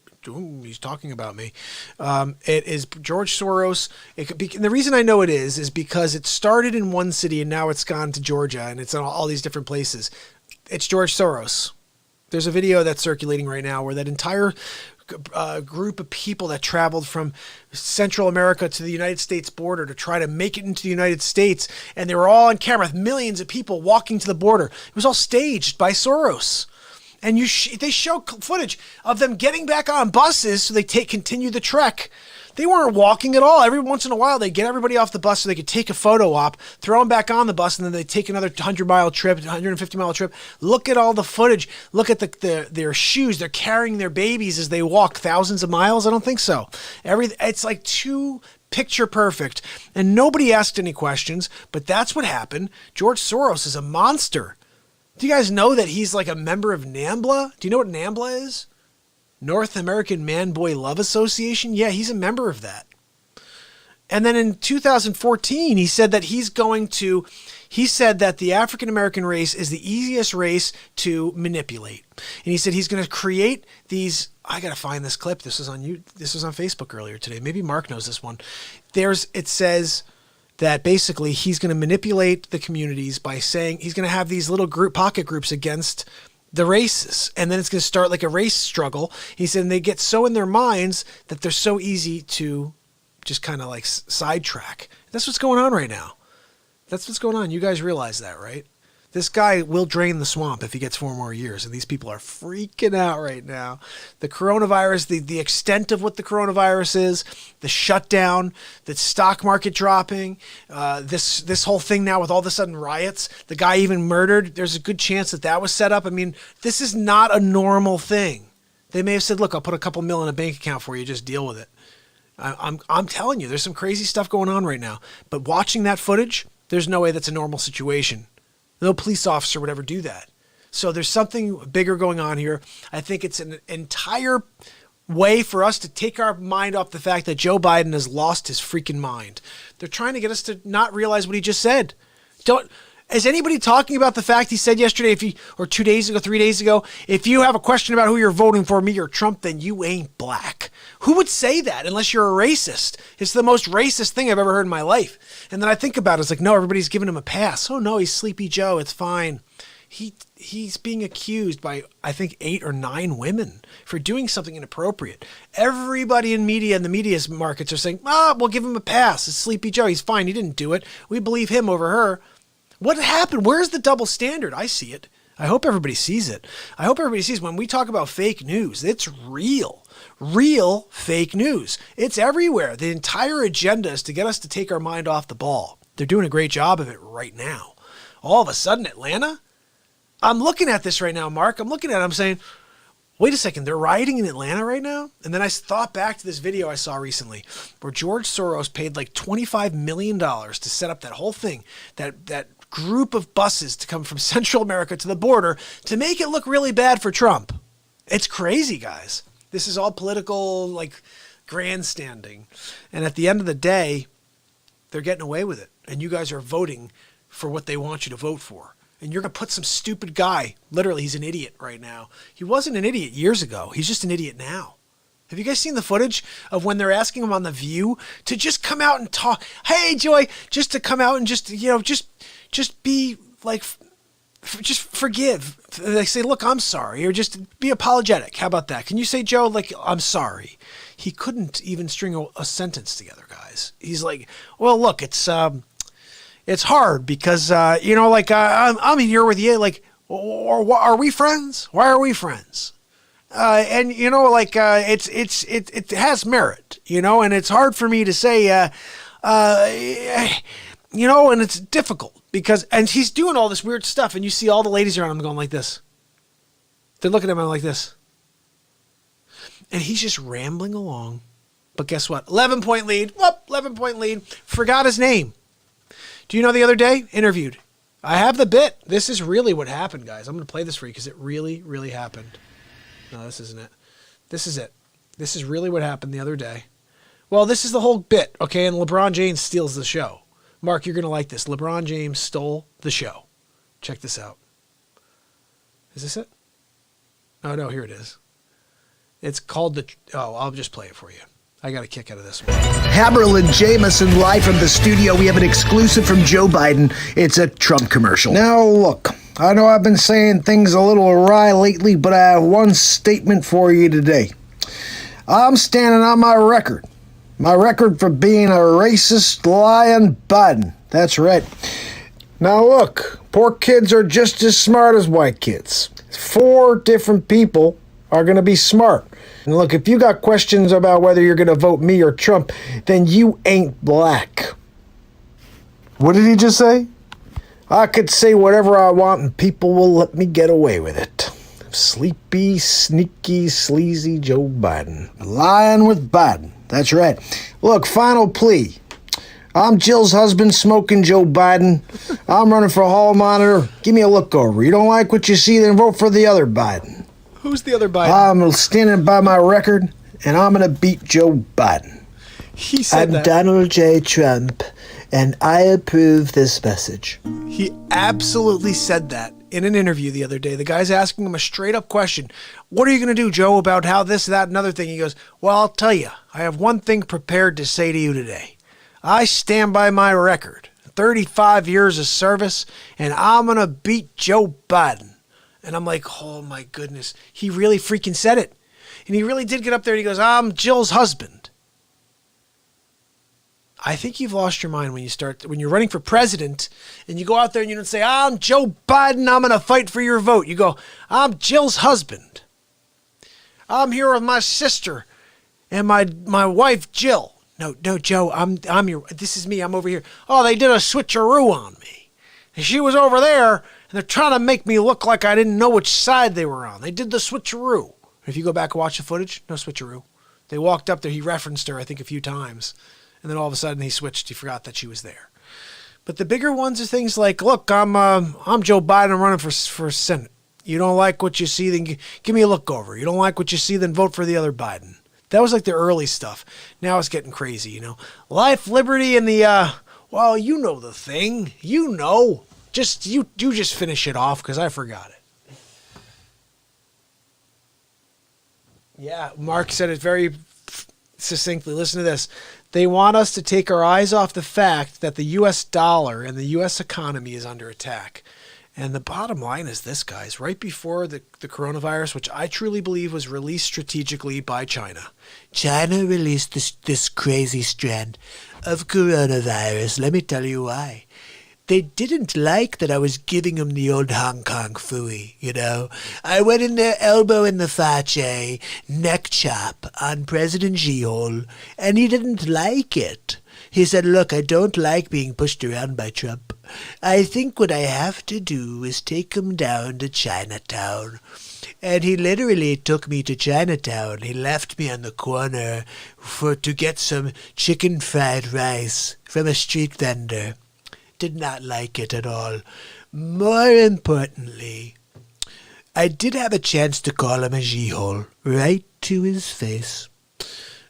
he's talking about me. It is George Soros. It could be, and the reason I know it is because it started in one city and now it's gone to Georgia and it's in all these different places. It's George Soros. There's a video that's circulating right now where that entire group of people that traveled from Central America to the United States border to try to make it into the United States, and they were all on camera, millions of people walking to the border. It was all staged by Soros. And they show footage of them getting back on buses so they continue the trek. They weren't walking at all. Every once in a while, they get everybody off the bus so they could take a photo op, throw them back on the bus, and then they take another 100-mile trip, 150-mile trip. Look at all the footage. Look at their shoes. They're carrying their babies as they walk thousands of miles. I don't think so. It's like too picture perfect. And nobody asked any questions, but that's what happened. George Soros is a monster. Do you guys know that he's like a member of NAMBLA? Do you know what NAMBLA is? North American Man-Boy Love Association? Yeah, he's a member of that. And then in 2014, he said that he said that the African-American race is the easiest race to manipulate. And he said he's going to create these, I got to find this clip. This was on Facebook earlier today. Maybe Mark knows this one. It says that basically he's going to manipulate the communities by saying he's going to have these little pocket groups against the races, and then it's going to start like a race struggle. He said, and they get so in their minds that they're so easy to just kind of like sidetrack. That's what's going on right now. That's what's going on. You guys realize that, right? This guy will drain the swamp if he gets 4 more years, and these people are freaking out right now. The coronavirus, the extent of what the coronavirus is, the shutdown, the stock market dropping, this whole thing now with all of a sudden riots, the guy even murdered. There's a good chance that was set up. I mean, this is not a normal thing. They may have said, look, I'll put a couple mil in a bank account for you. Just deal with it. I'm telling you, there's some crazy stuff going on right now. But watching that footage, there's no way that's a normal situation. No police officer would ever do that. So there's something bigger going on here. I think it's an entire way for us to take our mind off the fact that Joe Biden has lost his freaking mind. They're trying to get us to not realize what he just said. Is anybody talking about the fact he said yesterday, or 2 days ago, 3 days ago, if you have a question about who you're voting for, me or Trump, then you ain't black? Who would say that unless you're a racist? It's the most racist thing I've ever heard in my life. And then I think about it, it's like, no, everybody's giving him a pass. Oh no, he's Sleepy Joe. It's fine. He's being accused by, I think, 8 or 9 women for doing something inappropriate. Everybody in media and the media's markets are saying, we'll give him a pass. It's Sleepy Joe. He's fine. He didn't do it. We believe him over her. What happened? Where's the double standard? I see it. I hope everybody sees it. I hope everybody sees when we talk about fake news, it's real fake news. It's everywhere. The entire agenda is to get us to take our mind off the ball. They're doing a great job of it right now. All of a sudden, Atlanta? I'm looking at this right now, Mark. I'm looking at it. I'm saying, wait a second, they're rioting in Atlanta right now? And then I thought back to this video I saw recently where George Soros paid like $25 million to set up that whole thing, that group of buses to come from Central America to the border to make it look really bad for Trump. It's crazy, guys. This is all political, like, grandstanding. And at the end of the day, they're getting away with it. And you guys are voting for what they want you to vote for. And you're going to put some stupid guy, literally, he's an idiot right now. He wasn't an idiot years ago. He's just an idiot now. Have you guys seen the footage of when they're asking him on The View to just come out and talk? Hey, Joy, just to come out and just be like, just forgive. They say, look, I'm sorry, or just be apologetic. How about that? Can you say, Joe, like, I'm sorry? He couldn't even string a sentence together, guys. He's like, well, look, it's hard because, I'm here with you. Like, or are we friends? Why are we friends? It has merit, and it's hard for me to say, and it's difficult and he's doing all this weird stuff, and you see all the ladies around him going like this. They're looking at him like this. And he's just rambling along, But guess what? 11-point lead. Whoop, 11-point lead. Forgot his name. Do you know the other day? Interviewed. I have the bit. This is really what happened, guys. I'm going to play this for you because it really, really happened. No, this isn't it. This is it. This is really what happened the other day. Well, this is the whole bit, okay? And LeBron James steals the show. Mark, you're going to like this. LeBron James stole the show. Check this out. Is this it? Oh, no, here it is. It's called the... Oh, I'll just play it for you. I got a kick out of this one. Haberl and Jameson live from the studio. We have an exclusive from Joe Biden. It's a Trump commercial. Now, look, I know I've been saying things a little awry lately, but I have one statement for you today. I'm standing on my record. My record for being a racist, lying Biden. That's right. Now, look, poor kids are just as smart as white kids. 4 different people are going to be smart. And look, if you got questions about whether you're going to vote me or Trump, then you ain't black. What did he just say? I could say whatever I want and people will let me get away with it. Sleepy, sneaky, sleazy Joe Biden. Lying with Biden. That's right. Look, final plea. I'm Jill's husband, smoking Joe Biden. I'm running for hall monitor. Give me a look over. You don't like what you see, then vote for the other Biden. Who's the other Biden? I'm standing by my record, and I'm going to beat Joe Biden. He said I'm that. Donald J. Trump, and I approve this message. He absolutely said that in an interview the other day. The guy's asking him a straight up question. What are you going to do, Joe, about how this, that, and other thing? He goes, well, I'll tell you. I have one thing prepared to say to you today. I stand by my record. 35 years of service, and I'm going to beat Joe Biden. And I'm like, oh my goodness. He really freaking said it. And he really did get up there and he goes, I'm Jill's husband. I think you've lost your mind when you're running for president and you go out there and you don't say, I'm Joe Biden, I'm going to fight for your vote. You go, I'm Jill's husband. I'm here with my sister and my wife, Jill. No, Joe, this is me, I'm over here. Oh, they did a switcheroo on me. And she was over there. And they're trying to make me look like I didn't know which side they were on. They did the switcheroo. If you go back and watch the footage, no switcheroo. They walked up there. He referenced her, I think, a few times. And then all of a sudden he switched. He forgot that she was there. But the bigger ones are things like, look, I'm Joe Biden. I'm running for Senate. You don't like what you see, then give me a look over. You don't like what you see, then vote for the other Biden. That was like the early stuff. Now it's getting crazy, you know. Life, liberty, and the, well, you know the thing. You know. You just finish it off because I forgot it. Yeah, Mark said it very succinctly. Listen to this. They want us to take our eyes off the fact that the U.S. dollar and the U.S. economy is under attack. And the bottom line is this, guys. Right before the coronavirus, which I truly believe was released strategically by China. China released this crazy strand of coronavirus. Let me tell you why. They didn't like that I was giving them the old Hong Kong phooey, you know. I went in there, elbow in the face, neck chop on President Xi-hole, and he didn't like it. He said, look, I don't like being pushed around by Trump. I think what I have to do is take him down to Chinatown. And he literally took me to Chinatown. He left me on the corner to get some chicken fried rice from a street vendor. Did not like it at all. More importantly, I did have a chance to call him a Xi-hole right to his face.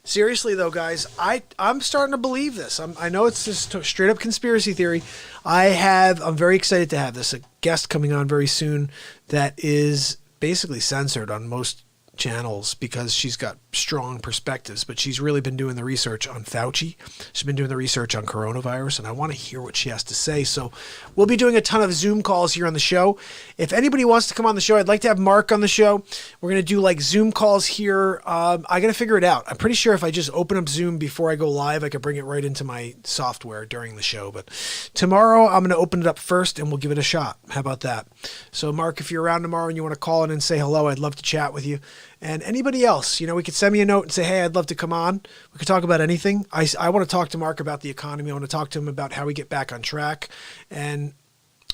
Seriously, though, guys, I'm starting to believe this. I know it's just a straight-up conspiracy theory. I'm very excited to have a guest coming on very soon that is basically censored on most channels because she's got strong perspectives, but she's really been doing the research on Fauci. She's been doing the research on coronavirus, and I want to hear what she has to say. So we'll be doing a ton of Zoom calls here on the show. If anybody wants to come on the show, I'd like to have Mark on the show. We're going to do like Zoom calls here. I got to figure it out. I'm pretty sure if I just open up Zoom before I go live, I could bring it right into my software during the show. But tomorrow I'm going to open it up first and we'll give it a shot. How about that? So Mark, if you're around tomorrow and you want to call in and say hello, I'd love to chat with you. And anybody else, we could send me a note and say, hey, I'd love to come on. We could talk about anything. I want to talk to Mark about the economy. I want to talk to him about how we get back on track. And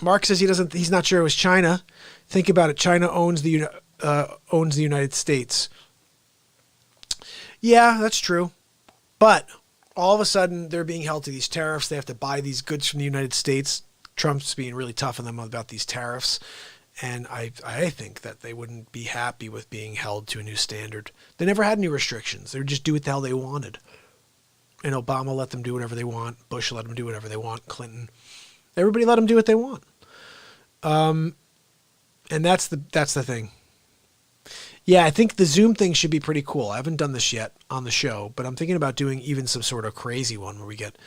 Mark says he's not sure it was China. Think about it. China owns the United States. Yeah, that's true. But all of a sudden, they're being held to these tariffs. They have to buy these goods from the United States. Trump's being really tough on them about these tariffs. And I think that they wouldn't be happy with being held to a new standard. They never had any restrictions. They would just do what the hell they wanted. And Obama let them do whatever they want. Bush let them do whatever they want. Clinton. Everybody let them do what they want. And that's the thing. Yeah, I think the Zoom thing should be pretty cool. I haven't done this yet on the show, but I'm thinking about doing even some sort of crazy one where we get,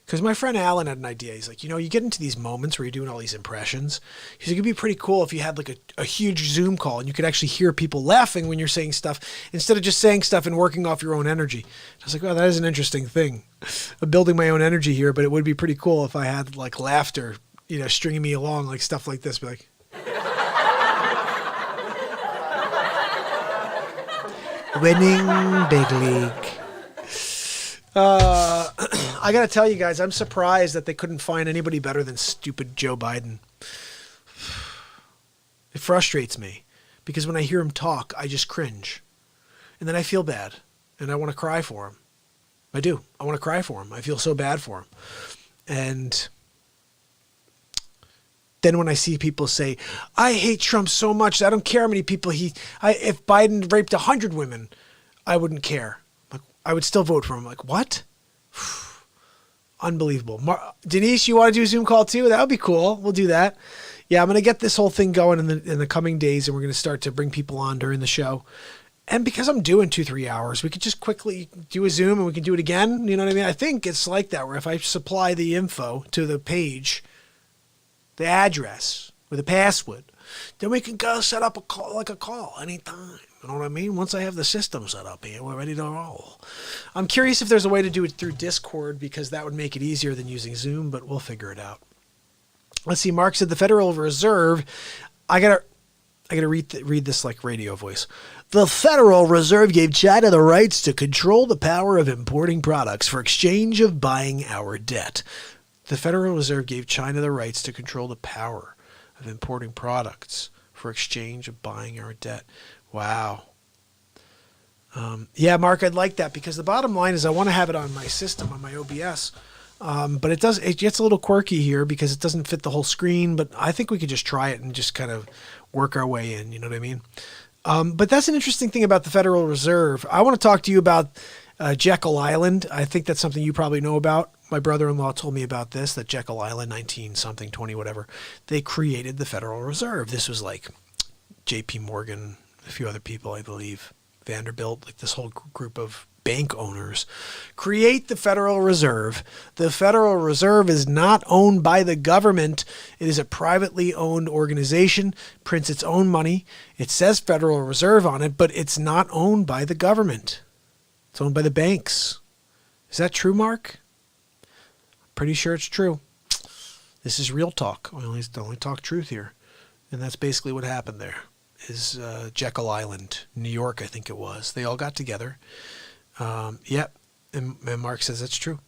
because my friend Alan had an idea. He's like, you get into these moments where you're doing all these impressions. He's like, it'd be pretty cool if you had like a huge Zoom call and you could actually hear people laughing when you're saying stuff instead of just saying stuff and working off your own energy. I was like, well, that is an interesting thing. I'm building my own energy here, but it would be pretty cool if I had like laughter, stringing me along, like stuff like this. Be like, winning big league. I got to tell you guys, I'm surprised that they couldn't find anybody better than stupid Joe Biden. It frustrates me because when I hear him talk, I just cringe. And then I feel bad and I want to cry for him. I do. I want to cry for him. I feel so bad for him. And then when I see people say, I hate Trump so much, I don't care how many people if Biden raped 100 women, I wouldn't care. Like, I would still vote for him. Like, what? Unbelievable. Denise, you want to do a Zoom call too? That would be cool. We'll do that. Yeah, I'm going to get this whole thing going in the coming days, and we're going to start to bring people on during the show. And because I'm doing 2-3 hours, we could just quickly do a Zoom and we can do it again. You know what I mean? I think it's like that, where if I supply the info to the page, the address with a password, then we can go set up a call anytime. You know what I mean? Once I have the system set up here, we're ready to roll. I'm curious if there's a way to do it through Discord, because that would make it easier than using Zoom, but we'll figure it out. Let's see. Mark said the Federal Reserve. I gotta read this like radio voice. The Federal Reserve gave China the rights to control the power of importing products for exchange of buying our debt. The Federal Reserve gave China the rights to control the power of importing products for exchange of buying our debt. Wow. Yeah, Mark, I'd like that, because the bottom line is I want to have it on my system, on my OBS. But it gets a little quirky here because it doesn't fit the whole screen, but I think we could just try it and just kind of work our way in, you know what I mean? But that's an interesting thing about the Federal Reserve. I want to talk to you about Jekyll Island. I think that's something you probably know about. My brother-in-law told me about this, that Jekyll Island, 19-something, 20, whatever, they created the Federal Reserve. This was like J.P. Morgan, a few other people, I believe, Vanderbilt, like this whole group of bank owners create the Federal Reserve. The Federal Reserve is not owned by the government. It is a privately owned organization, prints its own money. It says Federal Reserve on it, but it's not owned by the government. It's owned by the banks. Is that true, Mark? Pretty sure it's true. This is real talk. We only talk truth here. And that's basically what happened there. Is Jekyll Island, New York, I think it was. They all got together. Yep. And Mark says that's true.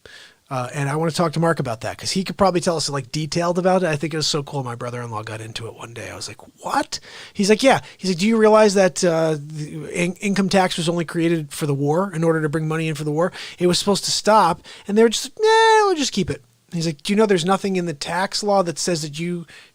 And I want to talk to Mark about that, because he could probably tell us like detailed about it. I think it was so cool. My brother-in-law got into it one day. I was like, what? He's like, yeah. He's like, do you realize that the income tax was only created for the war, in order to bring money in for the war? It was supposed to stop. And they were just like, nah, we'll just keep it. He's like, do you know there's nothing in the tax law that says that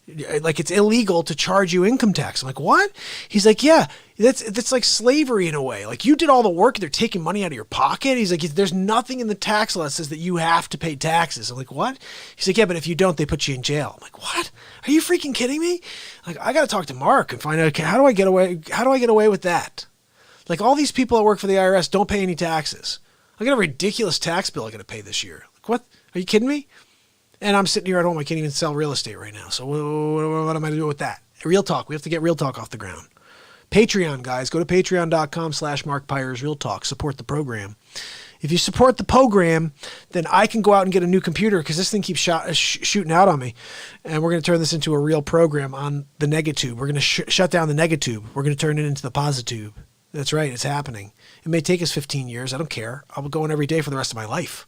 it's illegal to charge you income tax? I'm like, what? He's like, yeah, that's like slavery in a way. Like, you did all the work, they're taking money out of your pocket. He's like, there's nothing in the tax law that says that you have to pay taxes. I'm like, what? He's like, yeah, but if you don't, they put you in jail. I'm like, what? Are you freaking kidding me? Like, I got to talk to Mark and find out, okay, how do I get away with that? Like, all these people that work for the IRS don't pay any taxes. I got a ridiculous tax bill I got to pay this year. Like, what? Are you kidding me? And I'm sitting here at home. I can't even sell real estate right now. So what am I doing with that? Real talk. We have to get real talk off the ground. Patreon, guys. Go to patreon.com/Mark Pyers Real Talk. Support the program. If you support the program, then I can go out and get a new computer, because this thing keeps shooting out on me. And we're going to turn this into a real program on the Negatube. We're going to shut down the Negatube. We're going to turn it into the Positube. That's right. It's happening. It may take us 15 years. I don't care. I'll go in every day for the rest of my life.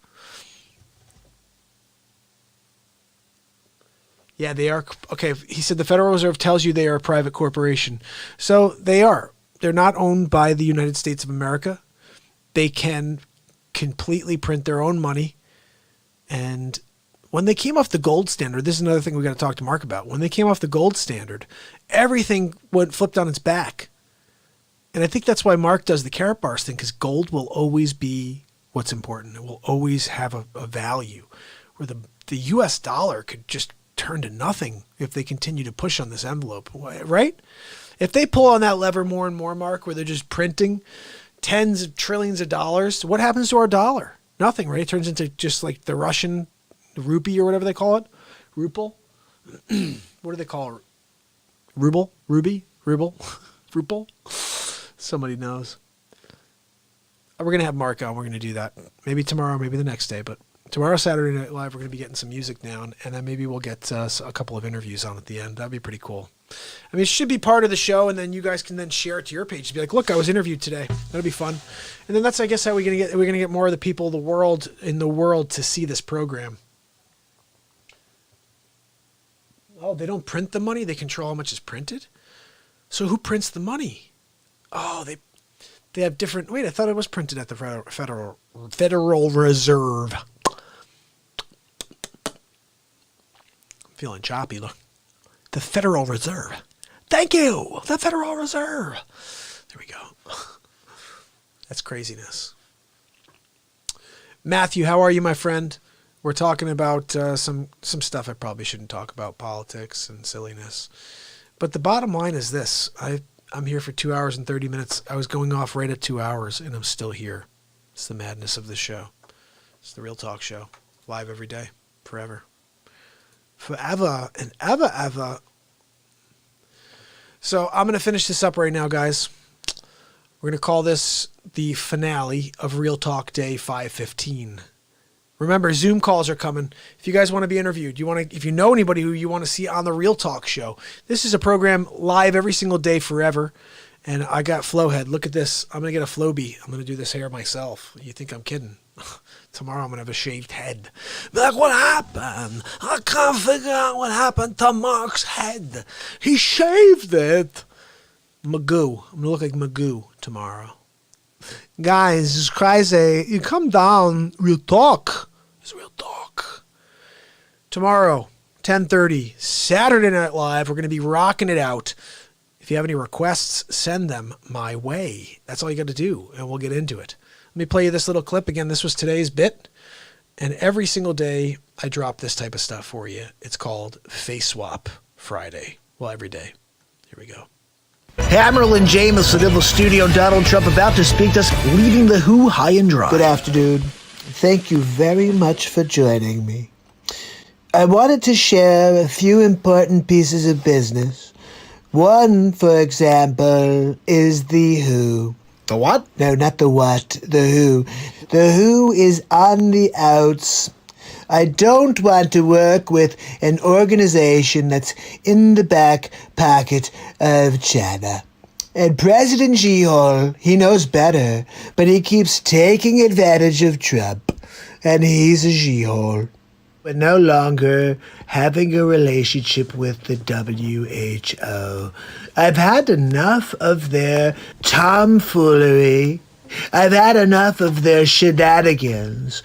Yeah, they are. Okay, he said the Federal Reserve tells you they are a private corporation. So they are. They're not owned by the United States of America. They can completely print their own money. And when they came off the gold standard, this is another thing we got to talk to Mark about. When they came off the gold standard, everything went flipped on its back. And I think that's why Mark does the carrot bars thing, because gold will always be what's important. It will always have a value, where the US dollar could just turn to nothing if they continue to push on this envelope, right? If they pull on that lever more and more, Mark, where they're just printing tens of trillions of dollars, what happens to our dollar? Nothing, right? It turns into just like the Russian rupee or whatever they call it. Ruble? What do they call it? Ruble? Ruby? Ruble? Ruble? Somebody knows. We're going to have Mark on. We're going to do that. Maybe tomorrow, maybe the next day. But tomorrow, Saturday Night Live, we're going to be getting some music down. And then maybe we'll get a couple of interviews on at the end. That'd be pretty cool. I mean, it should be part of the show. And then you guys can then share it to your page. Be like, look, I was interviewed today. That'll be fun. And then that's, I guess, how we're going to get more of the people in the world to see this program. Oh, they don't print the money? They control how much is printed? So who prints the money? Oh, they have different... Wait, I thought it was printed at the Federal Reserve. I'm feeling choppy, look. The Federal Reserve. Thank you! The Federal Reserve. There we go. That's craziness. Matthew, how are you, my friend? We're talking about some stuff I probably shouldn't talk about, politics and silliness. But the bottom line is this. I'm here for 2 hours and 30 minutes. I was going off right at 2 hours, and I'm still here. It's the madness of the show. It's the Real Talk Show. Live every day. Forever. Forever and ever, ever. So I'm going to finish this up right now, guys. We're going to call this the finale of Real Talk Day 515. Remember, Zoom calls are coming. If you guys want to be interviewed, if you know anybody who you want to see on the Real Talk Show, this is a program live every single day forever. And I got Flowhead. Look at this. I'm going to get a Flowbee. I'm going to do this hair myself. You think I'm kidding? Tomorrow I'm going to have a shaved head. Be like, what happened? I can't figure out what happened to Mark's head. He shaved it. Magoo. I'm going to look like Magoo tomorrow. Guys, it's crazy. You come down. Real Talk. It's Real Talk. Tomorrow, 10:30, Saturday Night Live. We're going to be rocking it out. If you have any requests, send them my way. That's all you got to do, and we'll get into it. Let me play you this little clip. Again, this was today's bit. And every single day, I drop this type of stuff for you. It's called FaceSwap Friday. Well, every day. Here we go. Hammerlin Jameis, Little Studio, Donald Trump about to speak to us, leaving the Who high and dry. Good afternoon. Thank you very much for joining me. I wanted to share a few important pieces of business. One, for example, is the Who. The what? No, not the what. The Who. The Who is on the outs. I don't want to work with an organization that's in the back pocket of China. And President Xi-Hol, he knows better, but he keeps taking advantage of Trump. And he's a Xi-Hol. We're no longer having a relationship with the WHO. I've had enough of their tomfoolery. I've had enough of their shenanigans.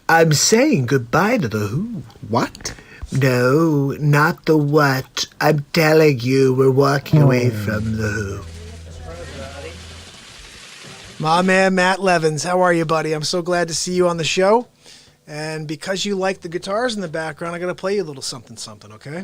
I'm saying goodbye to the Who. What? No, not the what. I'm telling you, we're walking away from the Who. My man, Matt Levins. How are you, buddy? I'm so glad to see you on the show. And because you like the guitars in the background, I got to play you a little something, okay?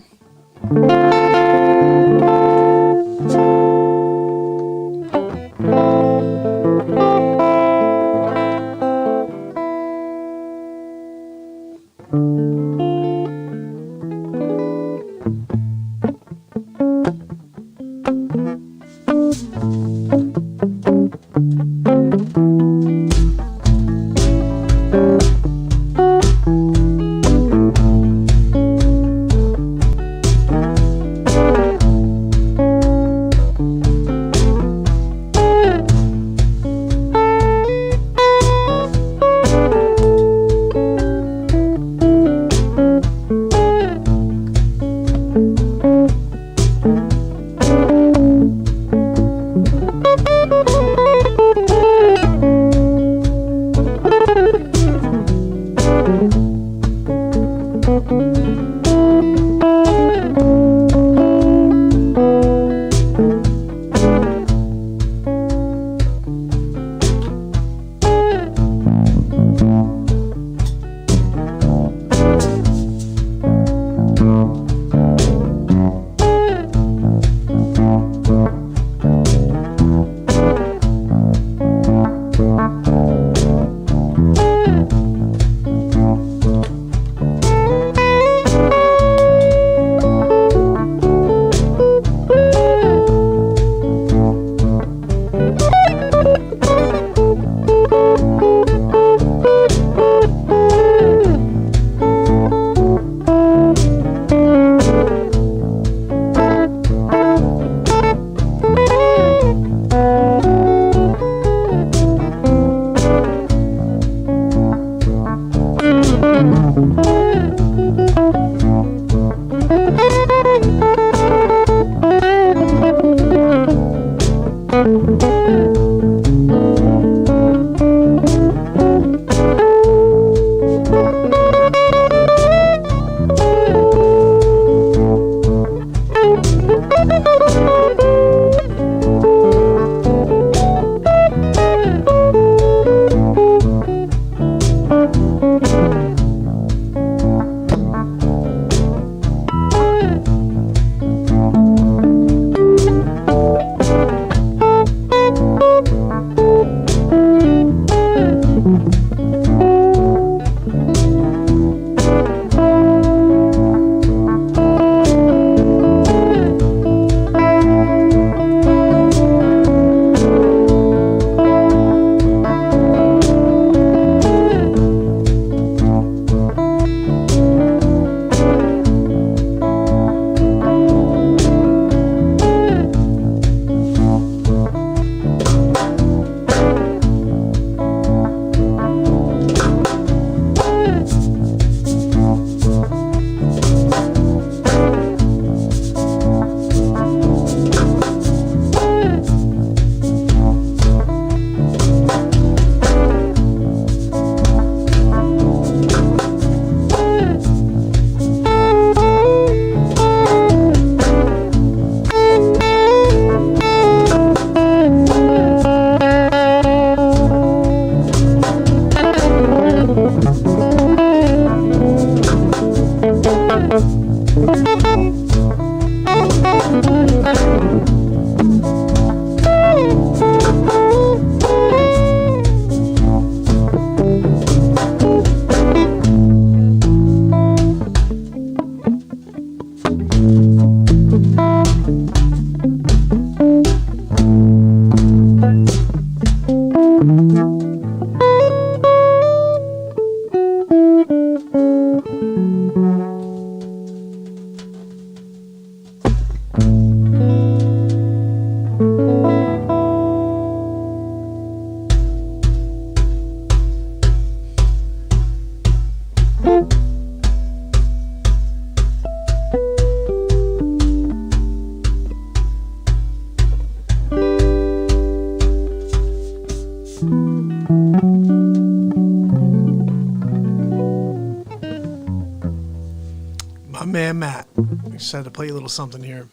My man Matt, I just had to play you a little something here.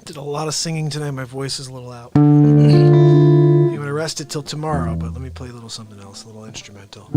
Did a lot of singing tonight. My voice is a little out. I'm going to rest it till tomorrow, but let me play a little something else, a little instrumental.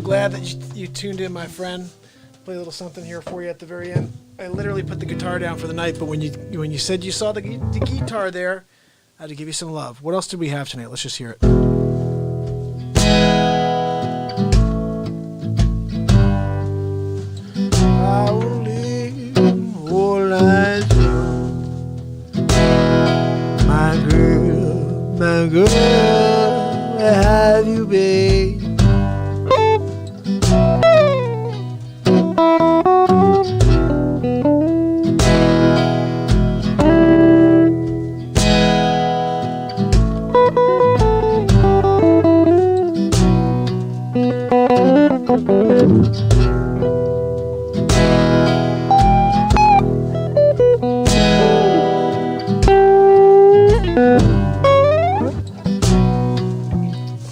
Glad that you tuned in, my friend. Play a little something here for you at the very end. I literally put the guitar down for the night, but when you said you saw the guitar there, I had to give you some love. What else did we have tonight? Let's just hear it. I will live all night long. My girl, where have you been?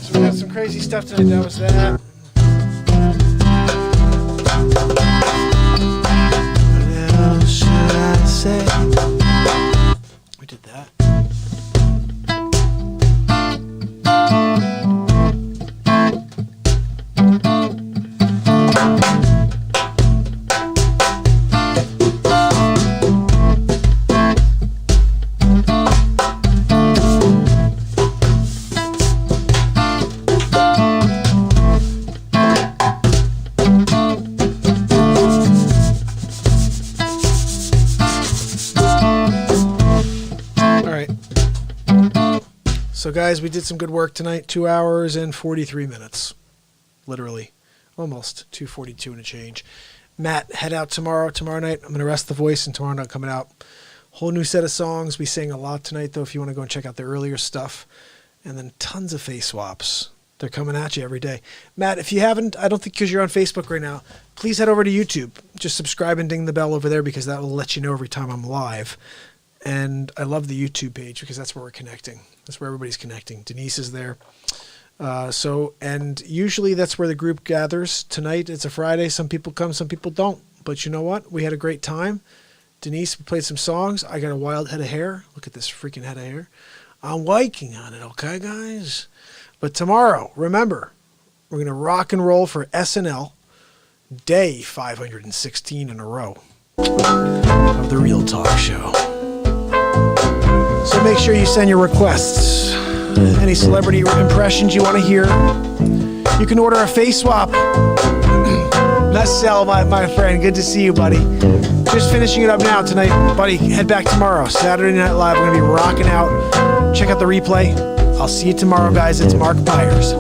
So we got some crazy stuff tonight. That was that. What else should I say? We did that. So guys, we did some good work tonight. 2 hours and 43 minutes. Literally. Almost 2:42 and a change. Matt, head out tomorrow night. I'm going to rest the voice, and tomorrow night coming out. Whole new set of songs. We sang a lot tonight, though, if you want to go and check out the earlier stuff. And then tons of face swaps. They're coming at you every day. Matt, if you haven't, I don't think because you're on Facebook right now, please head over to YouTube. Just subscribe and ding the bell over there because that will let you know every time I'm live. And I love the YouTube page because that's where we're connecting. That's where everybody's connecting. Denise is there. And usually that's where the group gathers. Tonight, it's a Friday. Some people come, some people don't. But you know what? We had a great time. Denise played some songs. I got a wild head of hair. Look at this freaking head of hair. I'm working on it, okay, guys? But tomorrow, remember, we're going to rock and roll for SNL, day 516 in a row of the Real Talk Show. So make sure you send your requests. Any celebrity impressions you want to hear. You can order a face swap. Marcel, my friend, good to see you, buddy. Just finishing it up now tonight, buddy. Head back tomorrow, Saturday Night Live. We're going to be rocking out. Check out the replay. I'll see you tomorrow, guys. It's Mark Byers.